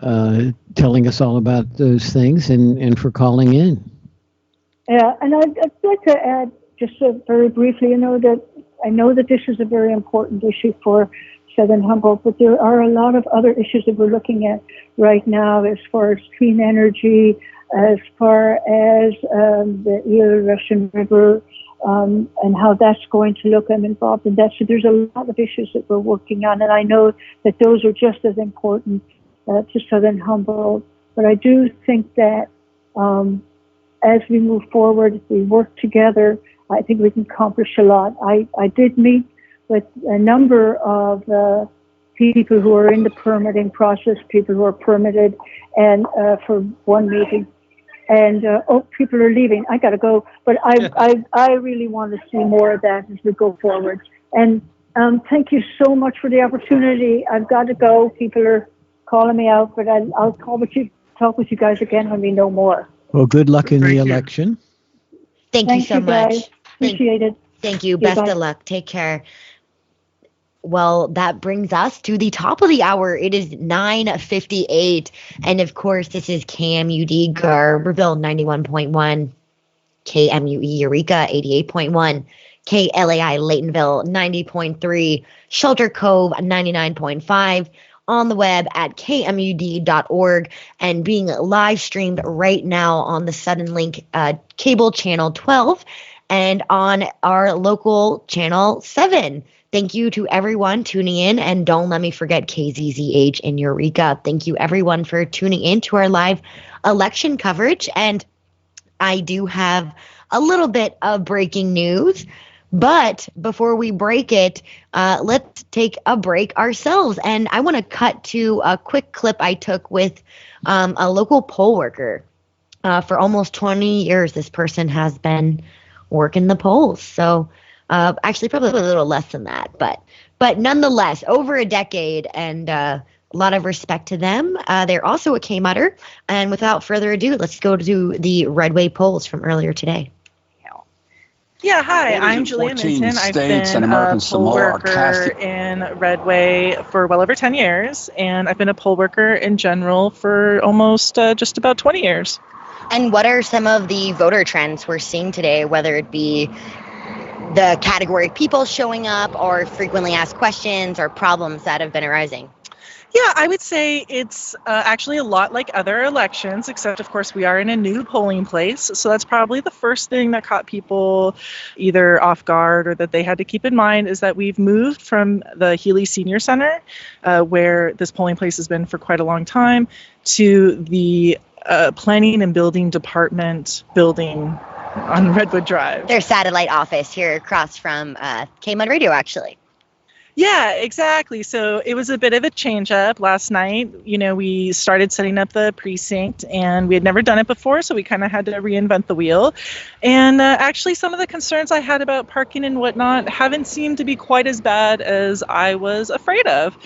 telling us all about those things and for calling in. Yeah, and I'd like to add just very briefly, that I know that this is a very important issue for Southern Humboldt, but there are a lot of other issues that we're looking at right now as far as clean energy, as far as the Russian River, and how that's going to look. I'm involved in that. So there's a lot of issues that we're working on, and I know that those are just as important to Southern Humboldt. But I do think that as we move forward, if we work together, I think we can accomplish a lot. I did meet with a number of people who are in the permitting process, people who are permitted, and for one meeting. And people are leaving. I got to go, but I really want to see more of that as we go forward. And thank you so much for the opportunity. I've got to go. People are calling me out, but I'll talk with you guys again when we know more. Well, good luck in the election. Thank you so much. Appreciate it. Thank you. Best of luck. Take care. Well, that brings us to the top of the hour. It is 9:58. And of course, this is KMUD Garberville 91.1, KMUE Eureka 88.1, KLAI Laytonville 90.3, Shelter Cove 99.5, on the web at kmud.org, and being live streamed right now on the Suddenlink cable channel 12 and on our local channel 7. Thank you to everyone tuning in, and don't let me forget KZZH in Eureka. Thank you everyone for tuning in to our live election coverage. And I do have a little bit of breaking news, but before we break it, let's take a break ourselves. And I want to cut to a quick clip I took with a local poll worker. For almost 20 years, this person has been working the polls. So actually probably a little less than that, but nonetheless, over a decade, and a lot of respect to them. They're also a KMUDer. And without further ado, let's go to the Redway polls from earlier today. Yeah, hi, I'm Julia Minton. I've been a poll worker in Redway for well over 10 years, and I've been a poll worker in general for almost just about 20 years. And what are some of the voter trends we're seeing today, whether it be the category of people showing up or frequently asked questions or problems that have been arising? Yeah, I would say it's actually a lot like other elections, except, of course, we are in a new polling place. So that's probably the first thing that caught people either off guard or that they had to keep in mind, is that we've moved from the Healy Senior Center, where this polling place has been for quite a long time, to the Planning and Building Department building on Redwood Drive. Their satellite office here across from KMUD Radio, actually. Yeah, exactly. So it was a bit of a change up last night. You know, we started setting up the precinct, and we had never done it before, so we kind of had to reinvent the wheel. And actually, some of the concerns I had about parking and whatnot haven't seemed to be quite as bad as I was afraid of.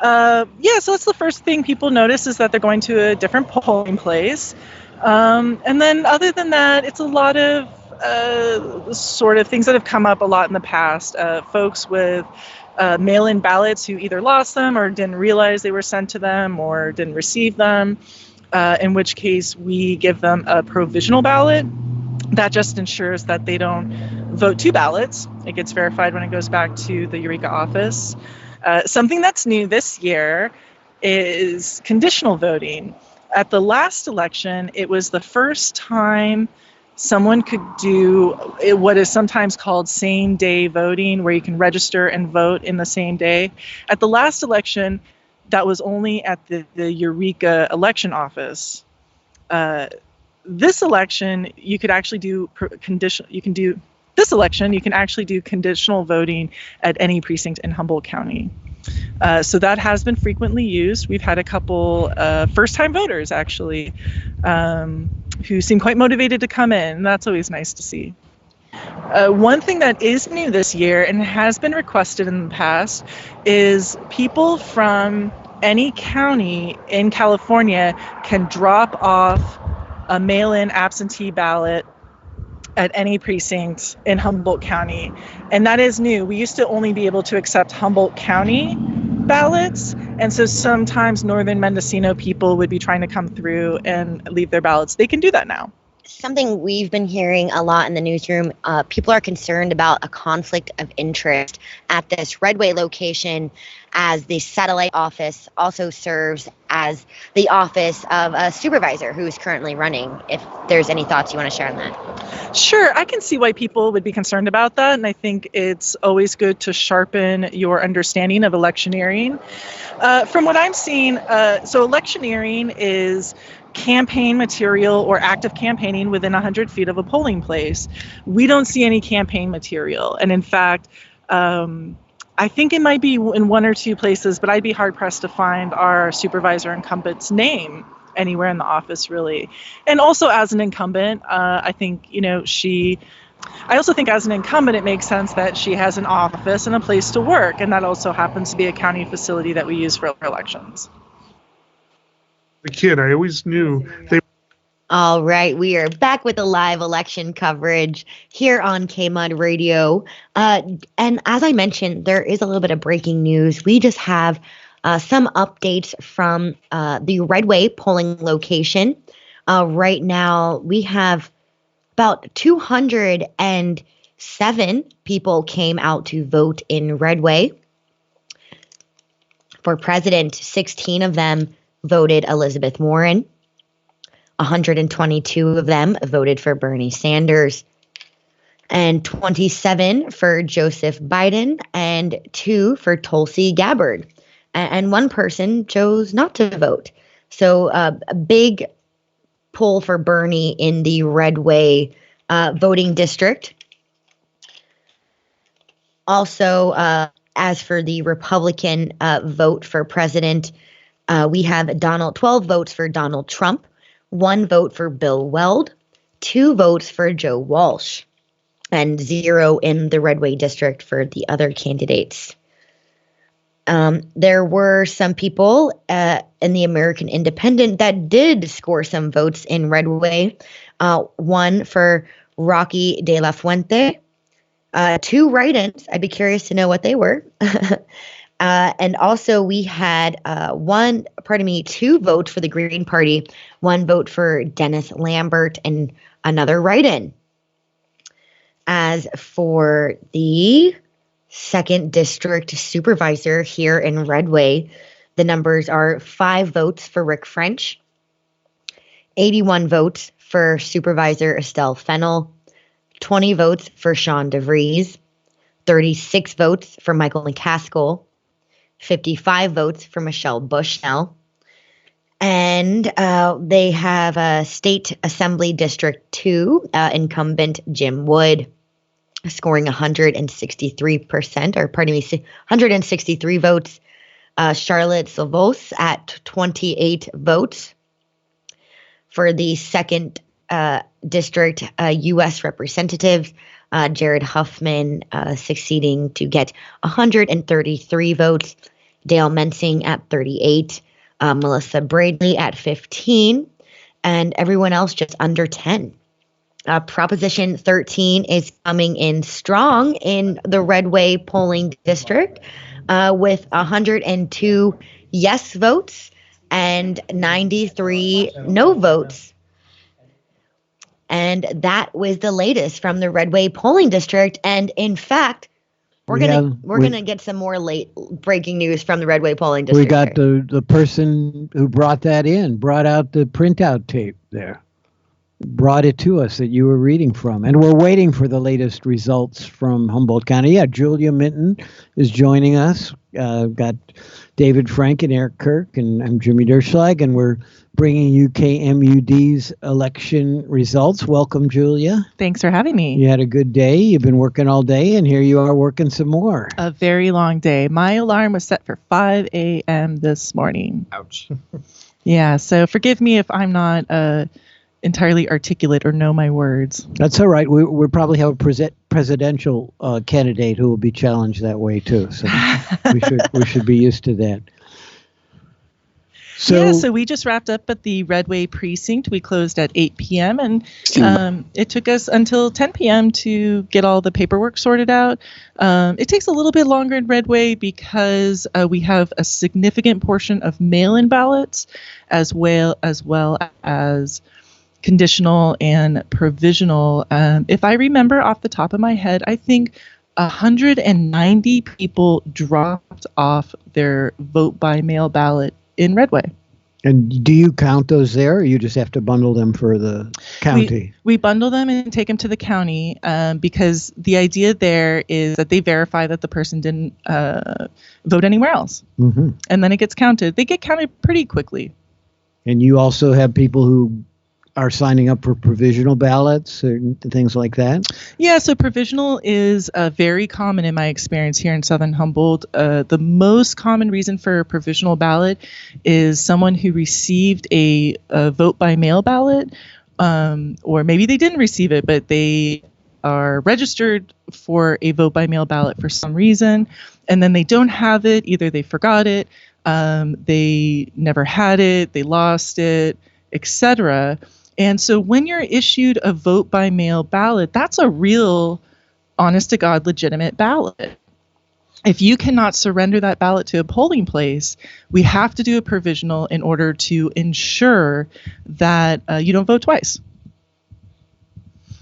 So that's the first thing people notice, is that they're going to a different polling place. And then other than that, it's a lot of sort of things that have come up a lot in the past. Folks with mail-in ballots who either lost them or didn't realize they were sent to them or didn't receive them, in which case we give them a provisional ballot. That just ensures that they don't vote 2 ballots. It gets verified when it goes back to the Eureka office. Something that's new this year is conditional voting. At the last election, it was the first time someone could do what is sometimes called same-day voting, where you can register and vote in the same day. At the last election, that was only at the Eureka election office. This election, you could actually do conditional voting at any precinct in Humboldt County. So that has been frequently used. We've had a couple first-time voters, actually, who seem quite motivated to come in. That's always nice to see. One thing that is new this year and has been requested in the past is people from any county in California can drop off a mail-in absentee ballot at any precinct in Humboldt County. And that is new. We used to only be able to accept Humboldt County ballots, and so sometimes northern Mendocino people would be trying to come through and leave their ballots. They can do that now. Something we've been hearing a lot in the newsroom, people are concerned about a conflict of interest at this Redway location, as the satellite office also serves as the office of a supervisor who is currently running. If there's any thoughts you want to share on that. Sure, I can see why people would be concerned about that, and I think it's always good to sharpen your understanding of electioneering. From what I'm seeing, so electioneering is campaign material or active campaigning within 100 feet of a polling place. We don't see any campaign material. And in fact, I think it might be in 1 or 2 places, but I'd be hard pressed to find our supervisor incumbent's name anywhere in the office, really. And also as an incumbent, I think, I also think as an incumbent, it makes sense that she has an office and a place to work. And that also happens to be a county facility that we use for elections. The kid, I always knew they. All right, we are back with the live election coverage here on KMUD Radio. And as I mentioned, there is a little bit of breaking news. We just have some updates from the Redway polling location. Right now, we have about 207 people came out to vote in Redway. For president, 16 of them voted Elizabeth Warren. 122 of them voted for Bernie Sanders, and 27 for Joseph Biden, and 2 for Tulsi Gabbard. And one person chose not to vote. So a big pull for Bernie in the Redway voting district. Also, as for the Republican vote for president, we have 12 votes for Donald Trump, 1 vote for Bill Weld, 2 votes for Joe Walsh, and 0 in the Redway district for the other candidates. There were some people in the American Independent that did score some votes in Redway. 1 for Rocky De La Fuente, 2 write-ins. I'd be curious to know what they were. And also we had 2 votes for the Green Party, 1 vote for Dennis Lambert, and another write-in. As for the 2nd District Supervisor here in Redway, the numbers are 5 votes for Rick French, 81 votes for Supervisor Estelle Fennell, 20 votes for Sean DeVries, 36 votes for Michael McCaskill, 55 votes for Michelle Bushnell, and they have State Assembly District 2 incumbent Jim Wood scoring 163 votes. Charlotte Silvos at 28 votes. For the 2nd District U.S. Representatives, Jared Huffman succeeding to get 133 votes. Dale Mensing at 38, Melissa Bradley at 15, and everyone else just under 10. Proposition 13 is coming in strong in the Redway polling district with 102 yes votes and 93 no votes. And that was the latest from the Redway polling district. And in fact, we're gonna get some more late breaking news from the Redway polling district. We got the person who brought out the printout tape there, brought it to us that you were reading from, and we're waiting for the latest results from Humboldt County. Yeah, Julia Minton is joining us. Got David Frank and Eric Kirk, and I'm Jimmy Durchslag, and we're bringing you KMUD's election results. Welcome, Julia. Thanks for having me. You had a good day. You've been working all day, and here you are working some more. A very long day. My alarm was set for 5 a.m. this morning. Ouch. Yeah, so forgive me if I'm not entirely articulate or know my words. That's all right. We probably have a presidential candidate who will be challenged that way too. So we should be used to that. So we just wrapped up at the Redway precinct. We closed at 8 p.m. and it took us until 10 p.m. to get all the paperwork sorted out. It takes a little bit longer in Redway because we have a significant portion of mail-in ballots as well as conditional and provisional. If I remember off the top of my head, I think 190 people dropped off their vote by mail ballot in Redway. And do you count those there, or you just have to bundle them for the county? We bundle them and take them to the county because the idea there is that they verify that the person didn't vote anywhere else. Mm-hmm. And then it gets counted. They get counted pretty quickly. And you also have people who are signing up for provisional ballots and things like that? Yeah, so provisional is very common in my experience here in Southern Humboldt. The most common reason for a provisional ballot is someone who received a vote by mail ballot, or maybe they didn't receive it, but they are registered for a vote by mail ballot for some reason, and then they don't have it. Either they forgot it, they never had it, they lost it, etc. And so when you're issued a vote by mail ballot, that's a real, honest to God, legitimate ballot. If you cannot surrender that ballot to a polling place, we have to do a provisional in order to ensure that you don't vote twice.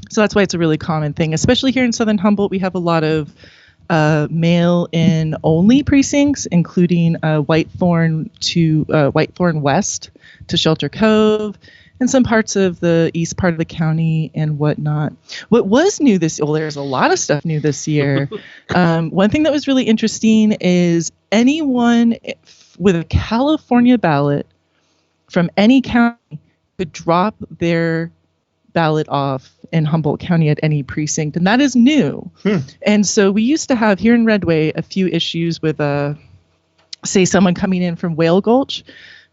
So that's why it's a really common thing, especially here in Southern Humboldt. We have a lot of mail-in only precincts, including Whitethorn West to Shelter Cove, and some parts of the east part of the county and whatnot. What was new there's a lot of stuff new this year. One thing that was really interesting is anyone with a California ballot from any county could drop their ballot off in Humboldt County at any precinct, and that is new. And so we used to have here in Redway a few issues with say someone coming in from Whale Gulch,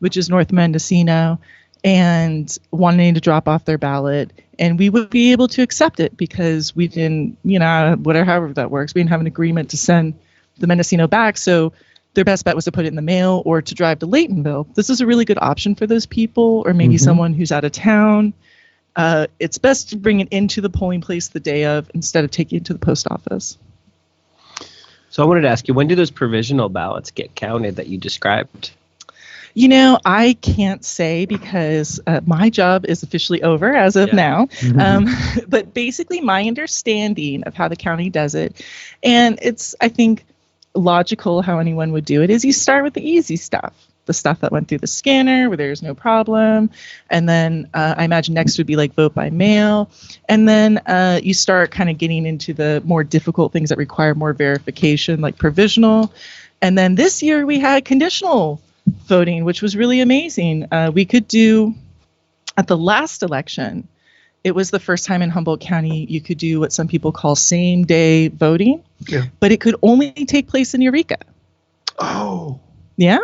which is North Mendocino, and wanting to drop off their ballot, and we would be able to accept it because we didn't, however that works, we didn't have an agreement to send the Mendocino back, so their best bet was to put it in the mail or to drive to Laytonville. This is a really good option for those people, or maybe someone who's out of town. It's best to bring it into the polling place the day of instead of taking it to the post office. So I wanted to ask you, when do those provisional ballots get counted that you described? I can't say because my job is officially over as of now. But basically my understanding of how the county does it, and it's, I think, logical how anyone would do it, is you start with the easy stuff. The stuff that went through the scanner where there's no problem. And then I imagine next would be like vote by mail. And then you start kind of getting into the more difficult things that require more verification, like provisional. And then this year we had conditional voting, which was really amazing. We could do, at the last election, it was the first time in Humboldt County you could do what some people call same day voting, but it could only take place in Eureka. Oh. Yeah.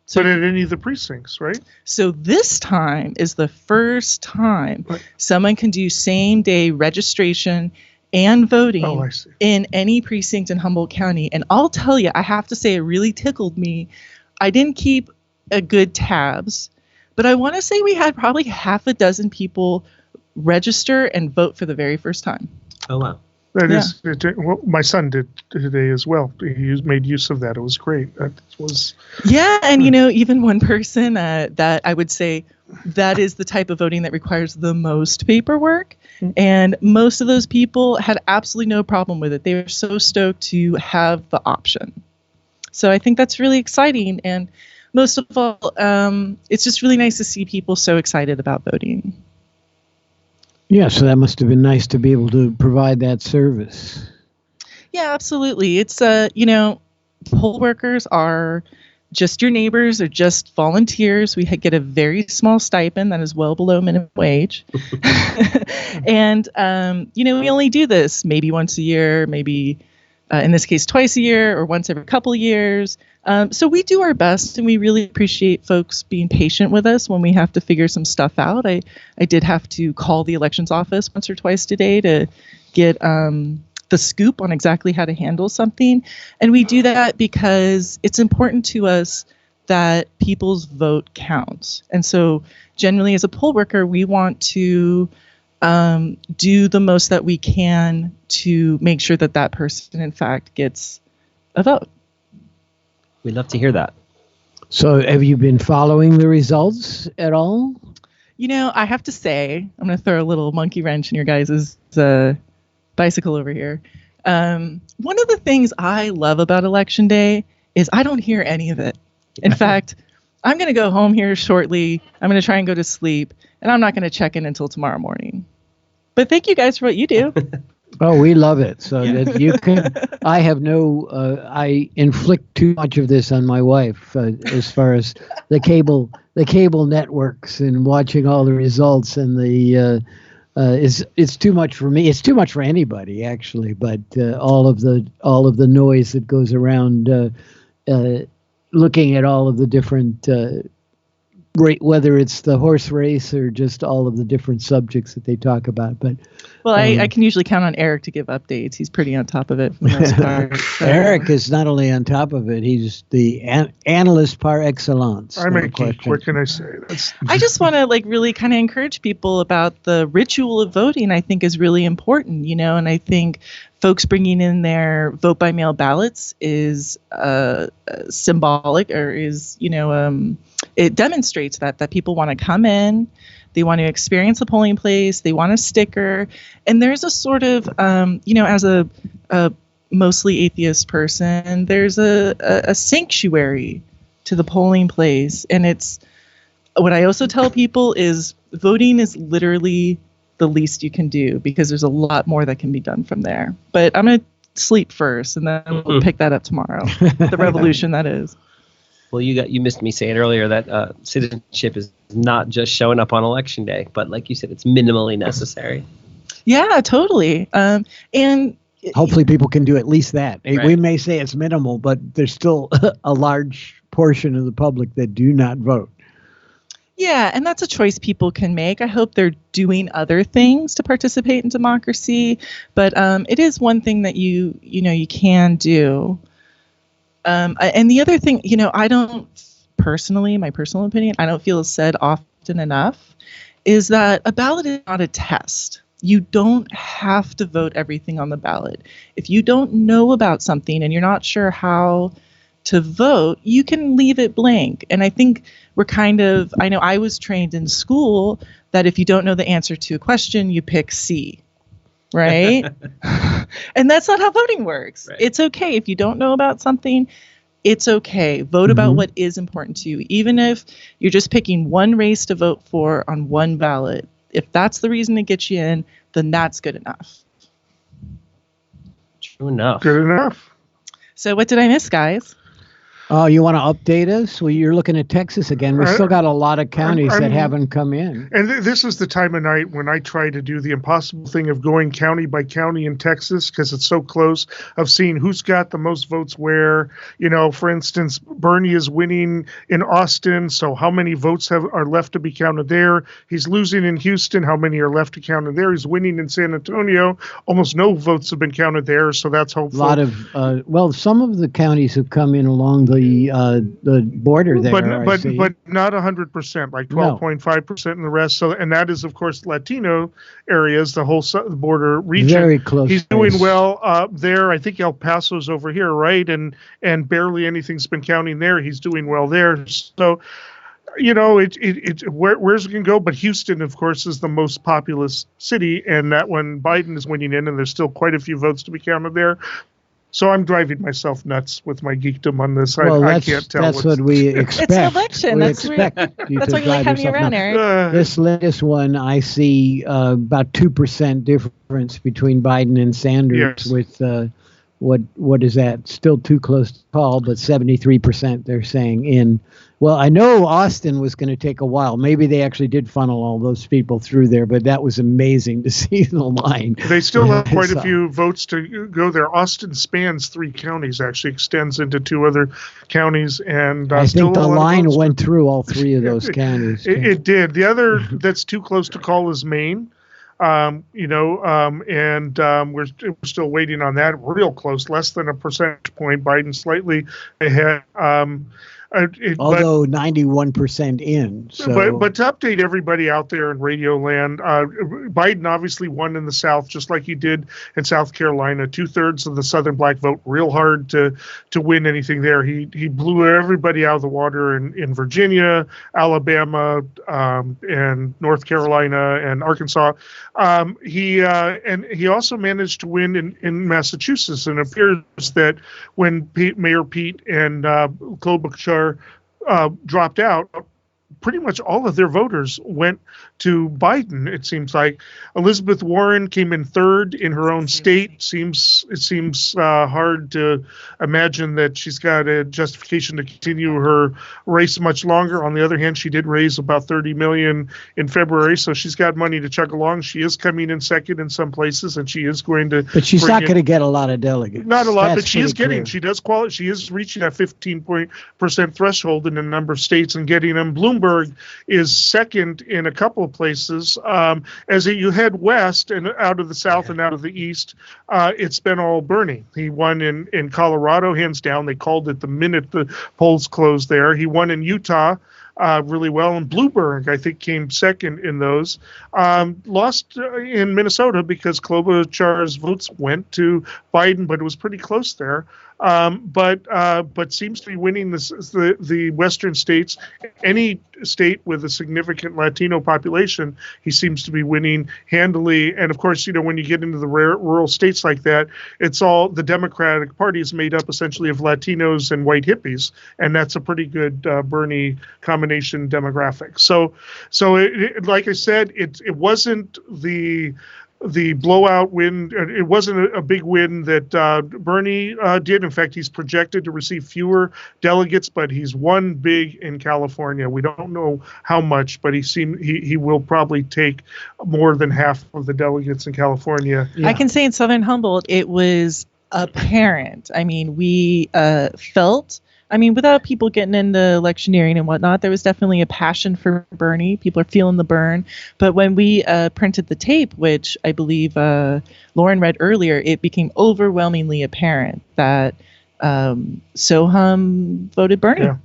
So at any of the precincts, right? So this time is the first time someone can do same day registration and voting in any precinct in Humboldt County. And I'll tell you, I have to say it really tickled me. I didn't keep a good tabs, but I want to say we had probably half a dozen people register and vote for the very first time. Oh, wow. That is, well, my son did today as well. He made use of that. It was great. That was. Yeah, and even one person that I would say that is the type of voting that requires the most paperwork, and most of those people had absolutely no problem with it. They were so stoked to have the option. So I think that's really exciting, and most of all, it's just really nice to see people so excited about voting. Yeah, so that must have been nice to be able to provide that service. Yeah, absolutely. It's, poll workers are just your neighbors or just volunteers. We get a very small stipend that is well below minimum wage. And, we only do this maybe once a year, maybe in this case twice a year or once every couple of years. So we do our best, and we really appreciate folks being patient with us when we have to figure some stuff out. I did have to call the elections office once or twice today to get the scoop on exactly how to handle something. And we do that because it's important to us that people's vote counts. And so generally as a poll worker, we want to do the most that we can to make sure that that person, in fact, gets a vote. We'd love to hear that. So have you been following the results at all? I have to say, I'm going to throw a little monkey wrench in your guys' bicycle over here. One of the things I love about Election Day is I don't hear any of it. In fact, I'm going to go home here shortly. I'm going to try and go to sleep, and I'm not going to check in until tomorrow morning. But thank you guys for what you do. Oh, we love it. So that you can, I inflict too much of this on my wife as far as the cable networks and watching all the results, and it's too much for me. It's too much for anybody actually, but all of the noise that goes around looking at all of the different whether it's the horse race or just all of the different subjects that they talk about. But Well, I can usually count on Eric to give updates. He's pretty on top of it for the most part. So. Eric is not only on top of it, he's the analyst par excellence. I'm a geek. What can I say? I just want to really kind of encourage people about the ritual of voting. I think is really important, and I think folks bringing in their vote by mail ballots is symbolic, or is it demonstrates that people want to come in. They want to experience the polling place. They want a sticker. And there's a sort of, as a mostly atheist person, there's a sanctuary to the polling place. And it's what I also tell people is voting is literally the least you can do, because there's a lot more that can be done from there. But I'm going to sleep first, and then we'll pick that up tomorrow. The revolution, that is. Well, you missed me saying earlier that citizenship is not just showing up on election day, but like you said, it's minimally necessary. Yeah, totally. And hopefully people can do at least that. Right. We may say it's minimal, but there's still a large portion of the public that do not vote. Yeah, and that's a choice people can make. I hope they're doing other things to participate in democracy, but it is one thing that you can do. And the other thing, I don't personally, my personal opinion, I don't feel is said often enough, is that a ballot is not a test. You don't have to vote everything on the ballot. If you don't know about something and you're not sure how to vote, you can leave it blank. And I think I know I was trained in school that if you don't know the answer to a question, you pick C. Right? And that's not how voting works. Right. It's okay. If you don't know about something, it's okay. Vote about what is important to you. Even if you're just picking one race to vote for on one ballot, if that's the reason to get you in, then that's good enough. True enough. Good enough. So what did I miss, guys? Oh, you want to update us? Well, you're looking at Texas again. We've still got a lot of counties that haven't come in. And this is the time of night when I try to do the impossible thing of going county by county in Texas, because it's so close, of seeing who's got the most votes where. For instance, Bernie is winning in Austin, so how many votes are left to be counted there? He's losing in Houston, how many are left to count there? He's winning in San Antonio, almost no votes have been counted there, so that's hopeful. A lot of, some of the counties have come in along the border there, but not 100%, like 12.5% in the rest. So, and that is of course Latino areas, the whole border region. Very close. He's doing well there. I think El Paso's over here, right? And barely anything's been counting there. He's doing well there. So, where's it going to go? But Houston, of course, is the most populous city, and that one Biden is winning in, and there's still quite a few votes to be counted there. So I'm driving myself nuts with my geekdom on this. I can't tell. That's what we expect. It's an election. That's why we like having you around, Eric. This latest one, I see about 2% difference between Biden and Sanders. Yes. With what is that? Still too close to call, but 73% they're saying in. Well, I know Austin was going to take a while. Maybe they actually did funnel all those people through there, but that was amazing to see the line. They still have quite a few votes to go there. Austin spans 3 counties, actually extends into 2 other counties, and I think the line went through all 3 of those counties. It did. The other that's too close to call is Maine. We're still waiting on that. Real close, less than a percentage point. Biden slightly ahead. Although 91% in. So. But to update everybody out there in Radio Land, Biden obviously won in the South, just like he did in South Carolina. 2/3 of the Southern black vote, real hard to win anything there. He blew everybody out of the water in Virginia, Alabama, and North Carolina and Arkansas. He also managed to win in Massachusetts, and it appears that when Mayor Pete and Klobuchar dropped out, pretty much all of their voters went to Biden. It seems like Elizabeth Warren came in 3rd in her own state. It seems hard to imagine that she's got a justification to continue her race much longer. On the other hand, she did raise about $30 million in February, so she's got money to chug along. She is coming in 2nd in some places, and she is going to. But she's not going to get a lot of delegates. Not a lot, but she is getting. Clear. She does qualify. She is reaching that 15% threshold in a number of states and getting them. Bloomberg Bloomberg is second in a couple of places. As you head west and out of the south and out of the east, it's been all Bernie. He won in Colorado, hands down. They called it the minute the polls closed there. He won in Utah really well, and Bloomberg, I think, came second in those. Lost in Minnesota because Klobuchar's votes went to Biden, but it was pretty close there. But seems to be winning the western states. Any state with a significant Latino population, he seems to be winning handily. And of course, when you get into the rural states like that, it's all the Democratic Party is made up essentially of Latinos and white hippies, and that's a pretty good Bernie combination demographic. So like I said, it wasn't the blowout win. It wasn't a big win that Bernie did. In fact, he's projected to receive fewer delegates, but he's won big in California. We don't know how much, but he will probably take more than half of the delegates in California. I can say in Southern Humboldt, it was apparent. I mean, we felt. Without people getting into electioneering and whatnot, there was definitely a passion for Bernie. People are feeling the burn. But when we printed the tape, which I believe Lauren read earlier, it became overwhelmingly apparent that Soham voted Bernie. Yeah.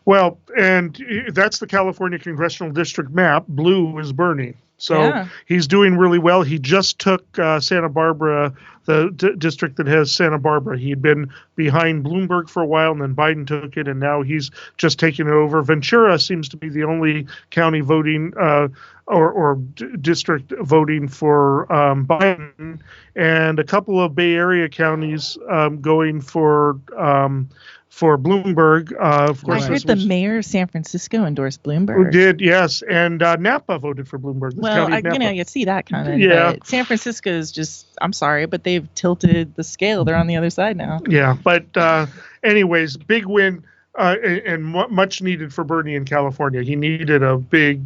Well, and that's the California congressional district map. Blue is Bernie. So he's doing really well. He just took Santa Barbara, the district that has Santa Barbara. He'd been behind Bloomberg for a while, and then Biden took it, and now he's just taken it over. Ventura seems to be the only county voting or district voting for Biden, and a couple of Bay Area counties going for Bloomberg. Of course, I heard the mayor of San Francisco endorsed Bloomberg. Who did, yes. And Napa voted for Bloomberg. Well, you see that kind of. Yeah. But San Francisco is just, I'm sorry, but they've tilted the scale. They're on the other side now. Yeah. But anyways, big win. And much needed for Bernie in California. He needed a big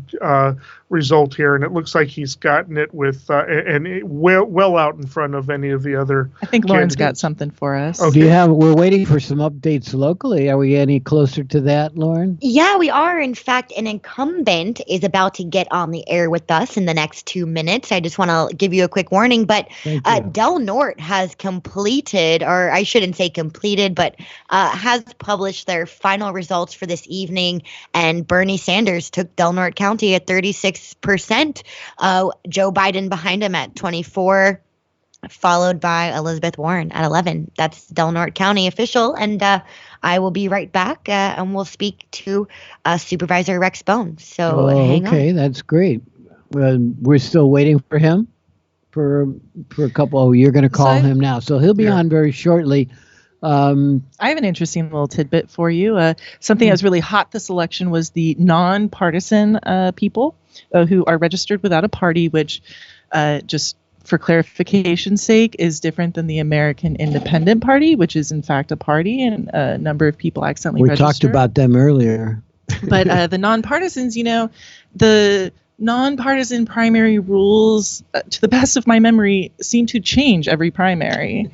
result here, and it looks like he's gotten it with well out in front of any of the other. I think Lauren's got something for us. Okay. We're waiting for some updates locally. Are we any closer to that, Lauren? Yeah, we are. In fact, an incumbent is about to get on the air with us in the next 2 minutes. I just want to give you a quick warning, but Del Norte has completed, or I shouldn't say completed, but has published their final results for this evening, and Bernie Sanders took Del Norte County at 36%. Joe Biden behind him at 24%, followed by Elizabeth Warren at 11%. That's Del Norte County official, and I will be right back, and we'll speak to Supervisor Rex Bones. So hang on. Okay, that's great. We're still waiting for him for a couple. Oh, you're going to call him now, so he'll be on very shortly. I have an interesting little tidbit for you. Something that was really hot this election was the nonpartisan people who are registered without a party, which just for clarification's sake is different than the American Independent Party, which is in fact a party, and a number of people accidentally registered. We talked about them earlier. But the nonpartisans, the nonpartisan primary rules, to the best of my memory, seem to change every primary.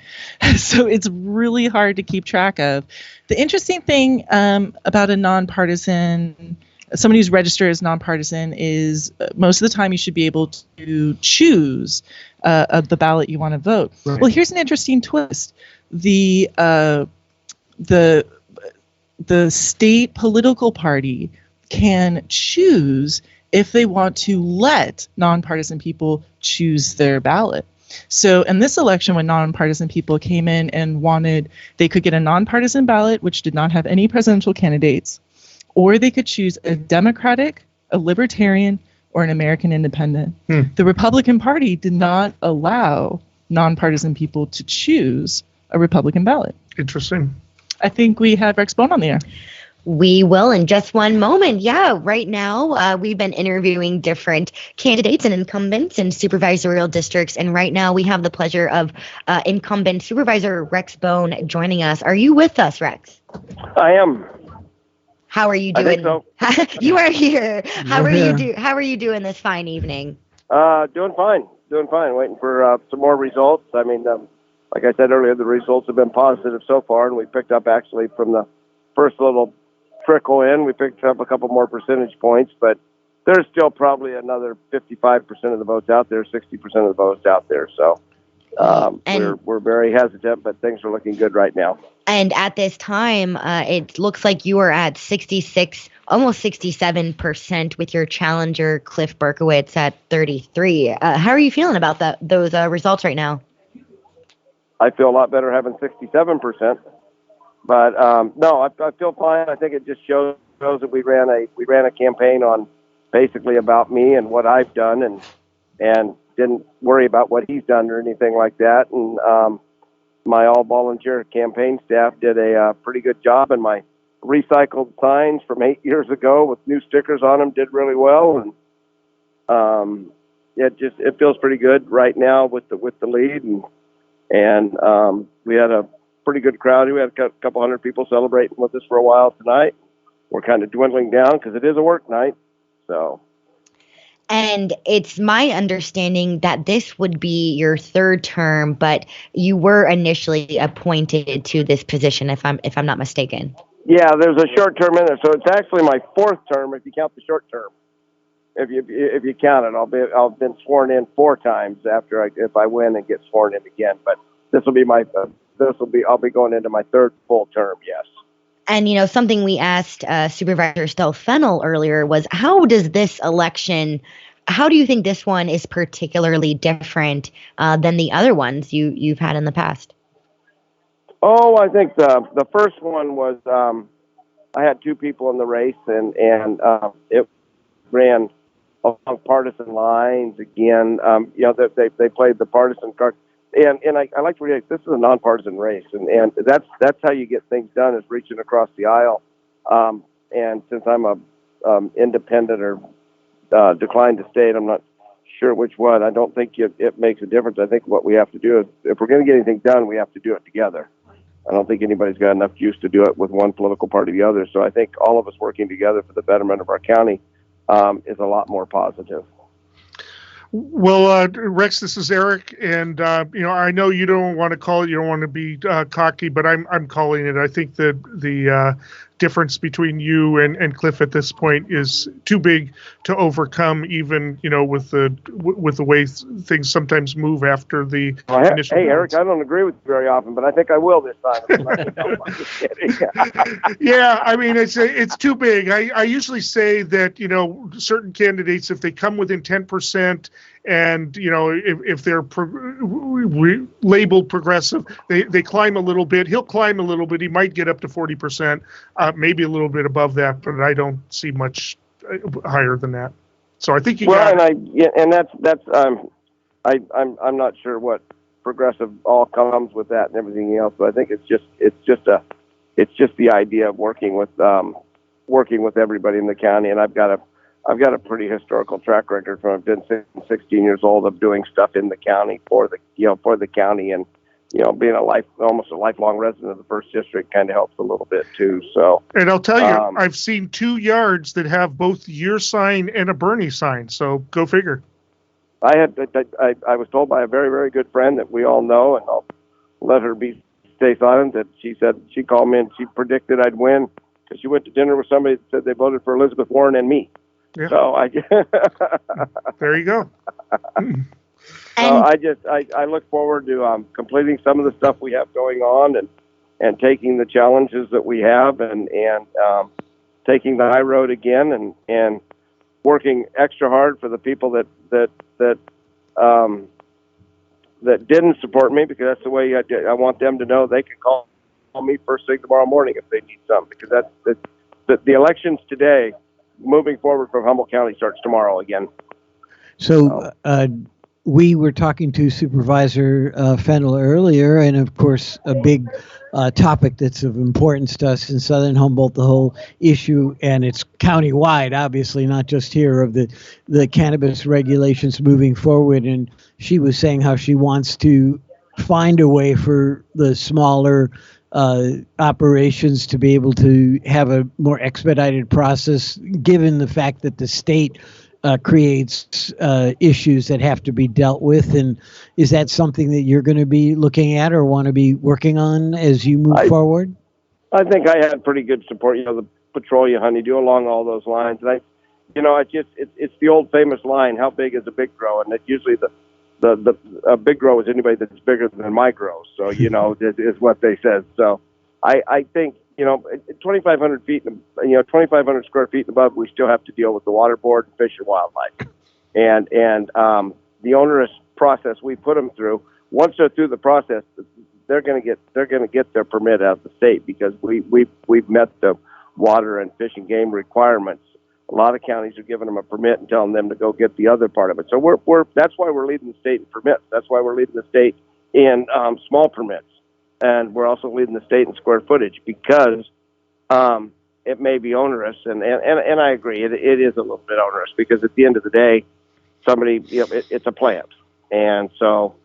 So it's really hard to keep track of. The interesting thing about a nonpartisan, somebody who's registered as nonpartisan, is most of the time you should be able to choose the ballot you want to vote. Right. Well, here's an interesting twist. The state political party can choose if they want to let nonpartisan people choose their ballot. So in this election, when nonpartisan people came in and they could get a nonpartisan ballot, which did not have any presidential candidates, or they could choose a Democratic, a Libertarian, or an American Independent. The Republican Party did not allow nonpartisan people to choose a Republican ballot. Interesting. I think we have Rex Bone on the air. We will in just one moment. Yeah, right now we've been interviewing different candidates and incumbents in supervisorial districts. And right now we have the pleasure of incumbent Supervisor Rex Bone joining us. Are you with us, Rex? I am. How are you doing? I think so. You are here. How are you doing this fine evening? Doing fine. Waiting for some more results. I mean, like I said earlier, the results have been positive so far, and we picked up actually from the first little trickle in. We picked up a couple more percentage points, but there's still probably another 55% of the votes out there, 60% of the votes out there. So we're very hesitant, but things are looking good right now. And at this time, it looks like you are at 66, almost 67% with your challenger, Cliff Berkowitz, at 33. How are you feeling about those results right now? I feel a lot better having 67%. But no, I feel fine. I think it just shows that we ran a campaign on basically about me and what I've done, and didn't worry about what he's done or anything like that. And my all-volunteer campaign staff did a pretty good job, and my recycled signs from 8 years ago with new stickers on them did really well. And it feels pretty good right now with the lead, and we had a pretty good crowd. We had a couple hundred people celebrating with us for a while tonight. We're kind of dwindling down because it is a work night. So. And it's my understanding that this would be your third term, but you were initially appointed to this position, if I'm not mistaken. Yeah, there's a short term in there, so it's actually my fourth term if you count the short term. If you count it, I've been sworn in 4 times if I win and get sworn in again. But I'll be going into my third full term. Yes. And something we asked Supervisor Stell Fennell earlier was, how do you think this one is particularly different than the other ones you've had in the past? Oh, I think the first one was I had 2 people in the race, and it ran along partisan lines again. They played the partisan card. And I like to react. This is a nonpartisan race, and that's how you get things done, is reaching across the aisle. And since I'm a independent or declined to state, I'm not sure which one. I don't think it makes a difference. I think what we have to do is, if we're going to get anything done, we have to do it together. I don't think anybody's got enough juice to do it with one political party or the other. So I think all of us working together for the betterment of our county is a lot more positive. Well, Rex, this is Eric, and I know you don't want to be cocky, but I'm calling it. I think that the difference between you and Cliff at this point is too big to overcome, even with the way things sometimes move after the initial. Hey, Eric, I don't agree with you very often, but I think I will this time. I'm just kidding. Yeah, I mean it's too big. I usually say that certain candidates, if they come within 10%, and if they're labeled progressive, they climb a little bit. He'll climb a little bit. He might get up to 40%, maybe a little bit above that, but I don't see much higher than that. So I think I'm not sure what progressive all comes with that and everything else, but I think it's just the idea of working with everybody in the county, and I've got a pretty historical track record from I've been 16 years old of doing stuff in the county for the county, and being almost a lifelong resident of the first district kind of helps a little bit too. So, and I'll tell you, I've seen 2 yards that have both your sign and a Bernie sign. So go figure. I was told by a very, very good friend that we all know, and I'll let her stay silent, that she said she called me and she predicted I'd win because she went to dinner with somebody that said they voted for Elizabeth Warren and me. Yeah. So there you go. I look forward to completing some of the stuff we have going on, and taking the challenges that we have, and taking the high road again, and working extra hard for the people that didn't support me, because that's the way I want them to know they can call me first thing tomorrow morning if they need something, because the elections today, moving forward from Humboldt County, starts tomorrow again. So we were talking to Supervisor Fennell earlier, and of course a big topic that's of importance to us in Southern Humboldt, the whole issue, and it's countywide, obviously, not just here, of the cannabis regulations moving forward. And she was saying how she wants to find a way for the smaller operations to be able to have a more expedited process, given the fact that the state creates issues that have to be dealt with. And is that something that you're going to be looking at or want to be working on as you move forward? I think I had pretty good support. Petrolia honeydew, along all those lines. And it's the old famous line, how big is a big grow? And it usually a big grow is anybody that's bigger than my grow. So, is what they said. So I think, 2,500 feet, 2,500 square feet and above, we still have to deal with the water board and fish and wildlife. And the onerous process we put them through, once they're through the process, they're going to get their permit out of the state because we've met the water and fish and game requirements. A lot of counties are giving them a permit and telling them to go get the other part of it. So that's why we're leading the state in permits. That's why we're leading the state in small permits. And we're also leading the state in square footage because it may be onerous. And I agree, it is a little bit onerous because at the end of the day, it's a plant. And so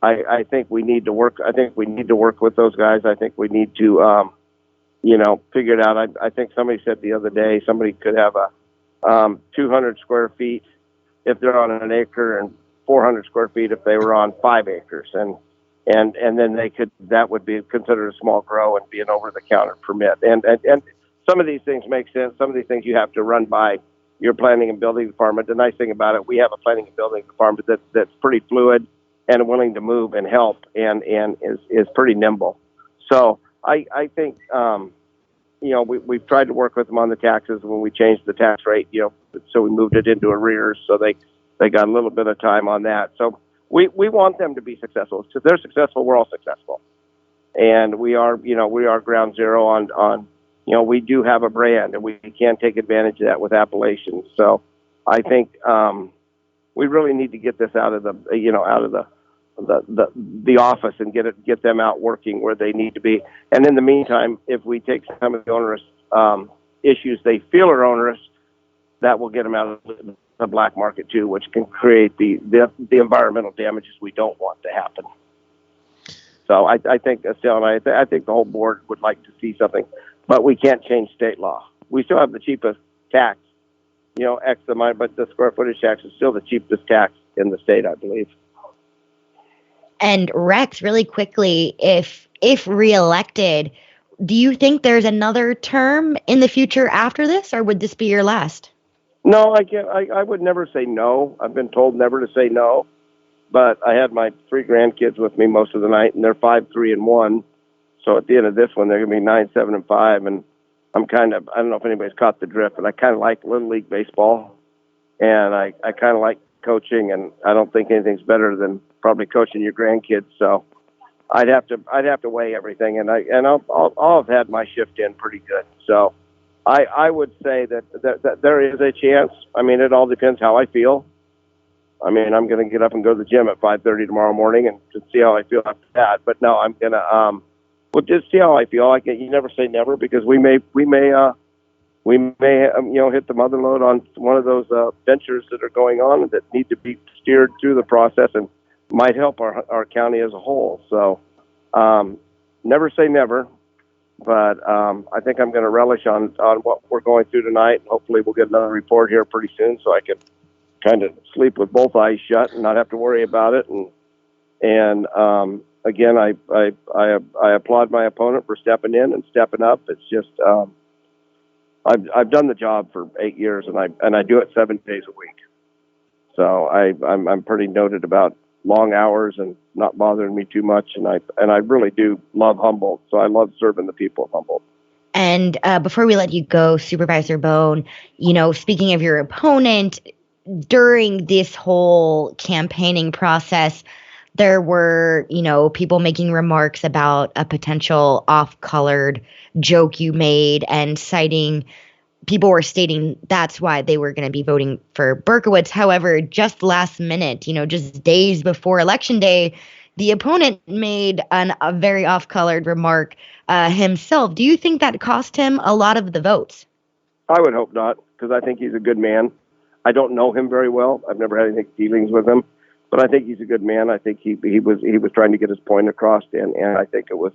I think we need to work. I think we need to work with those guys. I think we need to, figure it out. I think somebody said the other day, somebody could have a 200 square feet if they're on an acre and 400 square feet if they were on 5 acres. And then that would be considered a small grow and be an over-the-counter permit. And some of these things make sense. Some of these things you have to run by your planning and building department. The nice thing about it, we have a planning and building department that's pretty fluid and willing to move and help and is pretty nimble. So I think, we've tried to work with them on the taxes when we changed the tax rate, so we moved it into arrears. So they got a little bit of time on that. So we want them to be successful. So if they're successful, we're all successful. And we are ground zero on we do have a brand and we can take advantage of that with appellations. So I think, we really need to get this out of the office and get them out working where they need to be. And in the meantime, if we take some of the onerous issues they feel are onerous, that will get them out of the black market too, which can create the environmental damages we don't want to happen. So I think Estelle and I think the whole board would like to see something, but we can't change state law. We still have the cheapest tax, X amount, but the square footage tax is still the cheapest tax in the state, I believe. And Rex, really quickly, if reelected, do you think there's another term in the future after this, or would this be your last? No, I would never say no. I've been told never to say no, but I had my 3 grandkids with me most of the night, and they're 5, 3, and 1. So at the end of this one, they're going to be 9, 7, and 5. And I don't know if anybody's caught the drift, but I kind of like Little League baseball, and I kind of like coaching, and I don't think anything's better than probably coaching your grandkids. So I'd have to weigh everything, and I'll have had my shift in pretty good. So I would say that there is a chance. I mean, it all depends how I feel. I mean, I'm going to get up and go to the gym at 5:30 tomorrow morning and just see how I feel after that. But no, I'm going to we'll just see how I feel. You never say never, because we may hit the mother load on one of those ventures that are going on and that need to be steered through the process and might help our county as a whole. So never say never, but I think I'm going to relish on what we're going through tonight. Hopefully we'll get another report here pretty soon so I can kind of sleep with both eyes shut and not have to worry about it. And again, I applaud my opponent for stepping in and stepping up. It's just I've done the job for 8 years, and I do it 7 days a week. So I'm pretty noted about long hours and not bothering me too much, and I really do love Humboldt. So I love serving the people of Humboldt. And before we let you go, Supervisor Bone, speaking of your opponent, during this whole campaigning process, there were, people making remarks about a potential off-colored joke you made and people were stating that's why they were going to be voting for Berkowitz. However, just last minute, just days before Election Day, the opponent made a very off-colored remark himself. Do you think that cost him a lot of the votes? I would hope not, because I think he's a good man. I don't know him very well. I've never had any dealings with him. But I think he's a good man. I think he was trying to get his point across, and I think it was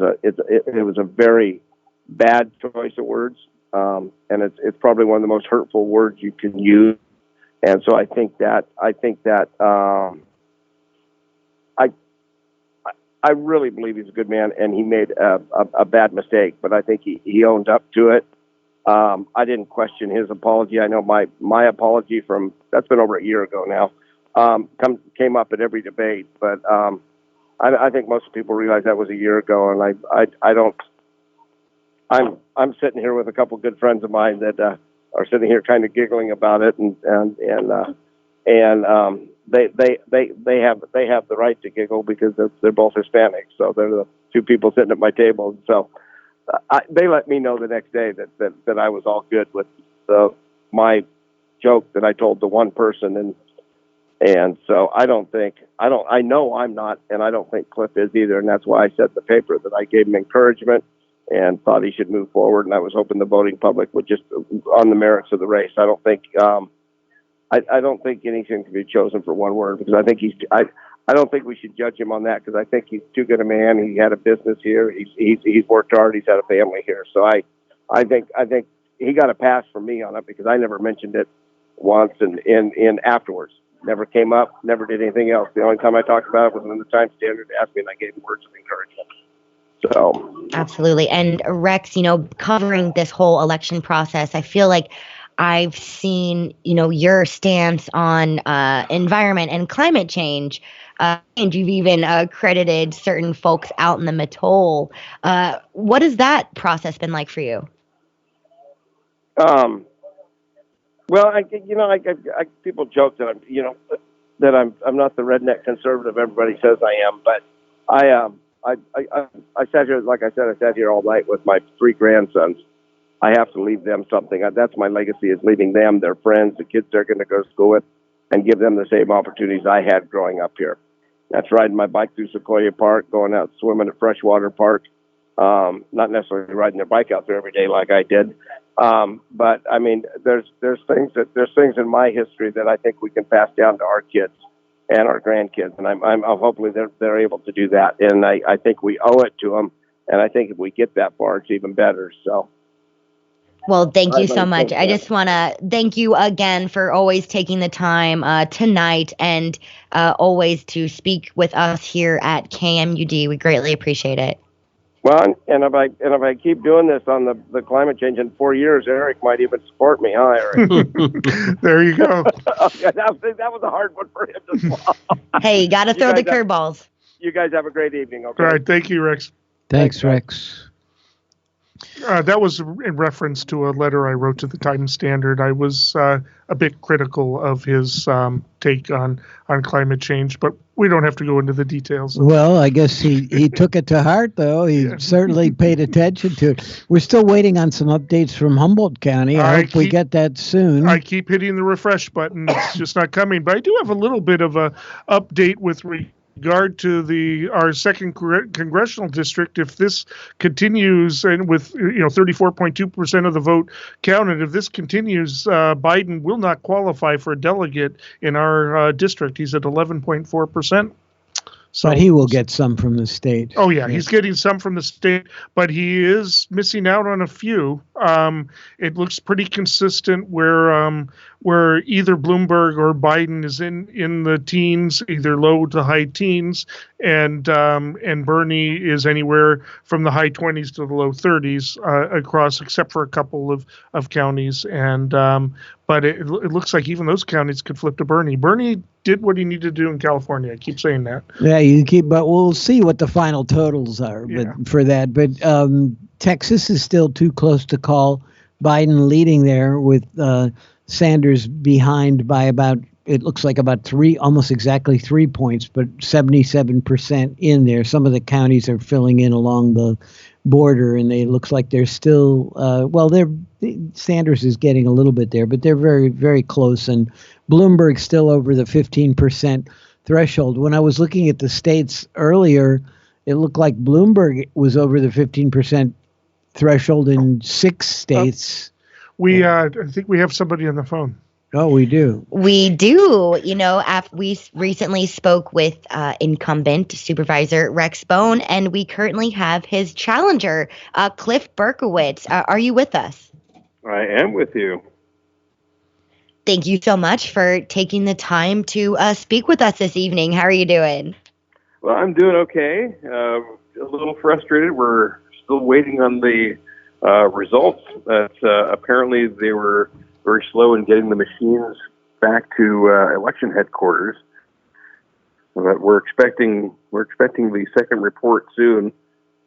a very bad choice of words, and it's probably one of the most hurtful words you can use. And so I think that I really believe he's a good man, and he made a bad mistake, but I think he owned up to it, I didn't question his apology. I know my apology that's been over a year ago now, came up at every debate, but I think most people realize that was a year ago, and I don't. I'm sitting here with a couple good friends of mine that are sitting here kind of giggling about it, and they have the right to giggle because they're both Hispanic, so they're the two people sitting at my table. So they let me know the next day that I was all good with my joke that I told the one person, and so I know I'm not, and I don't think Cliff is either, and that's why I said in the paper that I gave him encouragement and thought he should move forward, and I was hoping the voting public would just on the merits of the race. I don't think I don't think anything can be chosen for one word, because I think I don't think we should judge him on that, because I think he's too good a man. He had a business here. He's worked hard. He's had a family here. So I think he got a pass from me on it, because I never mentioned it once, and afterwards never came up, never did anything else. The only time I talked about it was when the Times Standard asked me, and I gave him words of encouragement. So absolutely. And Rex, covering this whole election process, I feel like I've seen, your stance on environment and climate change, and you've even credited certain folks out in the Mattole. What has that process been like for you? Well, people joke that I'm not the redneck conservative everybody says I am, but I sat here, like I said, I sat here all night with my 3 grandsons. I have to leave them something. That's my legacy, is leaving them, their friends, the kids they're going to go to school with, and give them the same opportunities I had growing up here. That's riding my bike through Sequoia Park, going out swimming at Freshwater Park, not necessarily riding their bike out there every day like I did. But I mean, there's things in my history that I think we can pass down to our kids and our grandkids, and I'm hopefully they're able to do that. And I think we owe it to them, and I think if we get that far, it's even better. So. Well, thank you so much. I just want to thank you again for always taking the time tonight and always to speak with us here at KMUD. We greatly appreciate it. Well, and if I keep doing this on the climate change in 4 years, Eric might even support me, huh, Eric? There you go. that was a hard one for him to swallow. Hey, you got to throw the curveballs. You guys have a great evening, okay? All right, thank you, Rex. Thanks, Rex. That was in reference to a letter I wrote to the Times Standard. I was a bit critical of his take on climate change, but we don't have to go into the details. Well, I guess he took it to heart, though. He certainly paid attention to it. We're still waiting on some updates from Humboldt County. I hope we get that soon. I keep hitting the refresh button. It's just not coming. But I do have a little bit of a update with regard to our second congressional district. If this continues, and with 34.2% of the vote counted, if this continues, Biden will not qualify for a delegate in our district. He's at 11.4%. So, but he will get some from the state. Oh, yeah, he's getting some from the state, but he is missing out on a few. It looks pretty consistent where either Bloomberg or Biden is in the teens, either low to high teens, and Bernie is anywhere from the high 20s to the low 30s across, except for a couple of counties. And but it looks like even those counties could flip to Bernie. Bernie did what he needed to do in California. I keep saying that. Yeah, but we'll see what the final totals are. But for that, but Texas is still too close to call. Biden leading there with Sanders behind by about, it looks like about almost exactly 3 points, but 77% in there. Some of the counties are filling in along the border, and it looks like they're still, Sanders is getting a little bit there, but they're very, very close. And Bloomberg's still over the 15% threshold. When I was looking at the states earlier, it looked like Bloomberg was over the 15% threshold in 6 states. I think we have somebody on the phone. Oh, we do. We do. We recently spoke with incumbent Supervisor Rex Bone, and we currently have his challenger, Cliff Berkowitz. Are you with us? I am with you. Thank you so much for taking the time to speak with us this evening. How are you doing? Well, I'm doing okay. A little frustrated. We're still waiting on the results that apparently they were very slow in getting the machines back to election headquarters. But we're expecting the second report soon.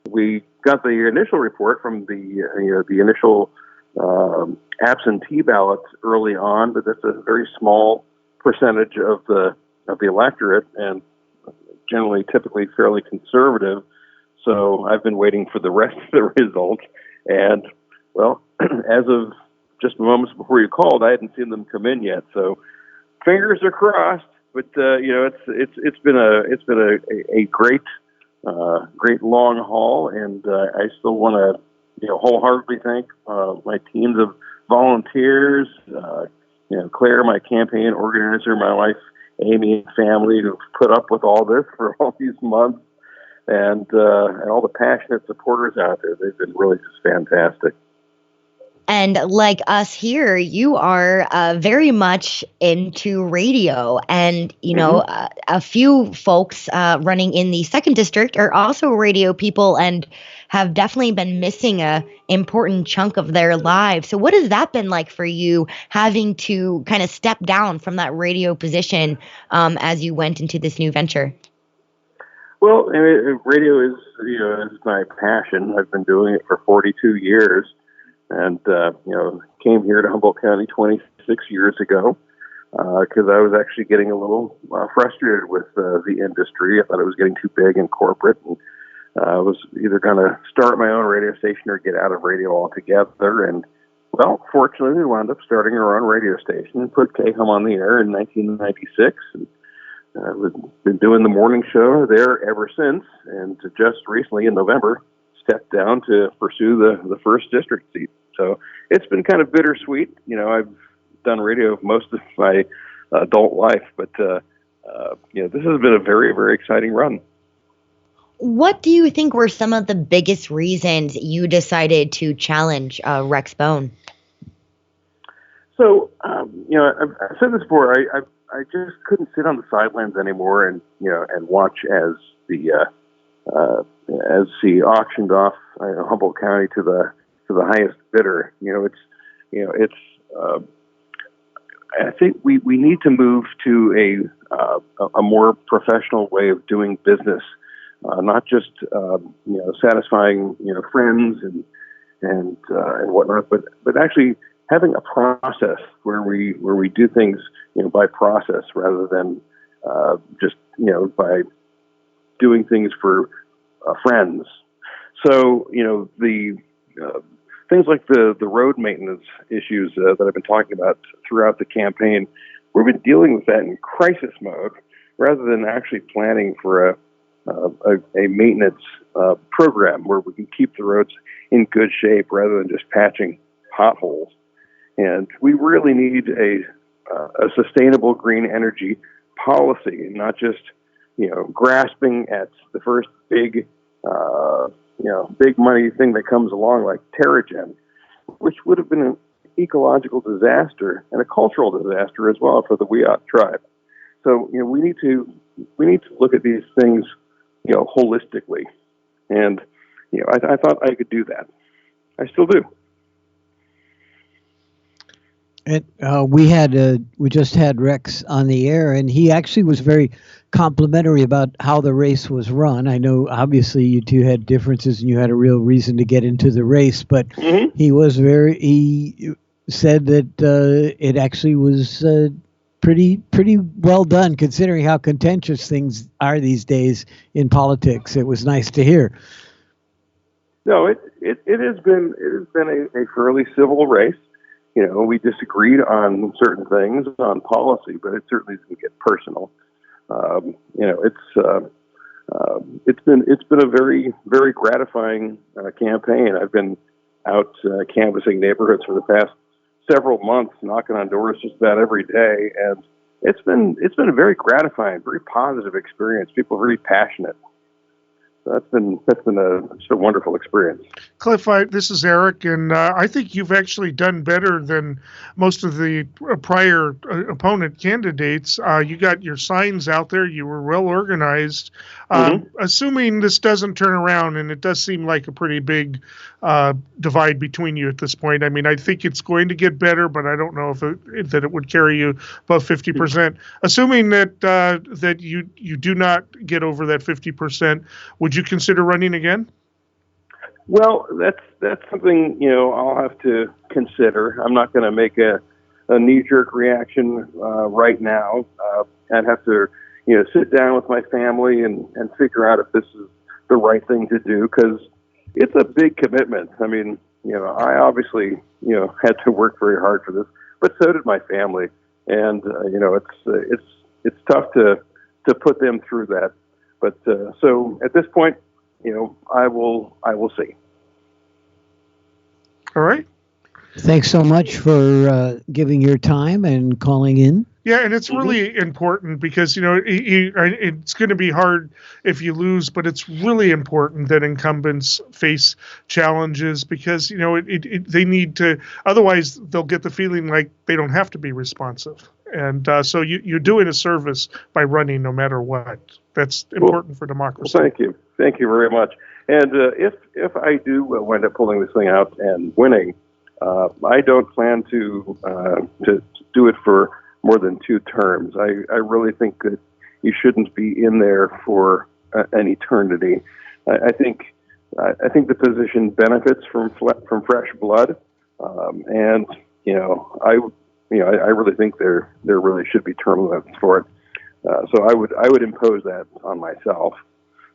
We got the initial report from the initial absentee ballots early on, but that's a very small percentage of the electorate, and generally, typically fairly conservative. So I've been waiting for the rest of the results, and well, as of just moments before you called, I hadn't seen them come in yet. So fingers are crossed. But it's been a great long haul, and I still want to wholeheartedly thank my teams of volunteers, Claire, my campaign organizer, my wife Amy, and family who've put up with all this for all these months, and all the passionate supporters out there. They've been really just fantastic. And like us here, you are very much into radio. And, a few folks running in the 2nd District are also radio people and have definitely been missing a important chunk of their lives. So what has that been like for you, having to kind of step down from that radio position as you went into this new venture? Well, radio is my passion. I've been doing it for 42 years. And, came here to Humboldt County 26 years ago because I was actually getting a little frustrated with the industry. I thought it was getting too big and corporate. And I was either going to start my own radio station or get out of radio altogether. And, well, fortunately, we wound up starting our own radio station and put KHUM on the air in 1996. And we've been doing the morning show there ever since. And just recently in November, stepped down to pursue the 1st district seat. So it's been kind of bittersweet. I've done radio most of my adult life, but this has been a very, very exciting run. What do you think were some of the biggest reasons you decided to challenge Rex Bone? So, I've said this before. I just couldn't sit on the sidelines anymore and watch as he auctioned off Humboldt County to the highest bidder. I think we need to move to a more professional way of doing business, not just satisfying friends and whatnot, but actually having a process where we do things by process rather than just by doing things for friends. So the things like the road maintenance issues that I've been talking about throughout the campaign, we've been dealing with that in crisis mode rather than actually planning for a maintenance program where we can keep the roads in good shape rather than just patching potholes. And we really need a sustainable green energy policy, and not just grasping at the first big money thing that comes along like Terrigen, which would have been an ecological disaster and a cultural disaster as well for the Wiyot tribe. So we need to look at these things holistically, and I thought I could do that. I still do. And we just had Rex on the air, and he actually was very complimentary about how the race was run. I know obviously you two had differences and you had a real reason to get into the race, but he said that it actually was pretty well done considering how contentious things are these days in politics. It was nice to hear. No, it has been a fairly civil race. We disagreed on certain things on policy, but it certainly didn't get personal. It's been a very, very gratifying campaign. I've been out canvassing neighborhoods for the past several months, knocking on doors just about every day, and it's been a very gratifying, very positive experience. People are really passionate. been just a wonderful experience. Cliff, this is Eric, and I think you've actually done better than most of the prior opponent candidates. You got your signs out there. You were well organized. Assuming this doesn't turn around, and it does seem like a pretty big divide between you at this point. I mean, I think it's going to get better, but I don't know if it would carry you above 50%. Assuming that you do not get over that 50%, would you consider running again? Well, that's something I'll have to consider. I'm not going to make a knee-jerk reaction right now. I'd have to sit down with my family and figure out if this is the right thing to do, because it's a big commitment. I mean, I obviously had to work very hard for this, but so did my family, and it's tough to put them through that. But so at this point, I will see. All right. Thanks so much for giving your time and calling in. Yeah, and it's really important because, it's going to be hard if you lose, but it's really important that incumbents face challenges because, they need to, otherwise they'll get the feeling like they don't have to be responsive. And so you're doing a service by running no matter what. That's important for democracy. Well, thank you. Thank you very much. And if I do wind up pulling this thing out and winning, I don't plan to do it for more than 2 terms. I really think that you shouldn't be in there for an eternity. I think the position benefits from fresh blood, and I really think there really should be term limits for it. So I would impose that on myself.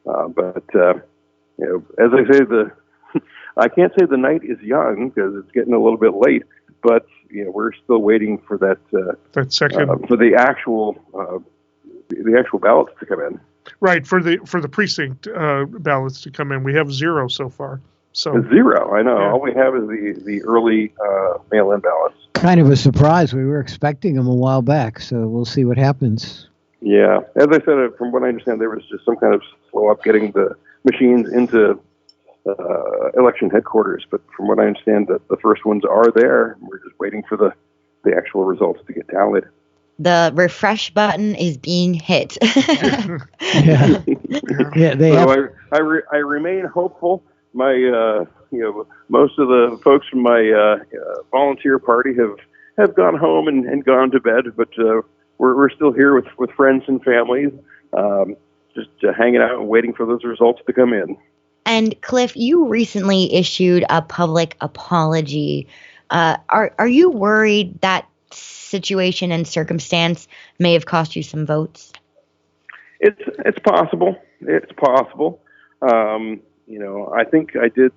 But as I say, I can't say the night is young because it's getting a little bit late. But we're still waiting for that second for the actual ballots to come in. Right, for the precinct ballots to come in. We have 0 so far. So 0, I know. Yeah. All we have is the early mail-in ballots. Kind of a surprise. We were expecting them a while back, so we'll see what happens. Yeah, as I said, from what I understand, there was just some kind of slow up getting the machines into election headquarters. But from what I understand, the first ones are there. We're just waiting for the actual results to get tallied. The refresh button is being hit. Yeah, I remain hopeful. My most of the folks from my volunteer party have gone home and gone to bed, but we're still here with friends and families, just hanging out and waiting for those results to come in. And Cliff, you recently issued a public apology. Are you worried that situation and circumstance may have cost you some votes? It's possible. It's possible. I think I did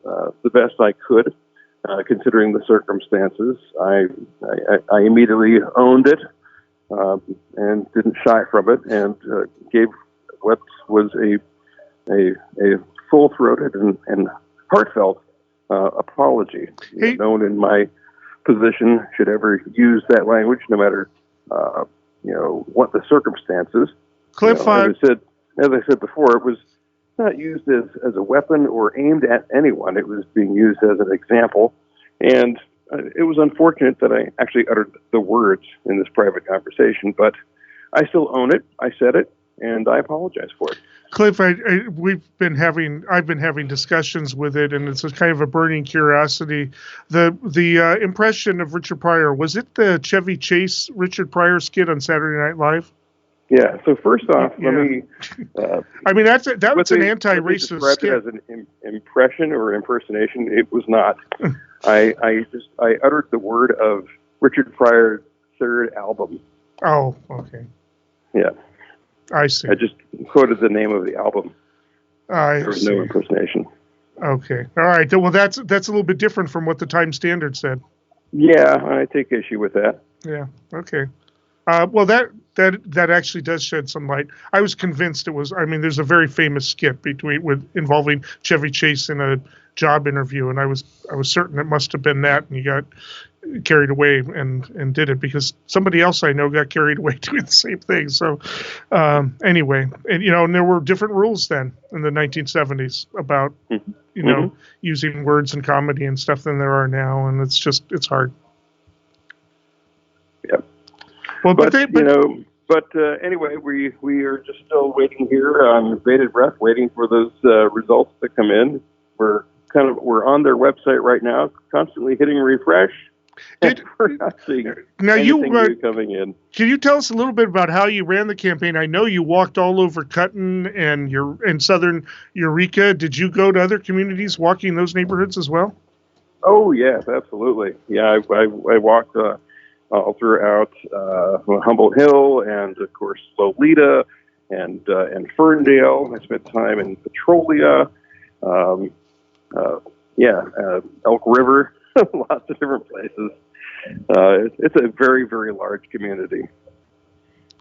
the best I could, considering the circumstances. I immediately owned it and didn't shy from it, and gave what was a full-throated and heartfelt apology. No one in my position should ever use that language, no matter what the circumstances. Cliff, as I said before, it was not used as a weapon or aimed at anyone. It was being used as an example, and it was unfortunate that I actually uttered the words in this private conversation, but I still own it. I said it, and I apologize for it. Cliff, I've been having discussions with it, and it's a kind of a burning curiosity. The impression of Richard Pryor, was it the Chevy Chase Richard Pryor skit on Saturday Night Live? Yeah. So first off, let me. I mean, that was an anti-racist skit. It as an impression or impersonation. It was not. I uttered the word of Richard Pryor's 3rd album. Oh, okay. Yeah. I see. I just quoted the name of the album. There was no impersonation. Okay. All right. Well, that's a little bit different from what the Times Standard said. Yeah, I take issue with that. Yeah. Okay. Well, that actually does shed some light. I was convinced it was. I mean, there's a very famous skit involving Chevy Chase in a job interview, and I was certain it must have been that. And you got carried away and did it, because somebody else I know got carried away doing the same thing. So anyway, and and there were different rules then in the 1970s about using words in comedy and stuff than there are now, and it's hard. Yeah. Well, but anyway, we are just still waiting here on bated breath, waiting for those results to come in. We're on their website right now, constantly hitting refresh. We're not seeing anything new coming in. Can you tell us a little bit about how you ran the campaign? I know you walked all over Cutton and in southern Eureka. Did you go to other communities walking those neighborhoods as well? Oh yes, absolutely. Yeah, I walked all throughout Humboldt Hill and of course Lolita and Ferndale. I spent time in Petrolia. Elk River. Lots of different places. It's a very, very large community.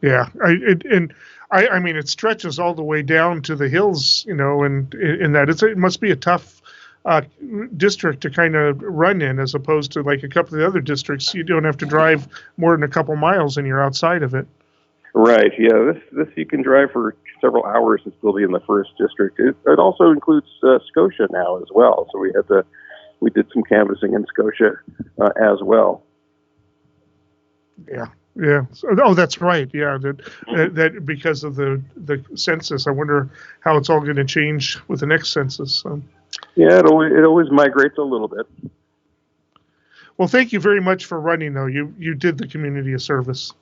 Yeah, I mean, it stretches all the way down to the hills, and in that it must be a tough district to kind of run in, as opposed to like a couple of the other districts. You don't have to drive more than a couple miles, and you're outside of it. Right. Yeah. This you can drive for several hours and still be in the first district. It also includes Scotia now as well. So we did some canvassing in Scotia as well. Yeah. Oh, that's right. Yeah, that because of the census. I wonder how it's all going to change with the next census. Yeah, it always migrates a little bit. Well, thank you very much for running, though. You did the community a service.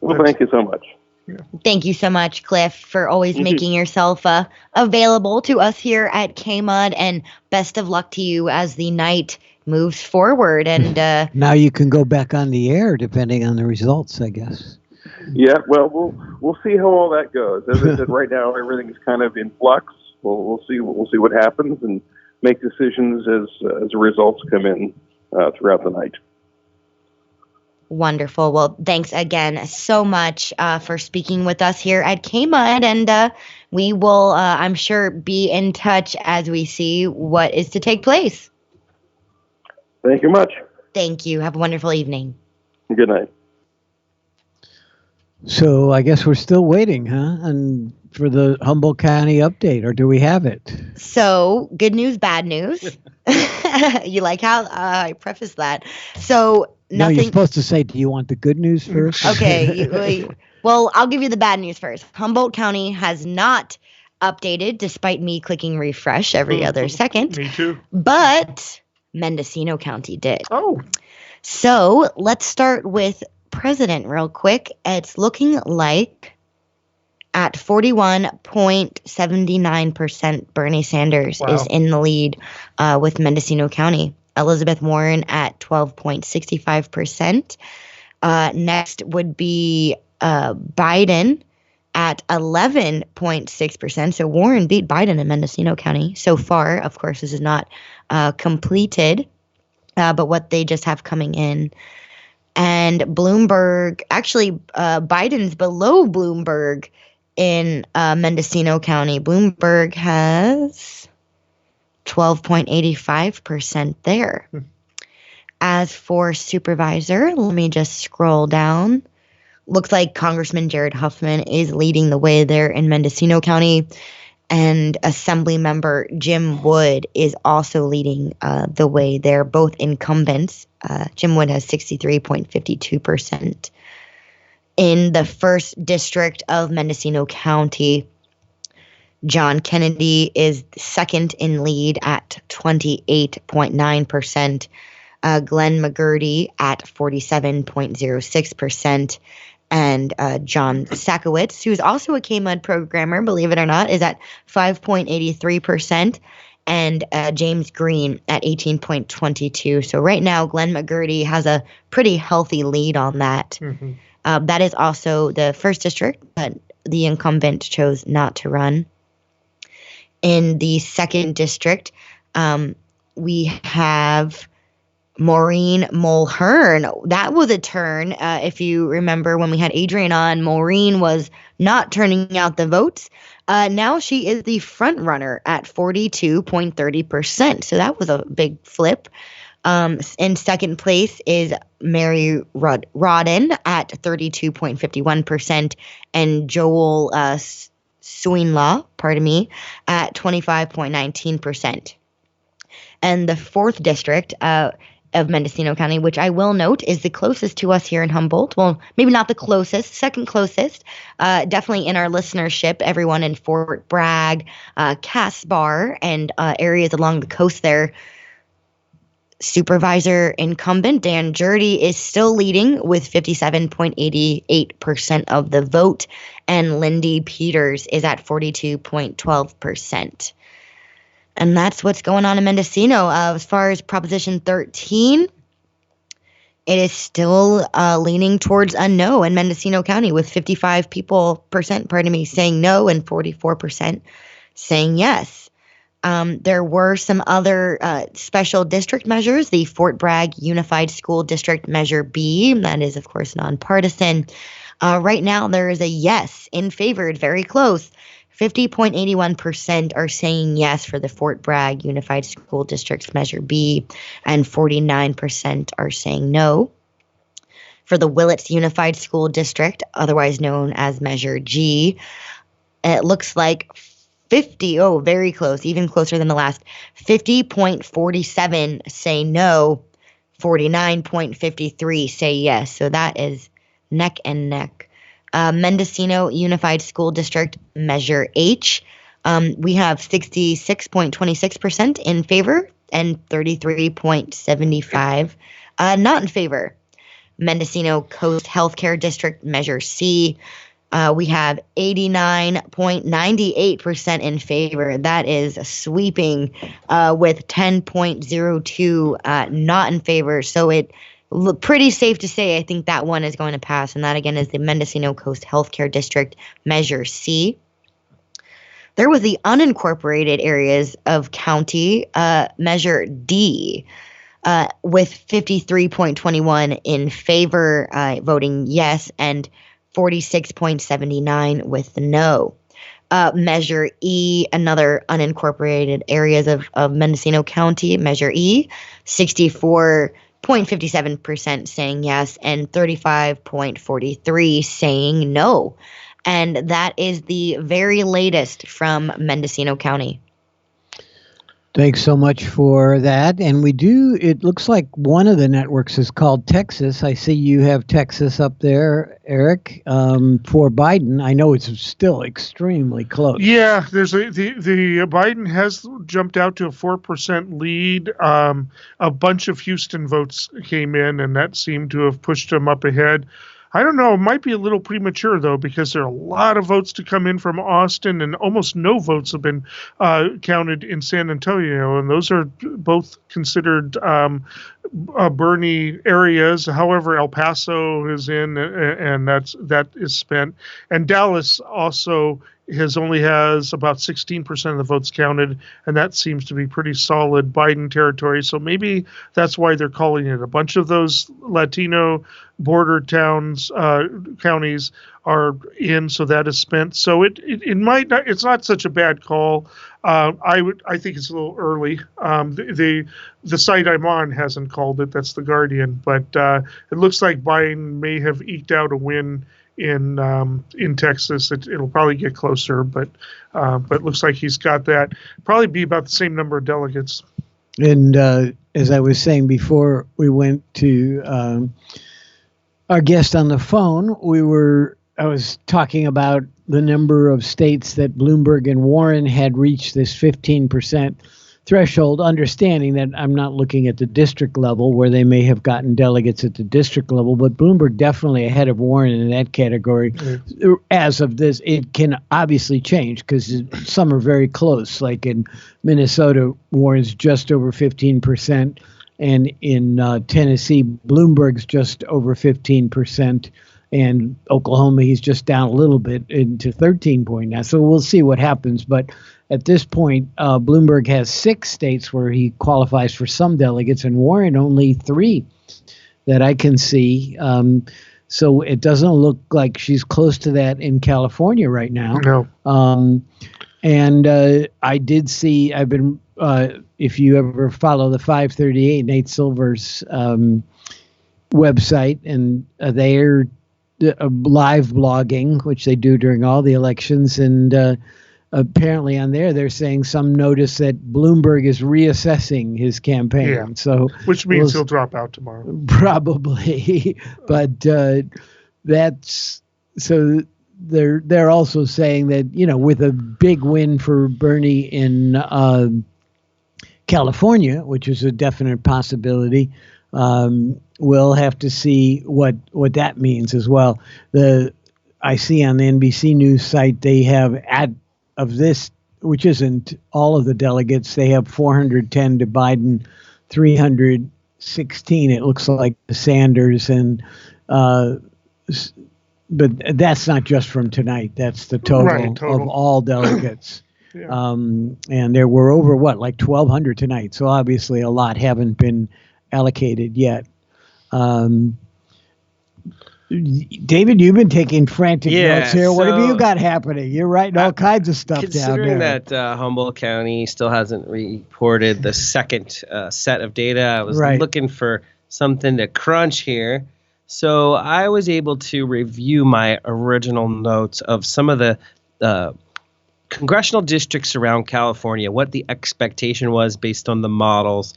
Well, thank you so much. Yeah. Thank you so much, Cliff, for always making yourself available to us here at KMUD, and best of luck to you as the night moves forward. And now you can go back on the air, depending on the results, I guess. Yeah, well, we'll see how all that goes. As I said, right now everything's kind of in flux. We'll see what happens and make decisions as the results come in throughout the night. Wonderful. Well, thanks again so much for speaking with us here at KMUD, and we will, I'm sure, be in touch as we see what is to take place. Thank you much. Thank you. Have a wonderful evening. Good night. So I guess we're still waiting, huh? And for the Humboldt County update, or do we have it? So good news, bad news. You like how I preface that? So nothing. No, you're supposed to say, do you want the good news first? Okay. Well, I'll give you the bad news first. Humboldt County has not updated, despite me clicking refresh every other second. Me too. But Mendocino County did. Oh. So let's start with president real quick. It's looking like at 41.79%, Bernie Sanders is in the lead with Mendocino County. Elizabeth Warren at 12.65%. Next would be Biden at 11.6%. So Warren beat Biden in Mendocino County so far. Of course, this is not completed, but what they just have coming in. And Bloomberg, actually, Biden's below Bloomberg in Mendocino County. Bloomberg has 12.85% there. As for supervisor, let me just scroll down. Looks like Congressman Jared Huffman is leading the way there in Mendocino County. And Assemblymember Jim Wood is also leading the way there, both incumbents. Jim Wood has 63.52%. In the first district of Mendocino County, John Kennedy is second in lead at 28.9%. Glenn McGurty at 47.06%. And John Sakowitz, who's also a KMUD programmer, believe it or not, is at 5.83%. And James Green at 18.22%. So right now, Glenn McGurty has a pretty healthy lead on that. Mm-hmm. That is also the first district, but the incumbent chose not to run. In the second district, we have Maureen Mulhern. That was a turn. If you remember when we had Adrian on, Maureen was not turning out the votes. Now she is the front runner at 42.30%. So that was a big flip. In second place is Mary Rodden at 32.51% and Joel Suinlaw, at 25.19%. And the 4th district of Mendocino County, which I will note is the closest to us here in Humboldt. Well, maybe not the closest, second closest, definitely in our listenership, everyone in Fort Bragg, Caspar, and areas along the coast there. Supervisor incumbent Dan Jurdy is still leading with 57.88% of the vote, and Lindy Peters is at 42.12%. And that's what's going on in Mendocino. As far as Proposition 13, it is still leaning towards a no in Mendocino County, with 55% saying no and 44% saying yes. There were some other special district measures. The Fort Bragg Unified School District Measure B, that is, of course, nonpartisan. Right now, there is a yes in favor, very close. 50.81% are saying yes for the Fort Bragg Unified School District Measure B, and 49% are saying no. For the Willits Unified School District, otherwise known as Measure G, it looks like very close, even closer than the last, 50.47 say no, 49.53 say yes. So that is neck and neck. Mendocino Unified School District Measure H, we have 66.26% in favor and 33.75 not in favor. Mendocino Coast Healthcare District Measure C, we have 89.98% in favor. That is sweeping, with 10.02 not in favor. So it pretty safe to say I think that one is going to pass, and that again is the Mendocino Coast Healthcare District Measure C. There was the unincorporated areas of county Measure D, with 53.21 in favor, voting yes, and 46.79 with no. Measure E, another unincorporated areas of Mendocino County, Measure E, 64.57% saying yes and 35.43 saying no. And that is the very latest from Mendocino County. Thanks so much for that. And it looks like one of the networks is called Texas. I see you have Texas up there, Eric, for Biden. I know it's still extremely close. Yeah, there's the Biden has jumped out to a 4% lead. A bunch of Houston votes came in, and that seemed to have pushed him up ahead. I don't know. It might be a little premature, though, because there are a lot of votes to come in from Austin, and almost no votes have been counted in San Antonio, and those are both considered Bernie areas. However, El Paso is in, and that is spent. And Dallas also only has about 16% of the votes counted, and that seems to be pretty solid Biden territory. So maybe that's why they're calling it. A bunch of those Latino border towns, counties are in, so that is spent. So it might not. It's not such a bad call. I think it's a little early. The site I'm on hasn't called it. That's the Guardian, but it looks like Biden may have eked out a win in Texas. It'll probably get closer, but it looks like he's got that. Probably be about the same number of delegates. And as I was saying before we went to our guest on the phone, I was talking about the number of states that Bloomberg and Warren had reached this 15% threshold, understanding that I'm not looking at the district level where they may have gotten delegates at the district level, but Bloomberg definitely ahead of Warren in that category. Mm-hmm. As of this, it can obviously change because some are very close. Like in Minnesota, Warren's just over 15%, and in Tennessee, Bloomberg's just over 15%. And Oklahoma, he's just down a little bit into 13.9. So we'll see what happens. But at this point, Bloomberg has 6 states where he qualifies for some delegates, and Warren only 3 that I can see. So it doesn't look like she's close to that in California right now. No. And I did see, I've been if you ever follow the 538 Nate Silver's website, and they're live blogging, which they do during all the elections, and apparently on there they're saying some notice that Bloomberg is reassessing his campaign. Yeah. So which means he'll drop out tomorrow. Probably, but that's so. They're also saying that, with a big win for Bernie in California, which is a definite possibility, we'll have to see what that means as well. I see on the NBC News site they have of this, which isn't all of the delegates, they have 410 to Biden, 316. It looks like Sanders, and but that's not just from tonight. That's the total of all delegates. Yeah. And there were over 1,200 tonight. So obviously a lot haven't been allocated yet. David, you've been taking frantic notes here. What have you got happening? You're writing all kinds of stuff down there. Considering that Humboldt County still hasn't reported the second set of data, I was looking for something to crunch here. So I was able to review my original notes of some of the congressional districts around California, what the expectation was based on the models.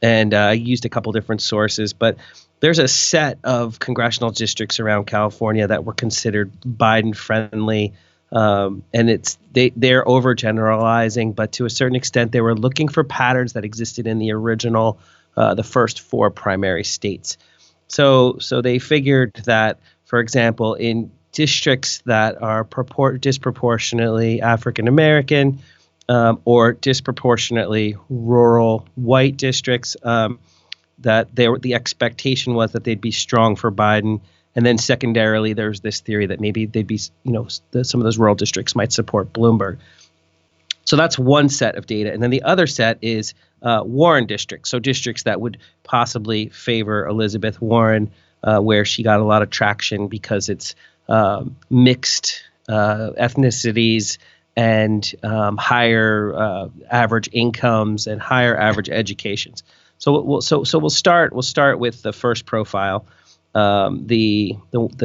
And I used a couple different sources, but there's a set of congressional districts around California that were considered Biden friendly. And they're overgeneralizing, but to a certain extent, they were looking for patterns that existed in the original, the first four primary states. So they figured that, for example, in districts that are disproportionately African American or disproportionately rural white districts, that the expectation was that they'd be strong for Biden. And then secondarily, there's this theory that maybe they'd be, some of those rural districts might support Bloomberg. So that's one set of data. And then the other set is Warren districts. So districts that would possibly favor Elizabeth Warren, where she got a lot of traction because it's mixed ethnicities and higher average incomes and higher average educations. So we'll start with the first profile, the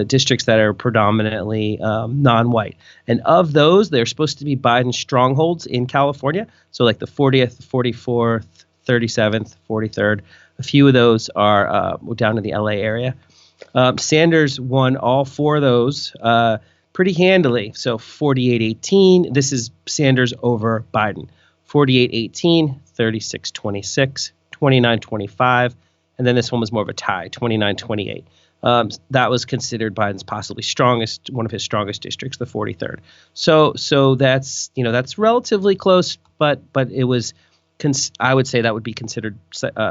districts that are predominantly non-white, and of those, they're supposed to be Biden strongholds in California. So like the 40th, 44th, 37th, 43rd. A few of those are down in the LA area. Sanders won all four of those pretty handily. So 48-18. This is Sanders over Biden. 48-18, 36-26. 29-25, and then this one was more of a tie, 29-28. That was considered Biden's possibly one of his strongest districts, the 43rd. So that's relatively close, but it was, I would say that would be considered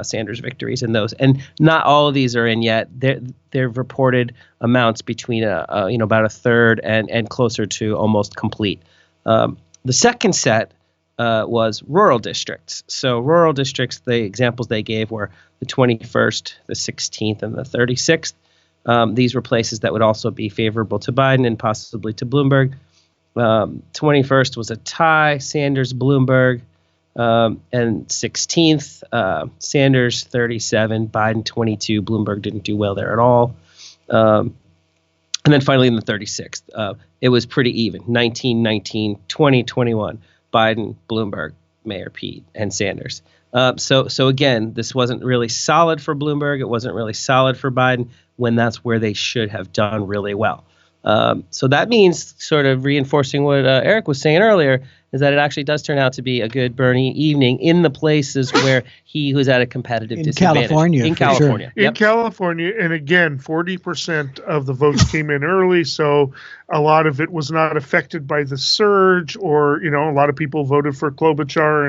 Sanders victories in those, and not all of these are in yet. They've reported amounts between about a third and closer to almost complete. The second set was rural districts. So rural districts, the examples they gave were the 21st, the 16th, and the 36th. These were places that would also be favorable to Biden and possibly to Bloomberg. 21st was a tie, Sanders, Bloomberg, and 16th, Sanders 37, Biden 22. Bloomberg didn't do well there at all. And then finally in the 36th, it was pretty even, 19-19, 20-21. Biden, Bloomberg, Mayor Pete, and Sanders. So again, this wasn't really solid for Bloomberg. It wasn't really solid for Biden when that's where they should have done really well. So that means, sort of reinforcing what Eric was saying earlier, is that it actually does turn out to be a good Bernie evening in the places where he was at a competitive disadvantage. In California. In California, and again, 40% of the votes came in early, so a lot of it was not affected by the surge, or a lot of people voted for Klobuchar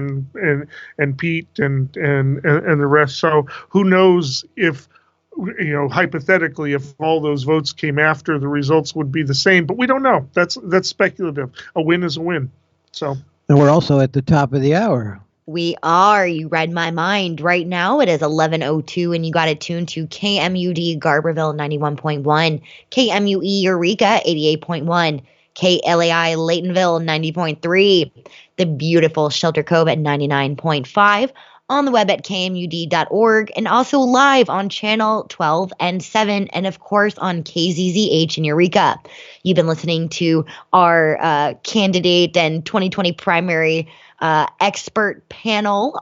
and Pete and the rest. So who knows if, hypothetically, if all those votes came after, the results would be the same, but we don't know. That's speculative. A win is a win. So, and we're also at the top of the hour. We are. You read my mind. Right now it is 11:02, and you got it tuned to KMUD Garberville 91.1, KMUE Eureka 88.1, KLAI Laytonville 90.3, the beautiful Shelter Cove at 99.5, on the web at kmud.org, and also live on channel 12 and 7, and of course on KZZH in Eureka. You've been listening to our candidate and 2020 primary expert panel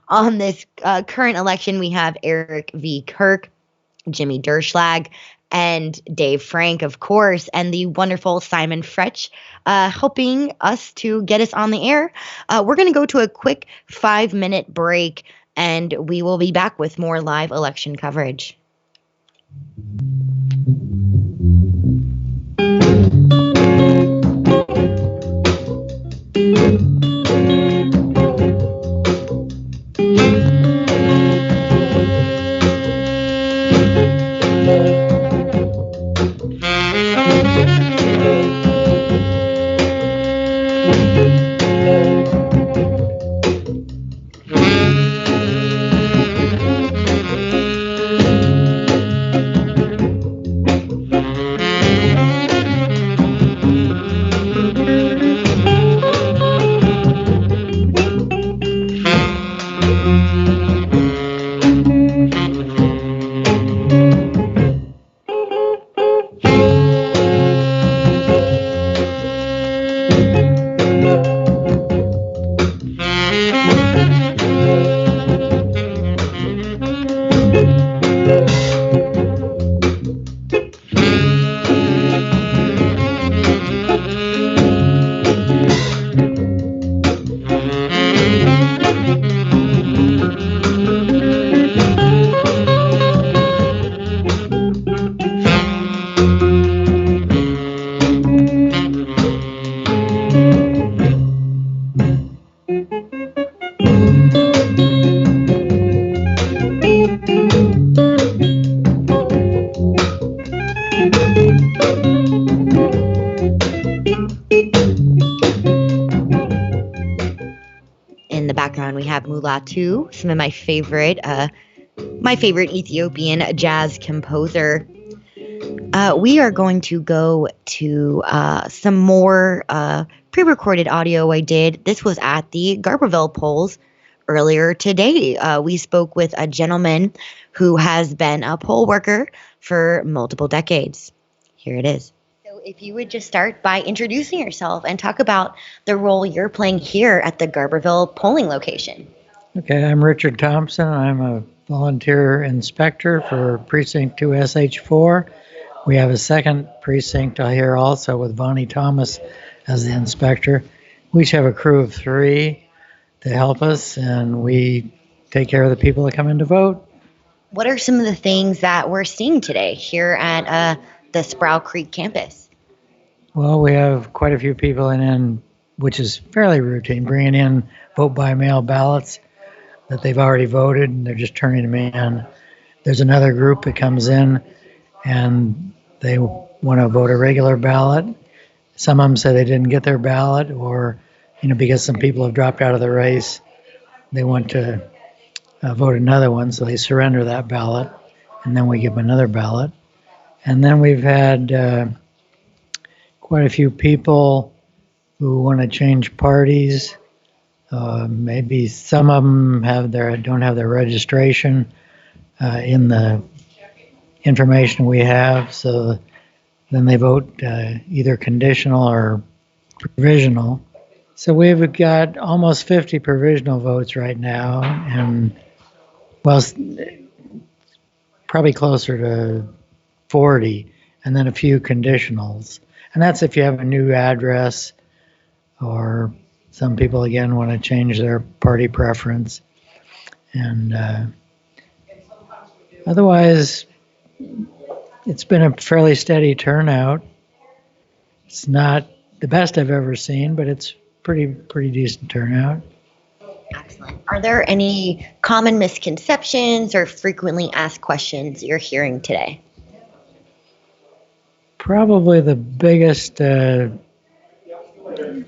on this current election. We have Eric V. Kirk, Jimmy Durchslag, and Dave Frank, of course, and the wonderful Simon Fretch helping us to get us on the air. We're going to go to a quick 5-minute break, and we will be back with more live election coverage. In the background, we have Mulatu, some of my favorite Ethiopian jazz composer. We are going to go to some more pre-recorded audio I did. This was at the Garberville polls earlier today. We spoke with a gentleman who has been a poll worker for multiple decades. Here it is. So if you would just start by introducing yourself and talk about the role you're playing here at the Garberville polling location. Okay, I'm Richard Thompson. I'm a volunteer inspector for Precinct 2 SH4. We have a second precinct here also with Vonnie Thomas as the inspector. We each have a crew of 3 to help us, and we take care of the people that come in to vote. What are some of the things that we're seeing today here at the Sproul Creek campus? Well, we have quite a few people in, which is fairly routine, bringing in vote-by-mail ballots that they've already voted, and they're just turning them in. There's another group that comes in, and they want to vote a regular ballot. Some of them say they didn't get their ballot, or because some people have dropped out of the race, they want to vote another one, so they surrender that ballot, and then we give them another ballot. And then we've had quite a few people who want to change parties. Maybe some of them don't have their registration in the information we have, so then they vote either conditional or provisional. So we've got almost 50 provisional votes right now, and probably closer to 40, and then a few conditionals. And that's if you have a new address, or some people again want to change their party preference. And otherwise, it's been a fairly steady turnout. It's not the best I've ever seen, but it's pretty decent turnout. Excellent. Are there any common misconceptions or frequently asked questions you're hearing today? Probably the biggest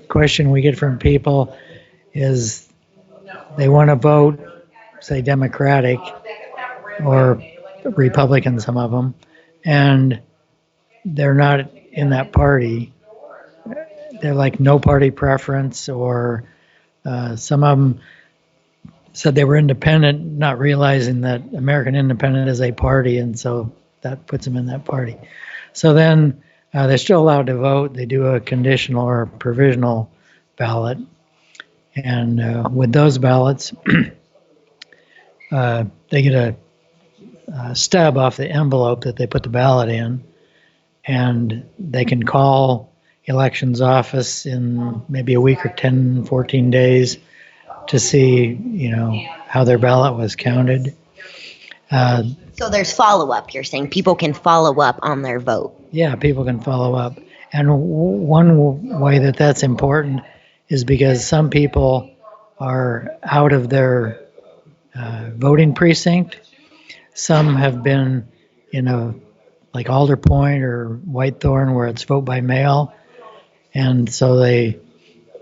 question we get from people is they want to vote, say, Democratic or Republican, some of them, and they're not in that party, they're like no party preference, or some of them said they were independent, not realizing that American Independent is a party, and so that puts them in that party. So then they're still allowed to vote. They do a conditional or provisional ballot, and with those ballots, they get a stub off the envelope that they put the ballot in, and they can call elections office in maybe a week or 10, 14 days to see, how their ballot was counted. So there's follow-up, you're saying? People can follow up on their vote? Yeah, people can follow up. And one way that that's important is because some people are out of their voting precinct. Some have been in like Alder Point or Whitethorn, where it's vote by mail, and so they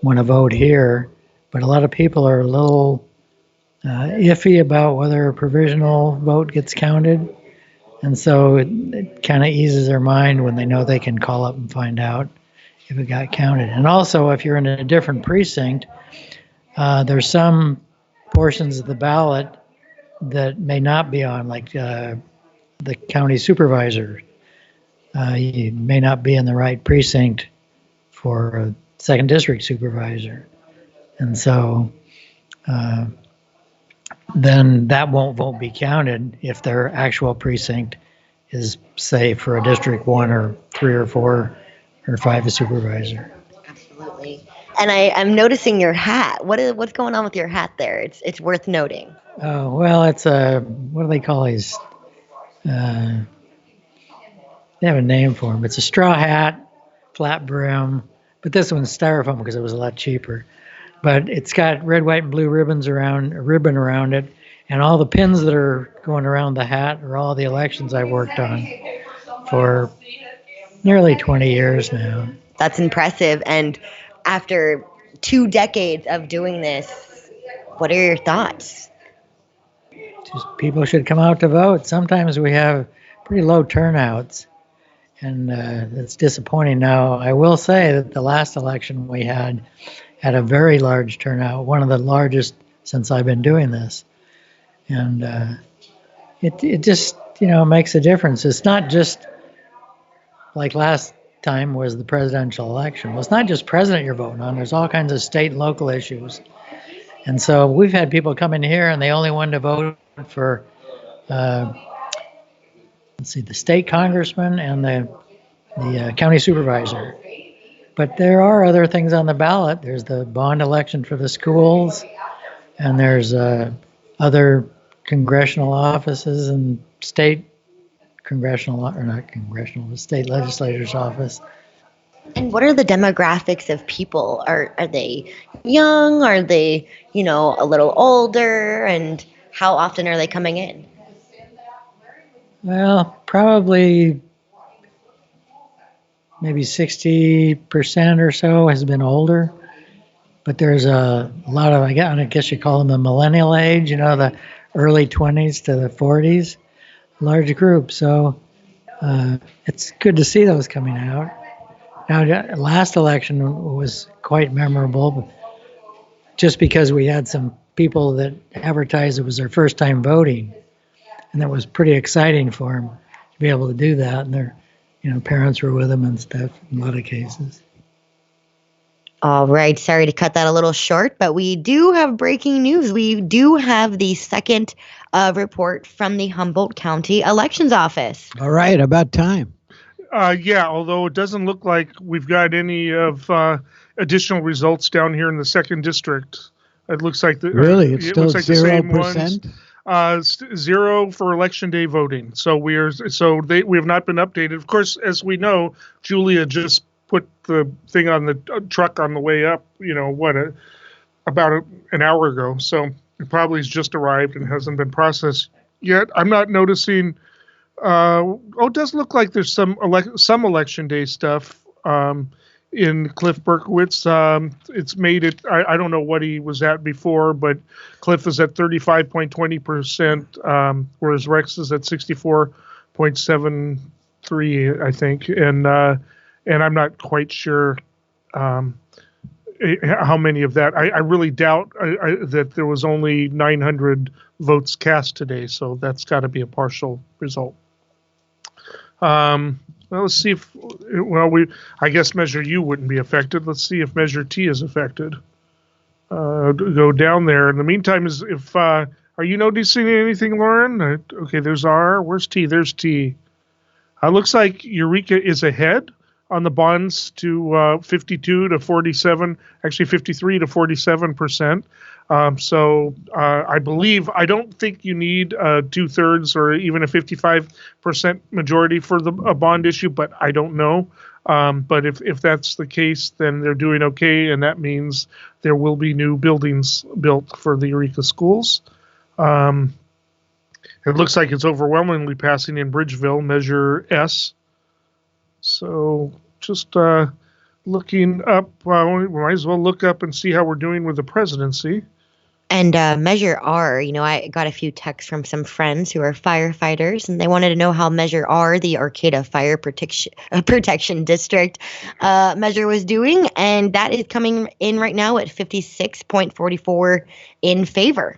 want to vote here. But a lot of people are a little iffy about whether a provisional vote gets counted, and so it kind of eases their mind when they know they can call up and find out if it got counted. And also, if you're in a different precinct, there's some portions of the ballot that may not be on, like the county supervisor. You may not be in the right precinct for a second district supervisor. And so then that won't be counted if their actual precinct is, say, for a District 1 or 3 or 4 or 5 a supervisor. Absolutely. And I'm noticing your hat. What's going on with your hat there? It's worth noting. Oh, well, it's what do they call these? They have a name for them. It's a straw hat, flat brim, but this one's styrofoam because it was a lot cheaper. But it's got red, white, and blue ribbon around it, and all the pins that are going around the hat are all the elections I've worked on for nearly 20 years now. That's impressive. And after 2 decades of doing this, what are your thoughts? Just people should come out to vote. Sometimes we have pretty low turnouts, and it's disappointing. Now, I will say that the last election we had a very large turnout, one of the largest since I've been doing this. And it just, makes a difference. It's not just like last time was the presidential election. Well, it's not just president you're voting on. There's all kinds of state and local issues. And so we've had people come in here and they only wanted to vote for, the state congressman and the county supervisor. But there are other things on the ballot. There's the bond election for the schools, and there's other congressional offices and state the state legislator's office. And what are the demographics of people? Are they young? Are they, a little older? And how often are they coming in? Well, probably maybe 60% or so has been older, but there's a lot of, I guess you call them the millennial age, the early 20s to the 40s, large group. So it's good to see those coming out. Now, last election was quite memorable, just because we had some people that advertised it was their first time voting, and that was pretty exciting for them to be able to do that, and their parents were with them and stuff in a lot of cases. All right. Sorry to cut that a little short, but we do have breaking news. We do have the second report from the Humboldt County Elections Office. All right. About time. Yeah, although it doesn't look like we've got any of additional results down here in the 2nd District. It looks like really it's still like 0%. 0 for election day voting. So we have not been updated. Of course, as we know, Julia just put the thing on the truck on the way up. About an hour ago. So it probably has just arrived and hasn't been processed yet. I'm not noticing. It does look like there's some election day stuff in Cliff Berkowitz. It's made it. I don't know what he was at before, but Cliff is at 35.20%, whereas Rex is at 64.73, I think. And I'm not quite sure how many of that. I really doubt that there was only 900 votes cast today, so that's got to be a partial result. Well, let's see if, I guess Measure U wouldn't be affected. Let's see if Measure T is affected. Go down there. In the meantime, are you noticing anything, Lauren? Okay, there's R. Where's T? There's T. Looks like Eureka is ahead on the bonds to 52 to 47, actually 53 to 47%. So I don't think you need 2/3 or even a 55% majority for a bond issue, but I don't know. But if that's the case, then they're doing okay, and that means there will be new buildings built for the Eureka schools. It looks like it's overwhelmingly passing in Bridgeville, Measure S. So just looking up, we might as well look up and see how we're doing with the presidency. And Measure R, I got a few texts from some friends who are firefighters, and they wanted to know how Measure R, the Arcata Fire Protection District measure, was doing. And that is coming in right now at 56.44 in favor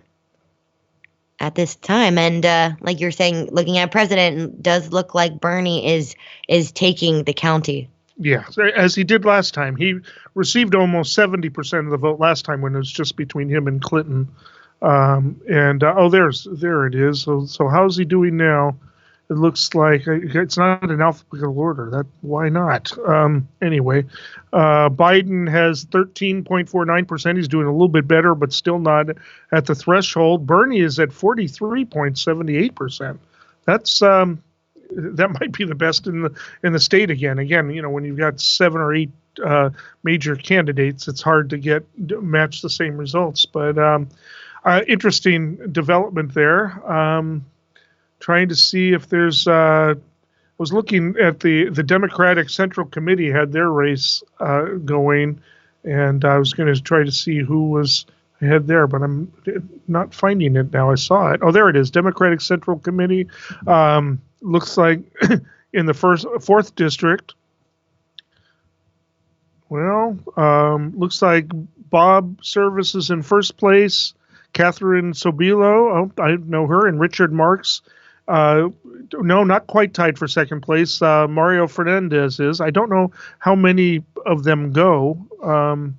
at this time. And like you're saying, looking at president, does look like Bernie is taking the county. Yeah, as he did last time. He received almost 70% of the vote last time when it was just between him and Clinton. There it is. So how's he doing now? It looks like it's not in alphabetical order. Why not? Anyway, Biden has 13.49%. He's doing a little bit better, but still not at the threshold. Bernie is at 43.78%. That might be the best in the state again. Again, when you've got 7 or 8 major candidates, it's hard to match the same results. But interesting development there. Trying to see if there's. I was looking at the Democratic Central Committee had their race going, and I was going to try to see who was ahead there, but I'm not finding it now. I saw it. Oh, there it is. Democratic Central Committee. Looks like in the 4th district. Well, looks like Bob Service is in first place. Catherine Sobilo, I know her, and Richard Marks. No, not quite tied for second place. Mario Fernandez is. I don't know how many of them go. No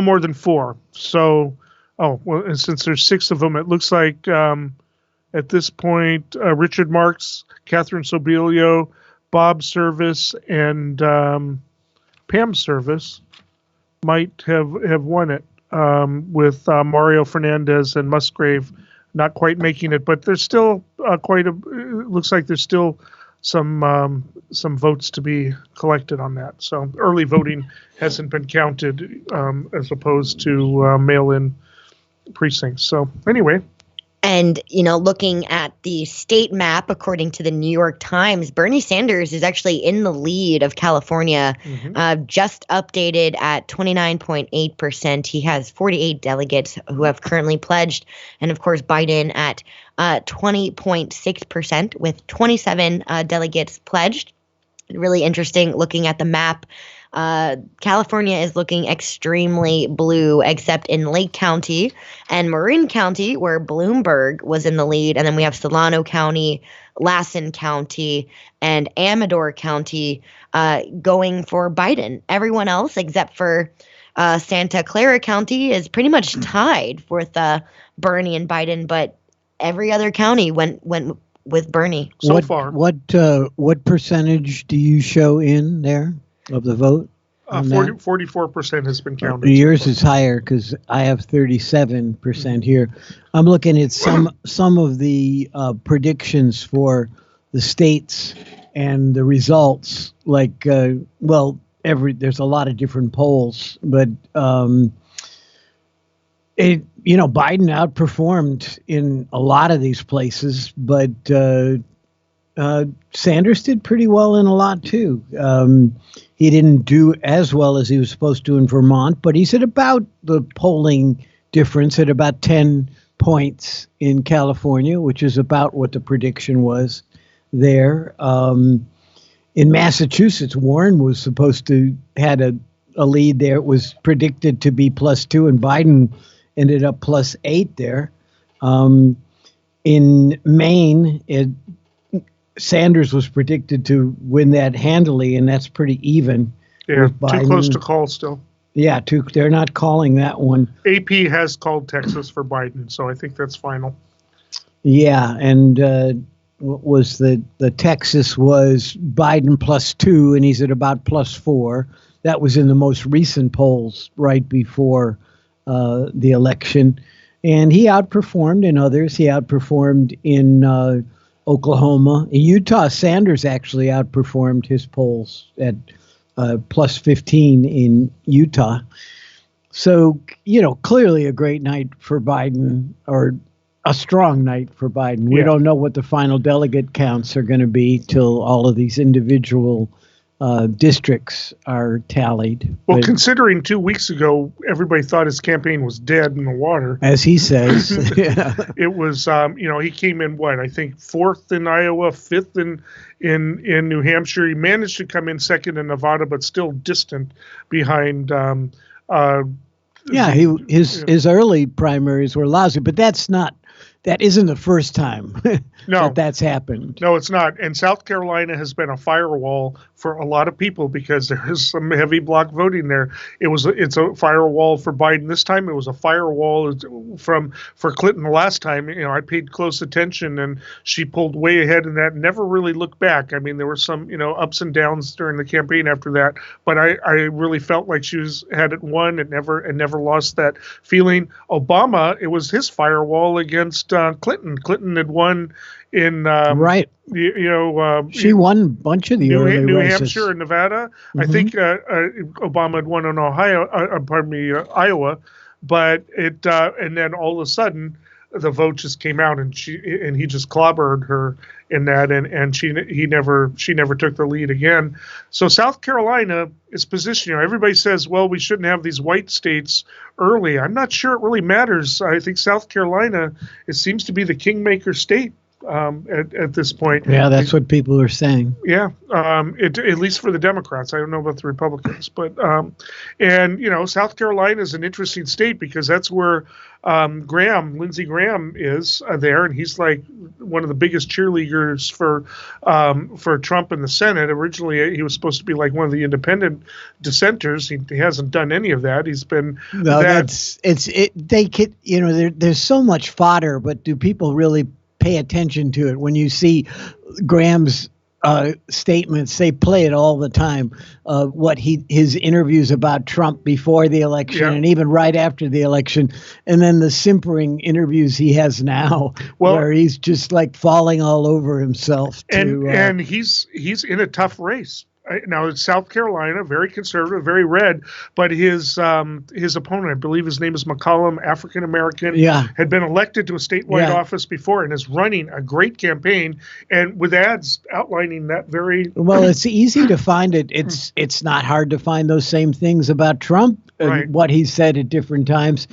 more than 4. So, and since there's 6 of them, it looks like at this point, Richard Marks, Catherine Sobilio, Bob Service, and Pam Service might have won it with Mario Fernandez and Musgrave not quite making it. But there's still looks like there's still some votes to be collected on that. So early voting hasn't been counted as opposed to mail-in precincts. So anyway. And, looking at the state map, according to the New York Times, Bernie Sanders is actually in the lead of California, just updated at 29.8%. He has 48 delegates who have currently pledged. And, of course, Biden at 20.6% with 27 delegates pledged. Really interesting looking at the map. California is looking extremely blue, except in Lake County and Marin County, where Bloomberg was in the lead. And then we have Solano County, Lassen County, and Amador County going for Biden. Everyone else, except for Santa Clara County, is pretty much tied with Bernie and Biden, but every other county went with Bernie so far. What percentage do you show in there of the vote? 44% has been counted. Yours is higher because I have 37% here. I'm looking at some of the predictions for the states and the results. Like, there's a lot of different polls, but Biden outperformed in a lot of these places, but Sanders did pretty well in a lot too. He didn't do as well as he was supposed to in Vermont, but he's at about the polling difference at about 10 points in California, which is about what the prediction was there. In Massachusetts, Warren was supposed to had a a lead there. It was predicted to be +2, and Biden ended up +8 there. In Maine, Sanders was predicted to win that handily, and that's pretty even. Yeah, too close to call still. Yeah, they're not calling that one. AP has called Texas for Biden, so I think that's final. Yeah, and what was the Texas was Biden +2, and he's at about +4. That was in the most recent polls right before the election. And he outperformed in others. He outperformed in Oklahoma. In Utah, Sanders actually outperformed his polls at +15 in Utah. So, clearly a great night for Biden, or a strong night for Biden. We don't know what the final delegate counts are going to be till all of these individual districts are tallied. Well, but, considering 2 weeks ago, everybody thought his campaign was dead in the water. As he says. It was, he came in, I think 4th in Iowa, 5th in New Hampshire. He managed to come in 2nd in Nevada, but still distant behind. His early primaries were lousy, but that isn't the first time that's happened. No, it's not. And South Carolina has been a firewall for a lot of people because there is some heavy block voting there. It's a firewall for Biden this time. It was a firewall for Clinton the last time. I paid close attention, and she pulled way ahead in that. Never really looked back. I mean, there were some ups and downs during the campaign after that, but I really felt like she had it won and never lost that feeling. Obama, it was his firewall against Clinton. Clinton had won in right. She won a bunch of the early New races. Hampshire and Nevada. I think Obama had won in Iowa, but and then all of a sudden the vote just came out, and he just clobbered her in that, and she never took the lead again. So South Carolina is positioned. Everybody says, well, we shouldn't have these white states early. I'm not sure it really matters. I think South Carolina, it seems to be the kingmaker state at this point. Yeah, that's what people are saying. Yeah, at least for the Democrats. I don't know about the Republicans, but South Carolina is an interesting state because that's where Lindsey Graham is there, and he's like one of the biggest cheerleaders for Trump in the Senate. Originally, he was supposed to be like one of the independent dissenters. He hasn't done any of that. He's been there's so much fodder, but do people really pay attention to it? When you see Graham's statements, they play it all the time. His interviews about Trump before the election and even right after the election, and then the simpering interviews he has now, where he's just like falling all over himself. And he's in a tough race. Now, it's South Carolina, very conservative, very red, but his opponent, I believe his name is McCollum, African-American, had been elected to a statewide office before and is running a great campaign, and with ads outlining that very... Well, it's easy to find it. It's not hard to find those same things about Trump, what he said at different times.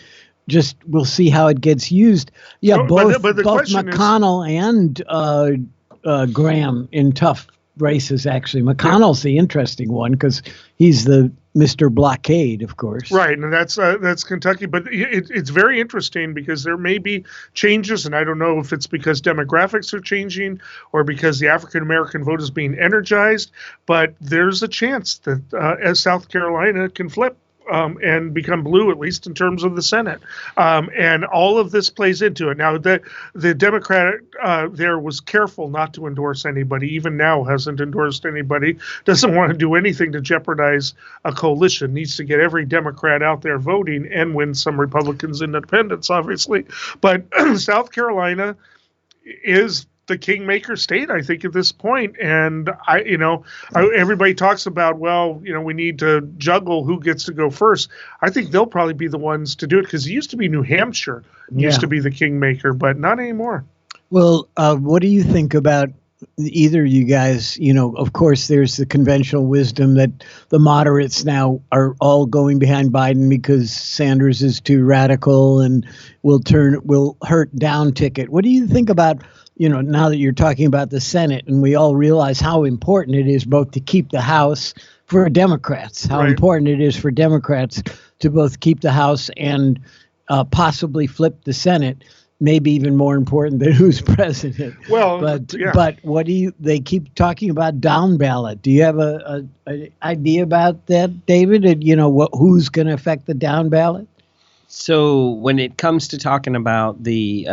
Just we'll see how it gets used. Yeah, both McConnell and Graham in tough races, actually. McConnell's the interesting one because he's the Mr. Blockade, of course. Right, and that's Kentucky. But it's very interesting because there may be changes, and I don't know if it's because demographics are changing or because the African-American vote is being energized, but there's a chance that as South Carolina can flip and become blue, at least in terms of the Senate. And all of this plays into it. Now, the Democrat there was careful not to endorse anybody, even now hasn't endorsed anybody, doesn't want to do anything to jeopardize a coalition, needs to get every Democrat out there voting and win some Republicans and independents, obviously. But South Carolina is the kingmaker state, I think, at this point. And everybody talks about, we need to juggle who gets to go first. I think they'll probably be the ones to do it because it used to be New Hampshire used to be the kingmaker, but not anymore. Well, what do you think about either you guys? Of course, there's the conventional wisdom that the moderates now are all going behind Biden because Sanders is too radical and will hurt down ticket. What do you think about now that you're talking about the Senate, and we all realize how important it is both to keep the House for Democrats, how important it is for Democrats to both keep the House and possibly flip the Senate, maybe even more important than who's president. Well, but what they keep talking about down ballot. Do you have an idea about that, David? And, who's going to affect the down ballot? So when it comes to talking about the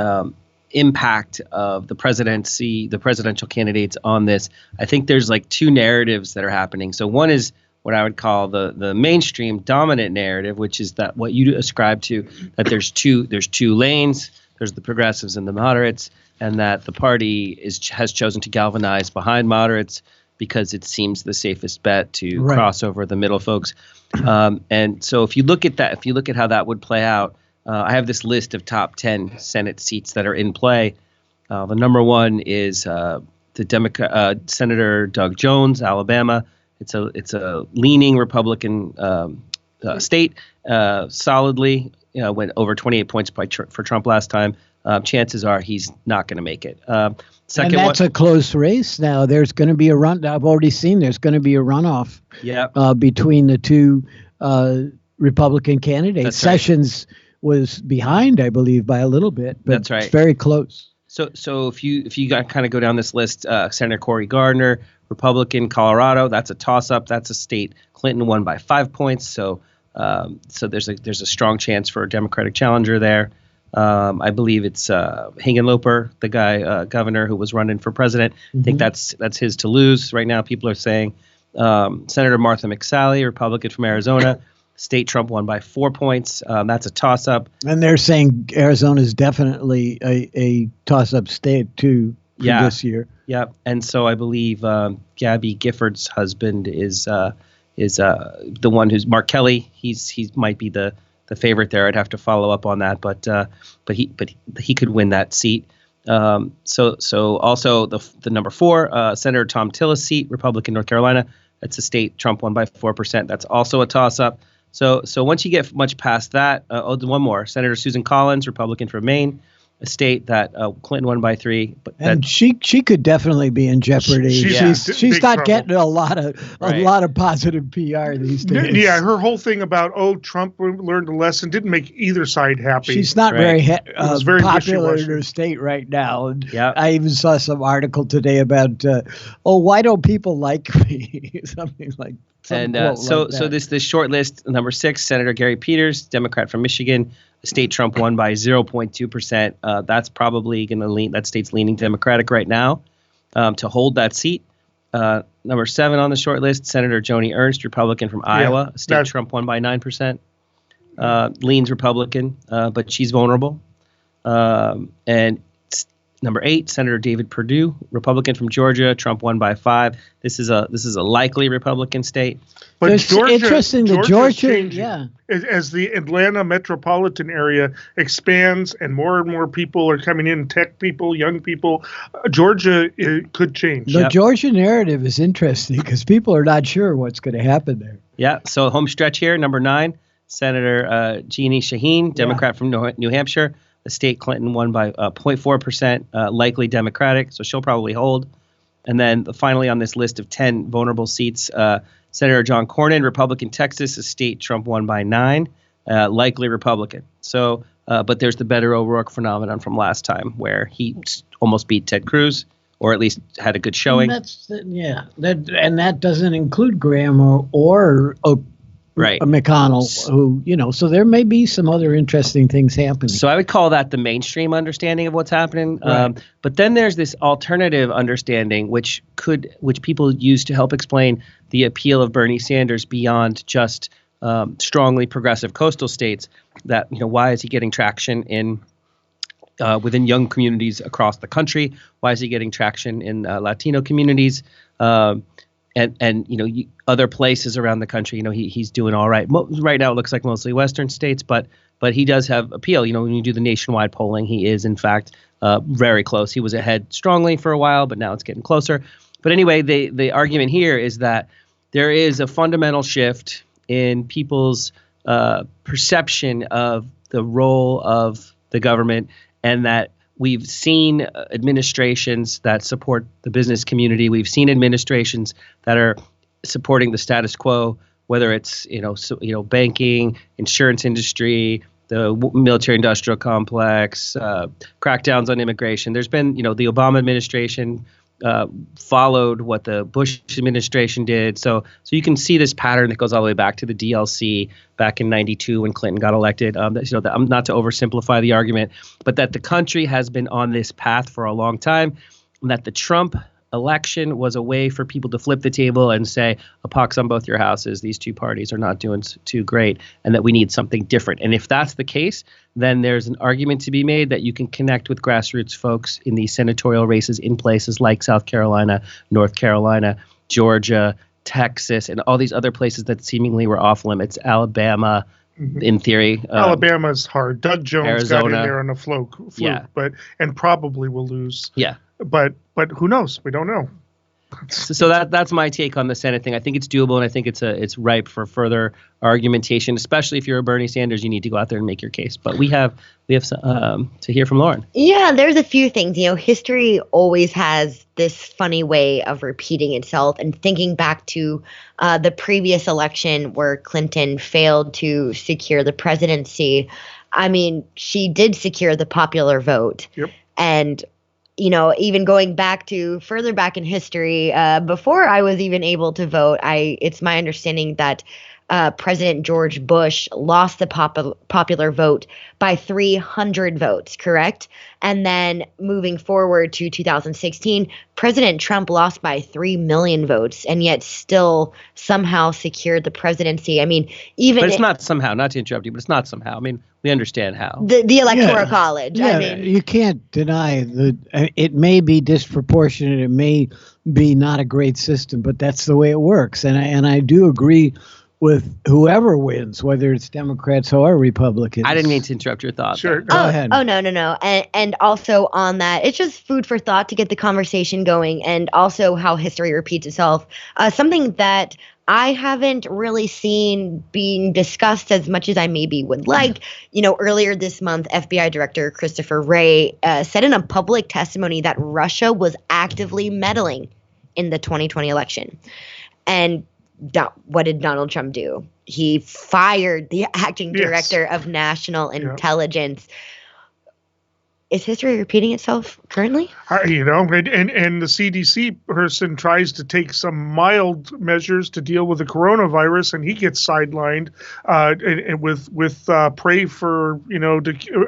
impact of the presidential candidates on this, I think there's like two narratives that are happening. So one is what I would call the mainstream dominant narrative, which is that what you ascribe to, that there's two lanes, there's the progressives and the moderates, and that the party has chosen to galvanize behind moderates because it seems the safest bet to cross over the middle folks. And so if you look at that, if you look at how that would play out, I have this list of top 10 Senate seats that are in play. The number one is the Democrat Senator Doug Jones, Alabama. It's a leaning Republican state, solidly. Went over 28 points for Trump last time. Chances are he's not going to make it. Second, and that's a close race now. There's going to be a run. I've already seen there's going to be a runoff between the two Republican candidates. That's Sessions was behind, I believe, by a little bit, but that's right. It's very close. So if you kind of go down this list, Senator Cory Gardner, Republican, Colorado, that's a toss-up. That's a state Clinton won by 5 points. So there's a strong chance for a Democratic challenger there. I believe it's Hickenlooper, the guy governor who was running for president. I think that's his to lose right now. People are saying Senator Martha McSally, Republican from Arizona. State Trump won by 4 points. That's a toss-up. And they're saying Arizona is definitely a toss-up state too for this year. Yeah, and so I believe Gabby Gifford's husband is the one who's Mark Kelly. He might be the favorite there. I'd have to follow up on that, but he could win that seat. So also the number 4, Senator Tom Tillis seat, Republican, North Carolina. That's a state Trump won by 4%. That's also a toss-up. So once you get much past that, one more, Senator Susan Collins, Republican from Maine, a state that Clinton won by 3. And she could definitely be in jeopardy. She's not getting a lot of positive PR these days. Yeah, her whole thing about Trump learned a lesson didn't make either side happy. She's not very popular in her state right now. And I even saw some article today about why don't people like me? Something like. And so this short list, number 6, Senator Gary Peters, Democrat from Michigan, a state Trump won by 0.2%. That's probably going to lean. That state's leaning Democratic right now to hold that seat. Number 7 on the short list, Senator Joni Ernst, Republican from Iowa, a state Trump won by 9%. Leans Republican, but she's vulnerable. And number 8, Senator David Perdue, Republican from Georgia. Trump won by 5. This is a likely Republican state. But it's interesting that Georgia, as the Atlanta metropolitan area expands and more people are coming in, tech people, young people, Georgia could change. The Georgia narrative is interesting because people are not sure what's going to happen there. Yeah. So home stretch here, number 9, Senator Jeannie Shaheen, Democrat from New Hampshire. The state Clinton won by 0.4%, likely Democratic, so she'll probably hold. And then finally on this list of 10 vulnerable seats, Senator John Cornyn, Republican, Texas, a state Trump won by 9, likely Republican. So, but there's the Beto O'Rourke phenomenon from last time where he almost beat Ted Cruz, or at least had a good showing. That doesn't include Graham or McConnell, who, so there may be some other interesting things happening. So I would call that the mainstream understanding of what's happening. Right. But then there's this alternative understanding, which people use to help explain the appeal of Bernie Sanders beyond just strongly progressive coastal states. That, why is he getting traction in within young communities across the country? Why is he getting traction in Latino communities? And other places around the country, he's doing all right. Right now, it looks like mostly Western states, but he does have appeal. When you do the nationwide polling, he is in fact very close. He was ahead strongly for a while, but now it's getting closer. But anyway, the argument here is that there is a fundamental shift in people's perception of the role of the government, and that We've seen administrations that support the business community. We've seen administrations that are supporting the status quo, whether it's banking, insurance industry, the military-industrial complex, crackdowns on immigration. There's been, the Obama administration followed what the Bush administration did. So you can see this pattern that goes all the way back to the DLC back in '92 when Clinton got elected. I'm not to oversimplify the argument, but that the country has been on this path for a long time, and that the Trump election was a way for people to flip the table and say, a pox on both your houses, these two parties are not doing too great, and that we need something different. And if that's the case, then there's an argument to be made that you can connect with grassroots folks in these senatorial races in places like South Carolina, North Carolina, Georgia, Texas, and all these other places that seemingly were off limits, Alabama, in theory. Alabama's hard. Doug Jones Arizona. got in there on a fluke, Yeah. and probably will lose. Yeah. But who knows? We don't know. So that's my take on the Senate thing. I think it's doable, and I think it's ripe for further argumentation. Especially if you're a Bernie Sanders, you need to go out there and make your case. But we have to hear from Lauren. Yeah, there's a few things. History always has this funny way of repeating itself. And thinking back to the previous election where Clinton failed to secure the presidency, I mean, she did secure the popular vote. Yep. And even going back to further back in history, before I was even able to vote, it's my understanding that President George Bush lost the popular vote by 300 votes, correct? And then moving forward to 2016, President Trump lost by 3 million votes and yet still somehow secured the presidency. I mean, But it's not somehow, not to interrupt you, but it's not somehow. I mean, we understand how. The Electoral College. Yeah, I mean, you can't deny that it may be disproportionate. It may be not a great system, but that's the way it works. And I do agree with whoever wins, whether it's Democrats or Republicans. I didn't mean to interrupt your thought. Sure. Go ahead. Oh, no. And also on that, it's just food for thought to get the conversation going, and also how history repeats itself. Something that I haven't really seen being discussed as much as I maybe would like. Earlier this month, FBI Director Christopher Wray said in a public testimony that Russia was actively meddling in the 2020 election. And what did Donald Trump do? He fired the acting director of national intelligence. Is history repeating itself currently? And the CDC person tries to take some mild measures to deal with the coronavirus, and he gets sidelined and with pray for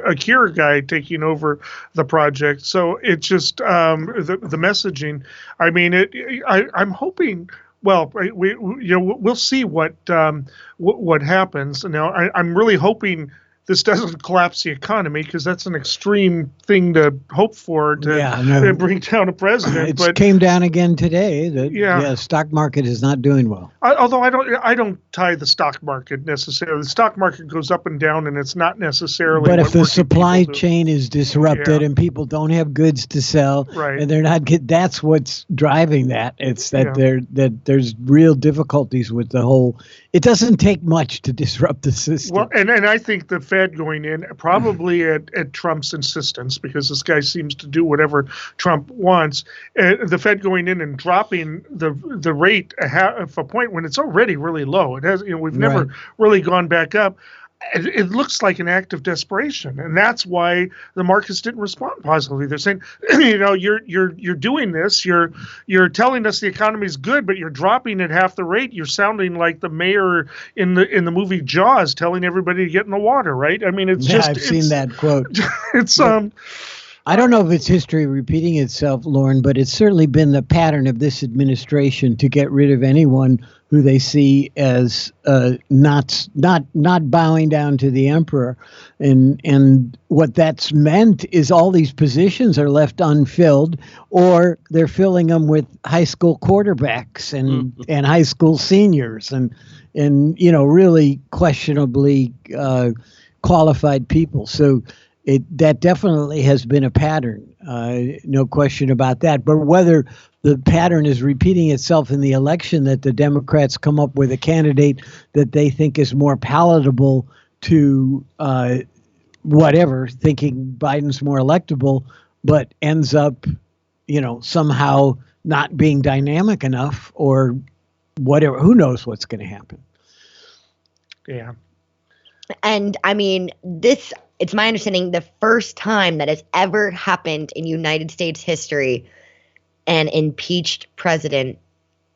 a cure guy taking over the project. So it's just the messaging. I mean, I'm hoping. Well, we'll see what happens. Now, I'm really hoping this doesn't collapse the economy, because that's an extreme thing to hope for to bring down a president. It came down again today. The Yeah. stock market is not doing well. Although I don't tie the stock market necessarily. The stock market goes up and down, and it's not necessarily. But if what the working supply people do. chain is disrupted and people don't have goods to sell, Right. and they're not that's what's driving that. It's that Yeah. there's real difficulties with the whole. It doesn't take much to disrupt the system. Well, and I think the Fed going in probably at Trump's insistence, because this guy seems to do whatever Trump wants. The Fed going in and dropping the rate a point when it's already really low. It has, we've never really gone back up. It looks like an act of desperation, and that's why the markets didn't respond positively. They're saying, you're doing this. You're telling us the economy is good, but you're dropping at half the rate. You're sounding like the mayor in the movie Jaws, telling everybody to get in the water. Right? I mean, I've seen that quote. It's I don't know if it's history repeating itself, Lauren, but it's certainly been the pattern of this administration to get rid of anyone who they see as not bowing down to the emperor, and what that's meant is all these positions are left unfilled, or they're filling them with high school quarterbacks and high school seniors and really questionably qualified people. So that definitely has been a pattern, no question about that. But whether the pattern is repeating itself in the election, that the Democrats come up with a candidate that they think is more palatable to whatever, thinking Biden's more electable, but ends up, somehow not being dynamic enough or whatever. Who knows what's going to happen? Yeah. And I mean, it's my understanding the first time that has ever happened in United States history an impeached president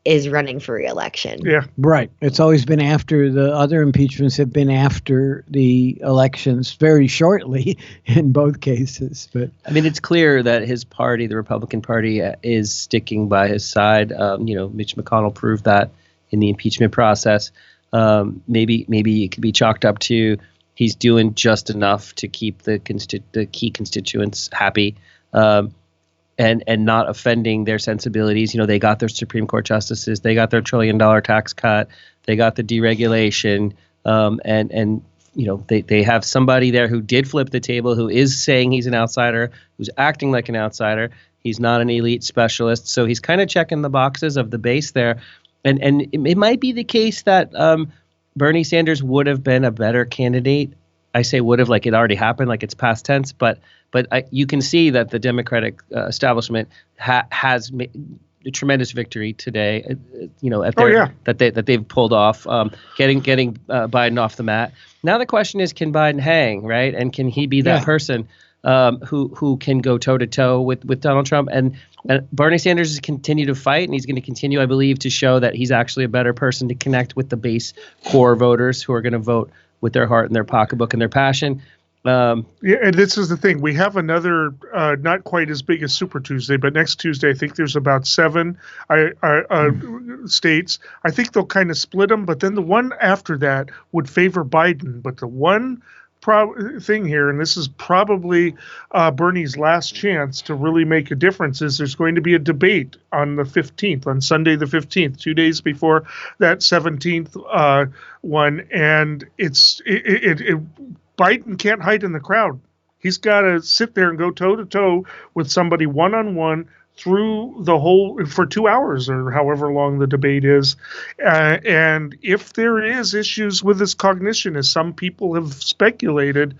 is running for re-election. Yeah. Right. It's always been after the other impeachments have been after the elections very shortly in both cases. But I mean, it's clear that his party, the Republican Party, is sticking by his side. Mitch McConnell proved that in the impeachment process. Maybe it could be chalked up to he's doing just enough to keep the key constituents happy. And not offending their sensibilities. They got their Supreme Court justices, they got their $1 trillion tax cut, they got the deregulation, and they have somebody there who did flip the table, who is saying he's an outsider, who's acting like an outsider. He's not an elite specialist, so he's kind of checking the boxes of the base there. And it might be the case that Bernie Sanders would have been a better candidate. I say would have, like it already happened, like it's past tense, but you can see that the Democratic establishment has made a tremendous victory today. That they've pulled off, getting Biden off the mat. Now the question is, can Biden hang, right? And can he be that person who can go toe to toe with Donald Trump? And Bernie Sanders is continue to fight, and he's going to continue, I believe, to show that he's actually a better person to connect with the base core voters who are going to vote with their heart and their pocketbook and their passion. And this is the thing. We have another, not quite as big as Super Tuesday, but next Tuesday, I think there's about 7 states. I think they'll kind of split them, but then the one after that would favor Biden. But the one thing here, and this is probably Bernie's last chance to really make a difference, is there's going to be a debate on the 15th, on Sunday the 15th, 2 days before that 17th one, and Biden can't hide in the crowd. He's got to sit there and go toe to toe with somebody one-on-one through the whole for 2 hours or however long the debate is. And if there is issues with his cognition, as some people have speculated,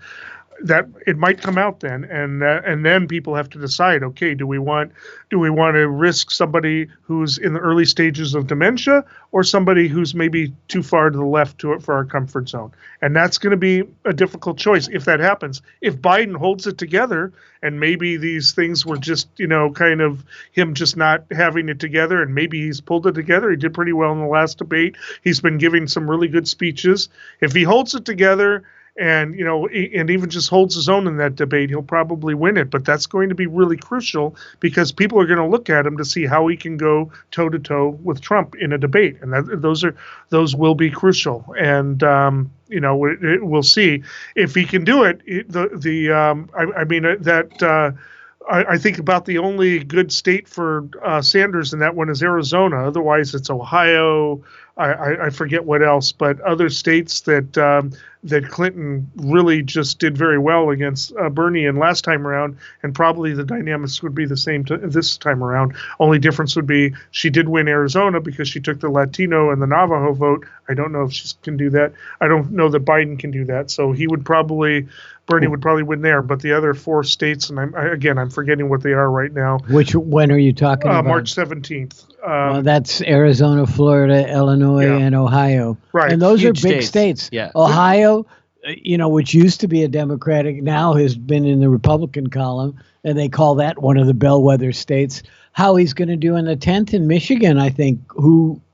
that it might come out then, and then people have to decide, okay, do we want to risk somebody who's in the early stages of dementia or somebody who's maybe too far to the left for our comfort zone? And that's going to be a difficult choice if that happens. If Biden holds it together, and maybe these things were just, kind of him just not having it together, and maybe he's pulled it together. He did pretty well in the last debate. He's been giving some really good speeches. If he holds it together, and and even just holds his own in that debate, he'll probably win it. But that's going to be really crucial because people are going to look at him to see how he can go toe to toe with Trump in a debate, and those will be crucial. And we'll see if he can do it. I think about the only good state for Sanders in that one is Arizona. Otherwise, it's Ohio. I forget what else, but other states that Clinton really just did very well against Bernie in last time around, and probably the dynamics would be the same this time around. Only difference would be she did win Arizona because she took the Latino and the Navajo vote. I don't know if she can do that. I don't know that Biden can do that. So Bernie would probably win there. But the other 4 states, and I'm forgetting what they are right now. When are you talking about? March 17th. Well, that's Arizona, Florida, Illinois, and Ohio. Right. And those are big states. Yeah. Ohio, which used to be a Democratic, now has been in the Republican column, and they call that one of the bellwether states. How he's going to do in the 10th in Michigan, I think,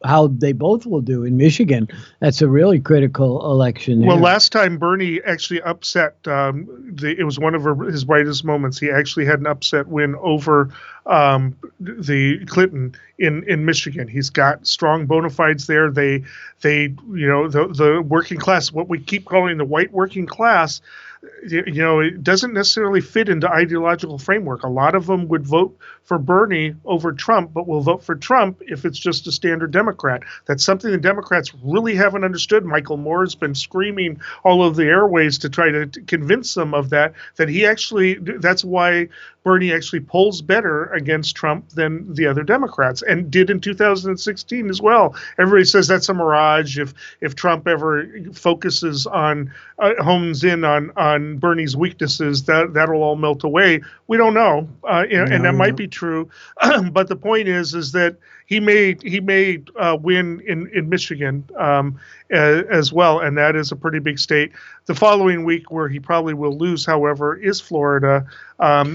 how they both will do in Michigan. That's a really critical election there. Well, last time Bernie actually upset, it was one of his brightest moments. He actually had an upset win over the Clinton in Michigan. He's got strong bona fides there. The working class, what we keep calling the white working class, it doesn't necessarily fit into ideological framework. A lot of them would vote for Bernie over Trump, but will vote for Trump if it's just a standard Democrat. That's something the Democrats really haven't understood. Michael Moore has been screaming all over the airways to try to convince them of that he actually, that's why Bernie actually polls better against Trump than the other Democrats, and did in 2016 as well. Everybody says that's a mirage. If Trump ever focuses on, hones in on Bernie's weaknesses, that'll all melt away. We don't know, and that might be true. But the point is that he may win in Michigan as well, and that is a pretty big state. The following week, where he probably will lose, however, is Florida.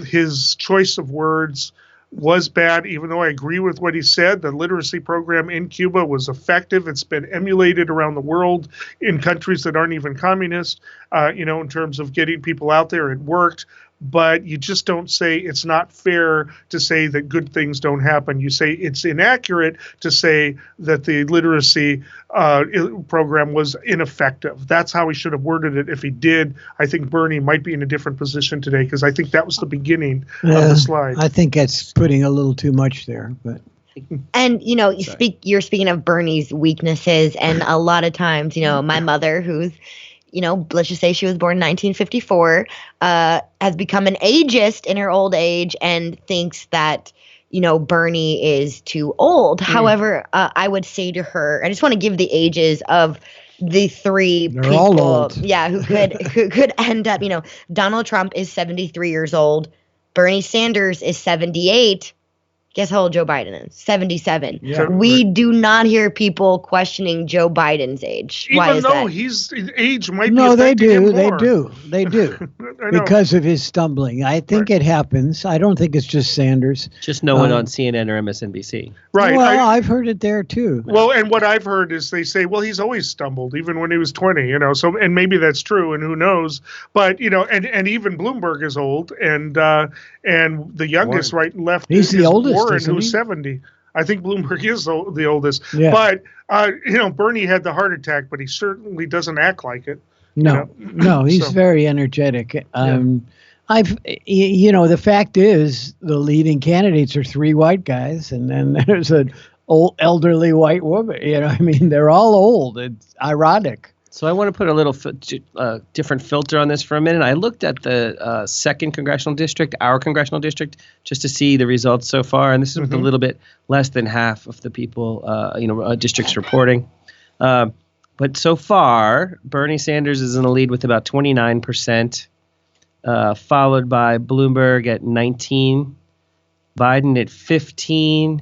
His choice of words was bad, even though I agree with what he said. The literacy program in Cuba was effective. It's been emulated around the world in countries that aren't even communist, in terms of getting people out there. It worked. But you just don't say it's not fair to say that good things don't happen. You say it's inaccurate to say that the literacy program was ineffective. That's how he should have worded it. If he did, I think Bernie might be in a different position today, because I think that was the beginning of the slide. I think that's putting a little too much there, but. And, you're speaking of Bernie's weaknesses, and a lot of times, my mother, who's, let's just say she was born in 1954, has become an ageist in her old age and thinks that, Bernie is too old. However, I would say to her, I just want to give the ages of the three people, all old. who could end up, Donald Trump is 73 years old. Bernie Sanders is 78. Guess how old Joe Biden is? 77. Yeah. We do not hear people questioning Joe Biden's age. Why is that? His age might No, be they affecting him do. They more. do. They do. Because of his stumbling. I think it happens. I don't think it's just Sanders. Just no one on CNN or MSNBC. Right. Well, I've heard it there too. Well, and what I've heard is they say, well, he's always stumbled, even when he was 20, so, and maybe that's true, and who knows, but, and even Bloomberg is old, and the youngest right and left He's is the oldest, Warren, isn't who's he? 70. I think Bloomberg is the oldest. Yeah. But, Bernie had the heart attack, but he certainly doesn't act like it. No, he's very energetic. The fact is, the leading candidates are three white guys, and then there's an old elderly white woman. They're all old. It's ironic. So I want to put a little different filter on this for a minute. I looked at the second congressional district, our congressional district, just to see the results so far, and this is with a little bit less than half of the people, districts reporting. But so far, Bernie Sanders is in the lead with about 29%, followed by Bloomberg at 19%, Biden at 15%,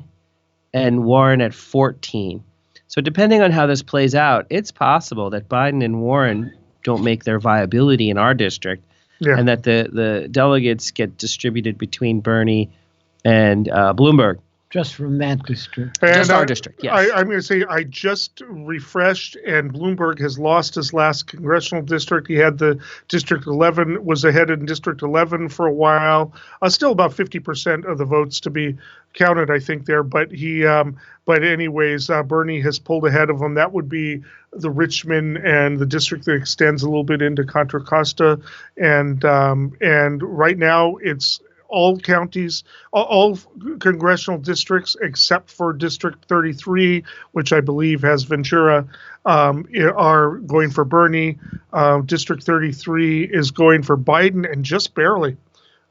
and Warren at 14%. So depending on how this plays out, it's possible that Biden and Warren don't make their viability in our district, and that the delegates get distributed between Bernie and Bloomberg. Just from that district. And just our district, yes. I'm going to say I just refreshed, and Bloomberg has lost his last congressional district. He had the District 11, was ahead in District 11 for a while. Still about 50% of the votes to be counted, I think, there. But anyways, Bernie has pulled ahead of him. That would be the Richmond and the district that extends a little bit into Contra Costa. And right now it's all counties, all congressional districts except for District 33, which I believe has Ventura, are going for Bernie. District 33 is going for Biden, and just barely.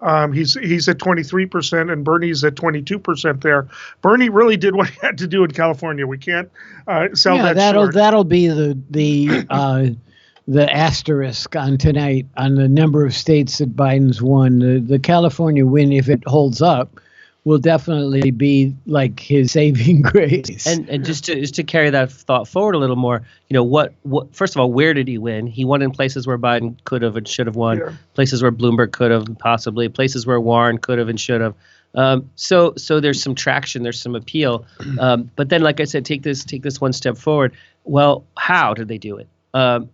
He's at 23% and Bernie's at 22% there. Bernie really did what he had to do in California. We can't sell that short. That'll be the asterisk on tonight on the number of states that Biden's won. The California win, if it holds up, will definitely be like his saving grace. And just to carry that thought forward a little more, what first of all, where did he win? He won in places where Biden could have and should have won, places where Bloomberg could have possibly, places where Warren could have and should have. So there's some traction, there's some appeal. But then, like I said, take this one step forward. Well, how did they do it?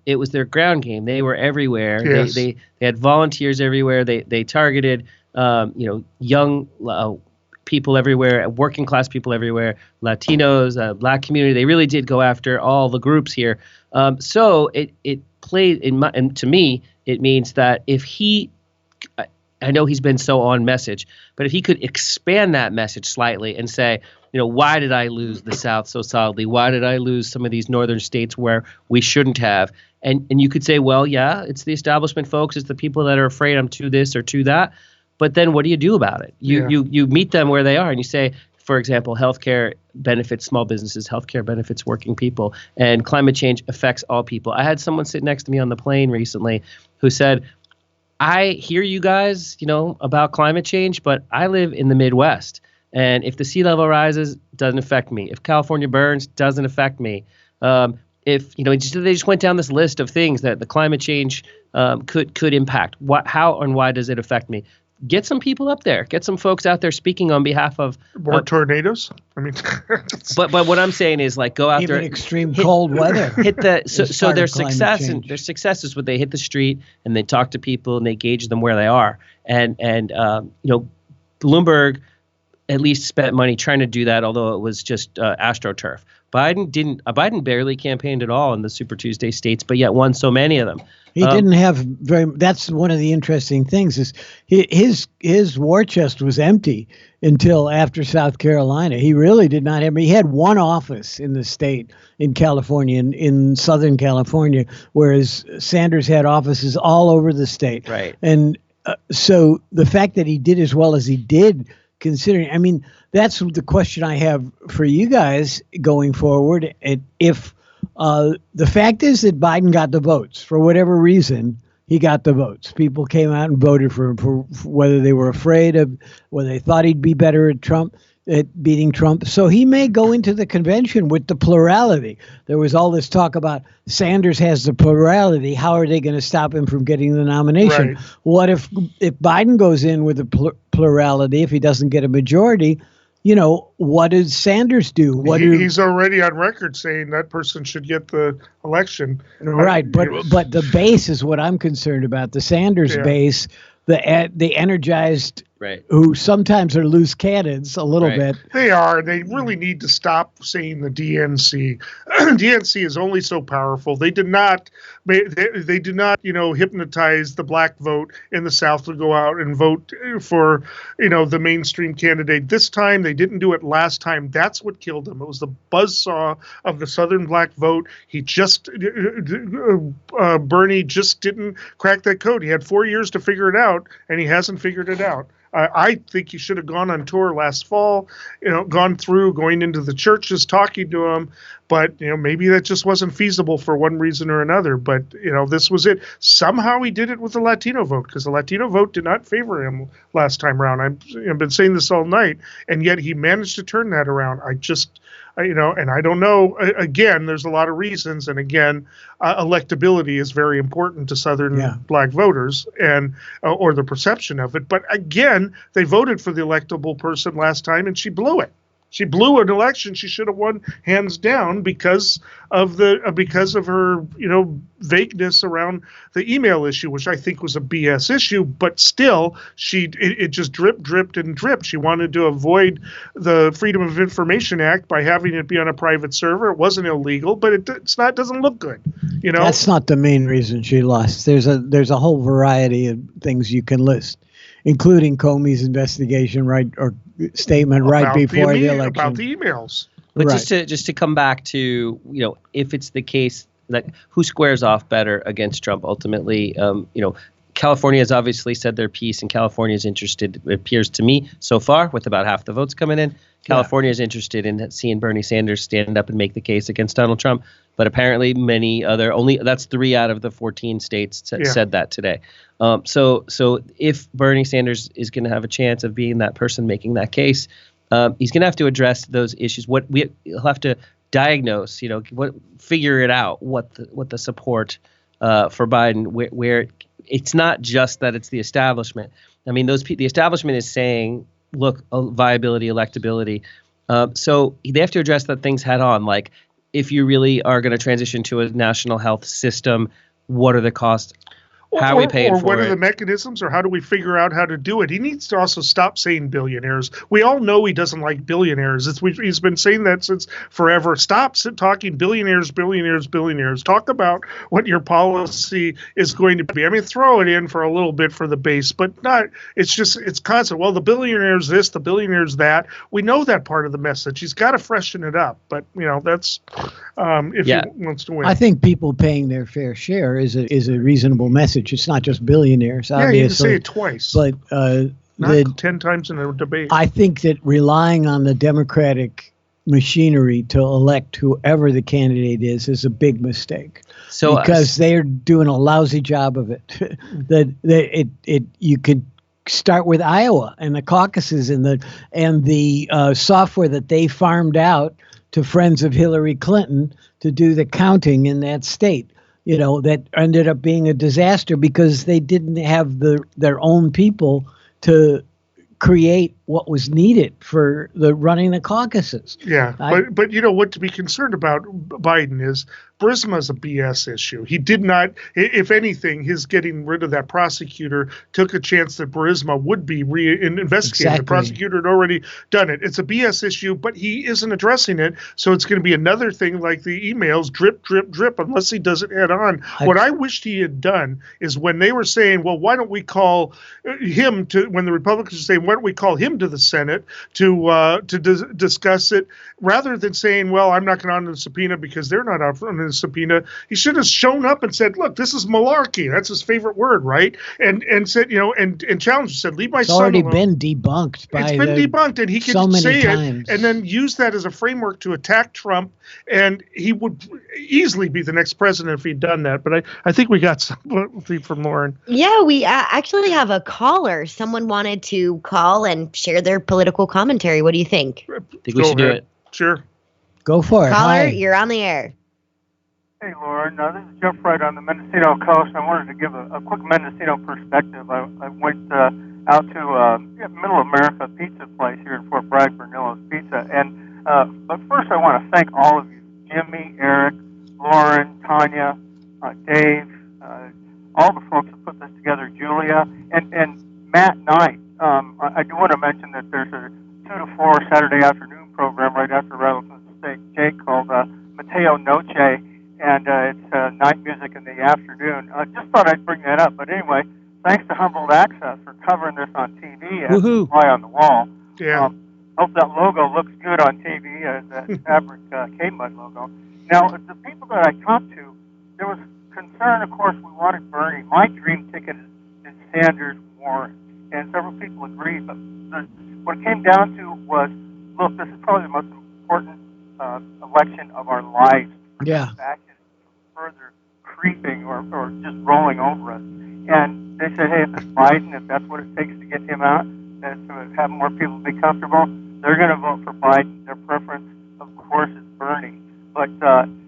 It was their ground game. They were everywhere. Yes. They had volunteers everywhere. They targeted young people everywhere, working class people everywhere, Latinos, Black community. They really did go after all the groups here. So it played and to me it means that if he, I know he's been so on message, but if he could expand that message slightly and say, why did I lose the South so solidly? Why did I lose some of these northern states where we shouldn't have? And you could say, well, yeah, it's the establishment folks. It's the people that are afraid I'm to this or to that. But then what do you do about it? You meet them where they are, and you say, for example, healthcare benefits small businesses, healthcare benefits working people, and climate change affects all people. I had someone sit next to me on the plane recently who said, I hear you guys, about climate change, but I live in the Midwest. And if the sea level rises, doesn't affect me. If California burns, doesn't affect me. If they just went down this list of things that the climate change could impact. How and why does it affect me? Get some people up there. Get some folks out there speaking on behalf of more tornadoes. I mean, but what I'm saying is go out even there. Extreme cold weather. Hit the so their success and their success is when they hit the street and they talk to people and they gauge them where they are. And Bloomberg at least spent money trying to do that, although it was just AstroTurf. Biden barely campaigned at all in the Super Tuesday states, but yet won so many of them. He didn't have very. That's one of the interesting things is his war chest was empty until after South Carolina. He really did not have. He had one office in the state in California, in Southern California, whereas Sanders had offices all over the state. Right. And so the fact that he did as well as he did, considering, that's the question I have for you guys going forward. If the fact is that Biden got the votes for whatever reason, he got the votes. People came out and voted for him for whether they were afraid of, whether they thought he'd be better at beating Trump. So he may go into the convention with the plurality. There was all this talk about Sanders has the plurality. How are they going to stop him from getting the nomination? Right. What if Biden goes in with a plurality, if he doesn't get a majority? What does Sanders do? He's already on record saying that person should get the election. Right, but the base is what I'm concerned about. The Sanders base, the energized, who sometimes are loose cannons a little bit. They are. They really need to stop saying the DNC. DNC is only so powerful. They did not. They do not, hypnotize the black vote in the South to go out and vote for, the mainstream candidate. This time, they didn't do it last time. That's what killed him. It was the buzzsaw of the Southern black vote. He just, Bernie just didn't crack that code. He had 4 years to figure it out, and he hasn't figured it out. I think he should have gone on tour last fall, going into the churches, talking to them. But, maybe that just wasn't feasible for one reason or another. But, this was it. Somehow he did it with the Latino vote, because the Latino vote did not favor him last time around. I've been saying this all night, and yet he managed to turn that around. And I don't know. Again, there's a lot of reasons, and again, electability is very important to Southern black voters, and or the perception of it. But again, they voted for the electable person last time, and she blew it. She blew an election she should have won hands down because of her vagueness around the email issue, which I think was a BS issue. But still, it just dripped and dripped. She wanted to avoid the Freedom of Information Act by having it be on a private server. It wasn't illegal, but it doesn't look good. That's not the main reason she lost. There's a whole variety of things you can list, including Comey's investigation, statement before the election about the emails. But just to come back to if it's the case, who squares off better against Trump ultimately? California has obviously said their piece, and California is interested. It appears to me so far, with about half the votes coming in, California is interested in seeing Bernie Sanders stand up and make the case against Donald Trump. But apparently, that's 3 out of the 14 states said that today. So if Bernie Sanders is going to have a chance of being that person making that case, he's going to have to address those issues. He'll have to diagnose, figure it out what the support for Biden, where it's not just that it's the establishment. The establishment is saying, look, viability, electability. So they have to address that things head on. Like, if you really are going to transition to a national health system, what are the costs? How are we paying for it? Or what are the mechanisms, or how do we figure out how to do it? He needs to also stop saying billionaires. We all know he doesn't like billionaires. He's been saying that since forever. Stop talking billionaires. Talk about what your policy is going to be. Throw it in for a little bit for the base, but not. It's constant. Well, the billionaires this, the billionaires that. We know that part of the message. He's got to freshen it up. But that's if he wants to win. I think people paying their fair share is a reasonable message. It's not just billionaires, obviously. Yeah, you can say it twice. But Not 10 times in a debate. I think that relying on the Democratic machinery to elect whoever the candidate is a big mistake. So because they're doing a lousy job of it. You could start with Iowa and the caucuses and the software that they farmed out to friends of Hillary Clinton to do the counting in that state. That ended up being a disaster because they didn't have their own people to create what was needed for the running the caucuses. Yeah, but what to be concerned about Biden is Burisma is a BS issue. He did not, if anything, his getting rid of that prosecutor took a chance that Burisma would be investigated. Exactly. The prosecutor had already done it. It's a BS issue, but he isn't addressing it. So it's going to be another thing like the emails, drip, drip, drip, unless he does it head on. What I wished he had done is when they were saying, well, why don't we call him to, when the Republicans were saying, why don't we call him to the Senate to discuss it, rather than saying, well, I'm not going to honor the subpoena because they're not honoring the subpoena. He should have shown up and said, look, this is malarkey. That's his favorite word, right? And said, and challenged, said, leave my son alone. It's already been debunked by It's been debunked, and he could so many say times. it and then use that as a framework to attack Trump, and he would easily be the next president if he'd done that. But I think we got something from Lauren. Yeah, we actually have a caller. Someone wanted to call and share their political commentary. What do you think? I think we should do it. Sure. Go for it. Caller, Hi. You're on the air. Hey, Lauren. This is Jeff Wright on the Mendocino coast. I wanted to give a quick Mendocino perspective. I went out to Middle America Pizza Place here in Fort Bragg for Nillo's Pizza. But first I want to thank all of you, Jimmy, Eric, Lauren, Tanya, Dave, all the folks that put this together, Julia, and Matt Knight. I do want to mention that there's a 2 to 4 Saturday afternoon program right after Rattlesnake Jake called Mateo Noche, and it's night music in the afternoon. I just thought I'd bring that up. But anyway, thanks to Humboldt Access for covering this on TV and fly on the wall. Yeah. Hope that logo looks good on TV, that fabric KMUD logo. Now, the people that I talked to, there was concern, of course, we wanted Bernie. My dream ticket is Sanders Warren, and several people agreed. But what it came down to was, look, this is probably the most important election of our lives. Yeah. Back is further creeping or just rolling over us. And they said, hey, if it's Biden, if that's what it takes to get him out, to have more people be comfortable, they're going to vote for Biden. Their preference, of course, is Bernie. But I'm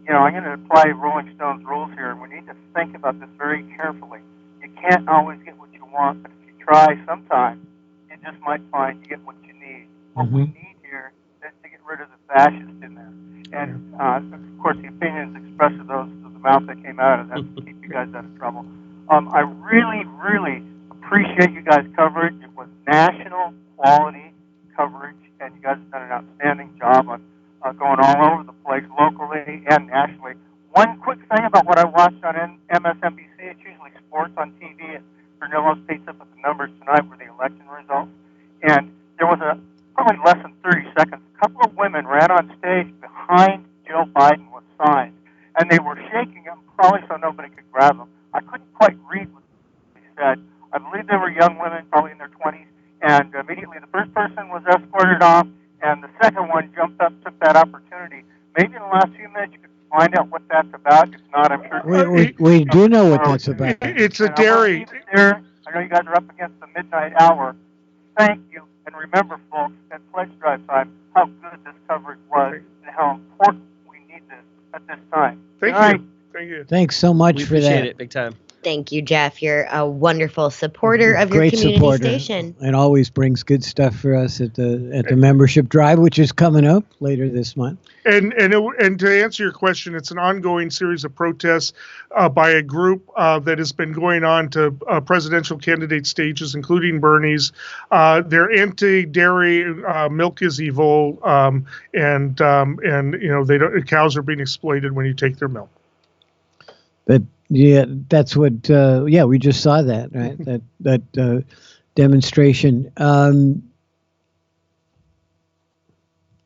going to apply Rolling Stones rules here, and we need to think about this very carefully. You can't always get what you want, but if you try sometime, you just might find you get what you need. What we need here is to get rid of the fascists in there. And, of course, the opinions expressed of those of the mouth that came out, and that's to keep you guys out of trouble. I really, really appreciate you guys' coverage. It was national quality coverage, and you guys have done an outstanding job on going all over the place, locally and nationally. One quick thing about what I watched on MSNBC, it's usually sports on TV, and Fernillo's Pizza, but the numbers tonight were the election results. And there was probably less than 30 seconds, a couple of women ran on stage behind Joe Biden with signs, and they were shaking them, probably so nobody could grab them. I couldn't quite read what they said. I believe they were young women, probably in their 20s, and immediately the first person was escorted off, and the second one jumped up, took that opportunity. Maybe in the last few minutes you could find out what that's about. If not, I'm sure... We do know what that's about. It's a dairy. I know you guys are up against the midnight hour. Thank you, and remember, folks, at Pledge Drive time, how good this coverage was and how important we need this at this time. Thank you. Thank you. Thanks so much for that. We appreciate it, big time. Thank you, Jeff. You're a wonderful supporter of your Great community supporter. station. And always brings good stuff for us at the membership drive, which is coming up later this month. And to answer your question, it's an ongoing series of protests by a group that has been going on to presidential candidate stages, including Bernie's. They're anti-dairy, milk is evil, and cows are being exploited when you take their milk. But yeah, that's what. We just saw that, right? that demonstration.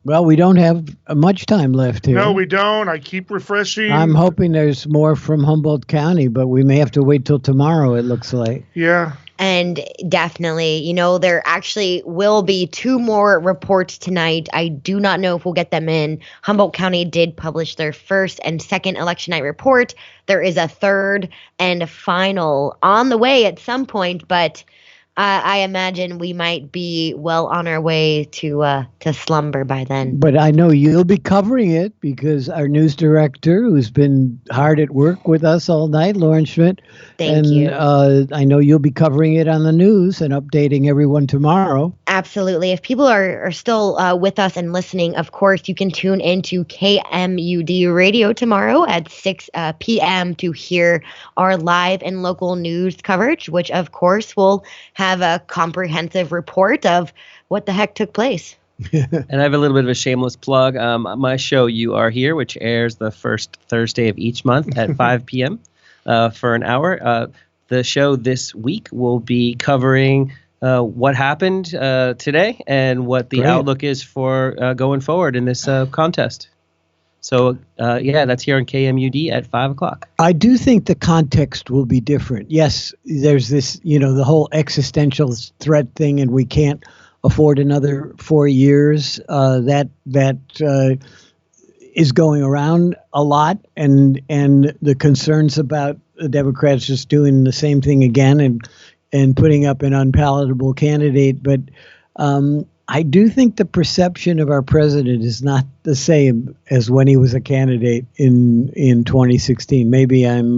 Well, we don't have much time left here. No, we don't. I keep refreshing. I'm hoping there's more from Humboldt County, but we may have to wait till tomorrow, it looks like. Yeah. And definitely, there actually will be 2 more reports tonight. I do not know if we'll get them in. Humboldt County did publish their first and second election night report. There is a third and final on the way at some point, but I imagine we might be well on our way to slumber by then. But I know you'll be covering it because our news director, who's been hard at work with us all night, Lauren Schmitt. Thank you. I know you'll be covering it on the news and updating everyone tomorrow. Absolutely. If people are still with us and listening, of course, you can tune into KMUD radio tomorrow at 6 p.m. to hear our live and local news coverage, which, of course, will have a comprehensive report of what the heck took place. And I have a little bit of a shameless plug. My show, You Are Here, which airs the first Thursday of each month at 5 p.m. For an hour. The show this week will be covering what happened today and what the outlook is for going forward in this contest. So, that's here on KMUD at 5 o'clock. I do think the context will be different. Yes, there's this, the whole existential threat thing, and we can't afford another 4 years. That is going around a lot, and the concerns about the Democrats just doing the same thing again and putting up an unpalatable candidate. But I do think the perception of our president is not the same as when he was a candidate in 2016. Maybe I'm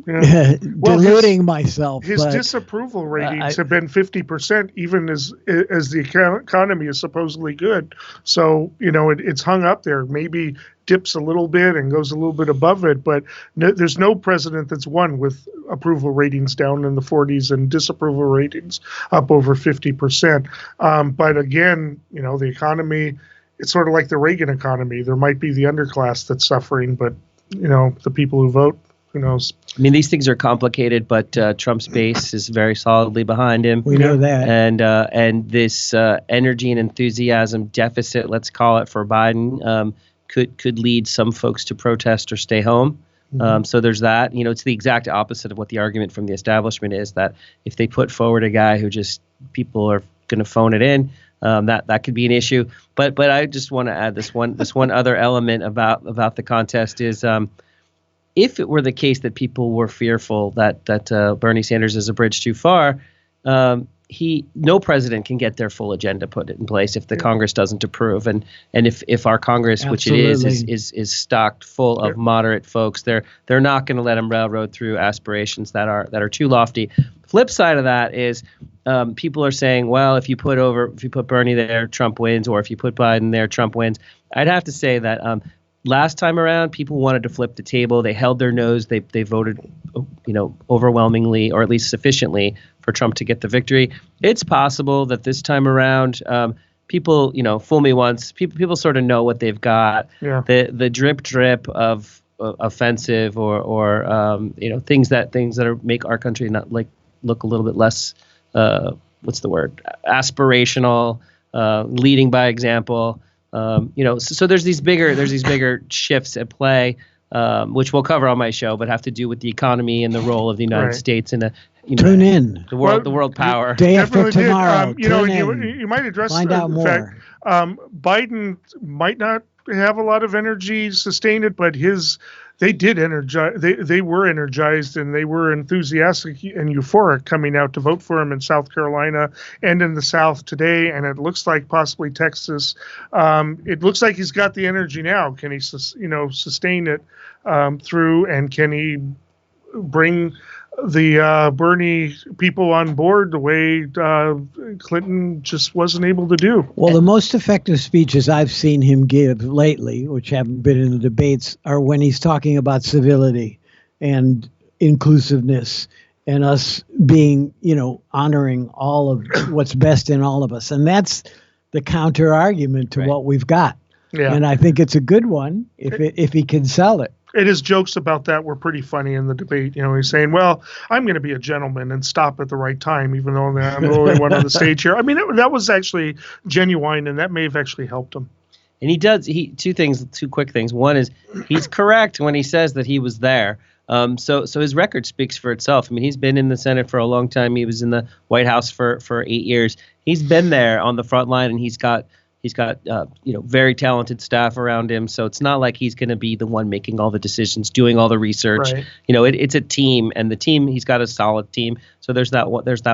deluding myself. His disapproval ratings have been 50%, even as the economy is supposedly good. So, it's hung up there. Maybe dips a little bit and goes a little bit above it, but there's no president that's won with approval ratings down in the 40s and disapproval ratings up over 50%. But again, the economy, it's sort of like the Reagan economy. There might be the underclass that's suffering, but, the people who vote, who knows? I mean, these things are complicated, but Trump's base is very solidly behind him. We know that. And this energy and enthusiasm deficit, let's call it, for Biden could lead some folks to protest or stay home. So there's that. It's the exact opposite of what the argument from the establishment is, that if they put forward a guy who just people are going to phone it in, that could be an issue. But I just want to add this one other element about the contest is if it were the case that people were fearful that Bernie Sanders is a bridge too far, no president can get their full agenda put in place if the Congress doesn't approve. And if our Congress, which it is stocked full of moderate folks, they're not going to let them railroad through aspirations that are too lofty. Flip side of that is people are saying, well, if you put Bernie there, Trump wins, or if you put Biden there, Trump wins. I'd have to say that last time around, people wanted to flip the table. They held their nose. They voted, overwhelmingly, or at least sufficiently, for Trump to get the victory. It's possible that this time around, people, fool me once. People sort of know what they've got. Yeah. The drip of offensive or things that make our country not look a little bit less aspirational, leading by example. So there's these bigger shifts at play, which we'll cover on my show, but have to do with the economy and the role of the United States in tune in the world power. Day after tomorrow. You might address Find out the more. fact Biden might not have a lot of energy to sustain it, but they did energize. They were energized and they were enthusiastic and euphoric coming out to vote for him in South Carolina and in the South today. And it looks like possibly Texas. It looks like he's got the energy now. Can he, sustain it through? And can he bring the Bernie people on board the way Clinton just wasn't able to do? Well, the most effective speeches I've seen him give lately, which haven't been in the debates, are when he's talking about civility and inclusiveness and us being, honoring all of what's best in all of us. And that's the counter argument to what we've got. Yeah. And I think it's a good one if he can sell it. And his jokes about that were pretty funny in the debate. He's saying, well, I'm going to be a gentleman and stop at the right time, even though I'm the only one on the stage here. I mean, that was actually genuine, and that may have actually helped him. And two quick things. One is he's correct when he says that he was there. So his record speaks for itself. I mean, he's been in the Senate for a long time. He was in the White House for 8 years. He's been there on the front line, and he's got very talented staff around him. So it's not like he's going to be the one making all the decisions, doing all the research. Right. It's a team, and the team, he's got a solid team. So there's that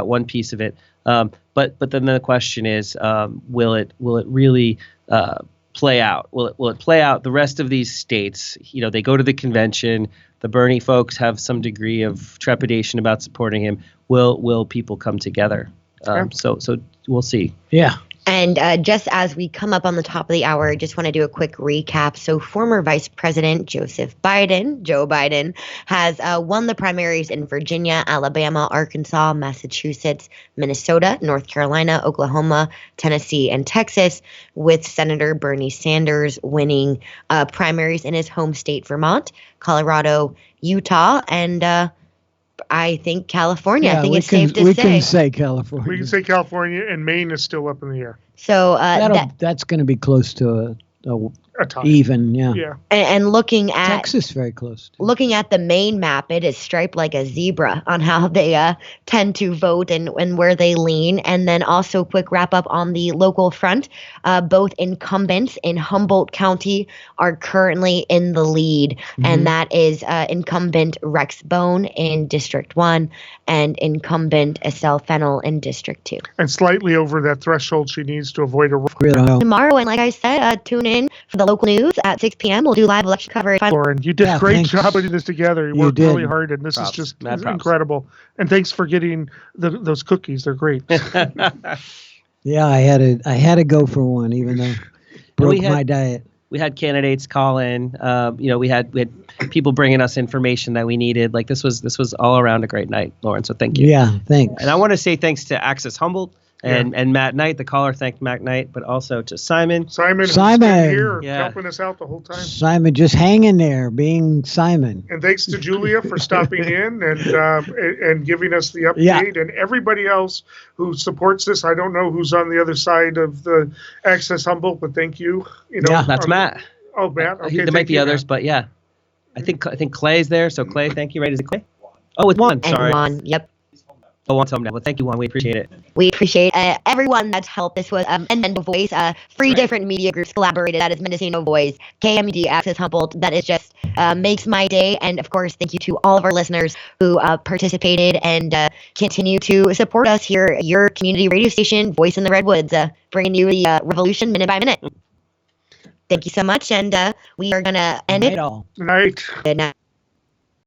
one piece of it. But then the question is, will it really play out? Will it play out? The rest of these states, they go to the convention. The Bernie folks have some degree of trepidation about supporting him. Will people come together? So we'll see. Yeah. And just as we come up on the top of the hour, I just want to do a quick recap. So former Vice President Joe Biden, has won the primaries in Virginia, Alabama, Arkansas, Massachusetts, Minnesota, North Carolina, Oklahoma, Tennessee, and Texas, with Senator Bernie Sanders winning primaries in his home state, Vermont, Colorado, Utah, and I think California. I think it's safe to say. We can say California. We can say California, and Maine is still up in the air. So that's going to be close to a tie. Even, yeah. Yeah. And looking at Texas, very close. Looking at the Maine map, it is striped like a zebra on how they tend to vote and where they lean. And then also quick wrap up on the local front. Both incumbents in Humboldt County are currently in the lead, and that is incumbent Rex Bone in District 1 and incumbent Estelle Fennell in District 2. And slightly over that threshold she needs to avoid a Tomorrow, and like I said, tune in for the local news at 6 p.m. We'll do live election coverage. Lauren, you did a great job putting this together. You worked really hard, and this is just incredible. And thanks for getting those cookies. They're great. Yeah, I had to go for one, even though broke my diet. We had candidates call in. We had people bringing us information that we needed. Like this was all around a great night, Lauren. So thank you. Yeah, thanks. And I want to say thanks to Access Humboldt and Matt Knight. The caller thanked Matt Knight, but also to Simon. Who's been here helping us out the whole time. Simon just hanging there, being Simon. And thanks to Julia for stopping in and giving us the update, and everybody else who supports this. I don't know who's on the other side of the Access Humboldt, but thank you. That's Matt. Oh, Matt. Okay, there might be others, but yeah, I think Clay's there. So Clay, thank you. Right? Is it Clay? Oh, it's Juan. Sorry. Juan. Yep. Oh, Juan's home now. Well, thank you, Juan. We appreciate it. We appreciate everyone that's helped. This was Mendocino Voice. 3 different media groups collaborated. That is Mendocino Voice, KMUD, Access Humboldt. That is just makes my day. And of course, thank you to all of our listeners who participated and continue to support us here, your community radio station, Voice in the Redwoods, bringing you the revolution minute by minute. Thank you so much, and we are going to end it. Good night. Good night.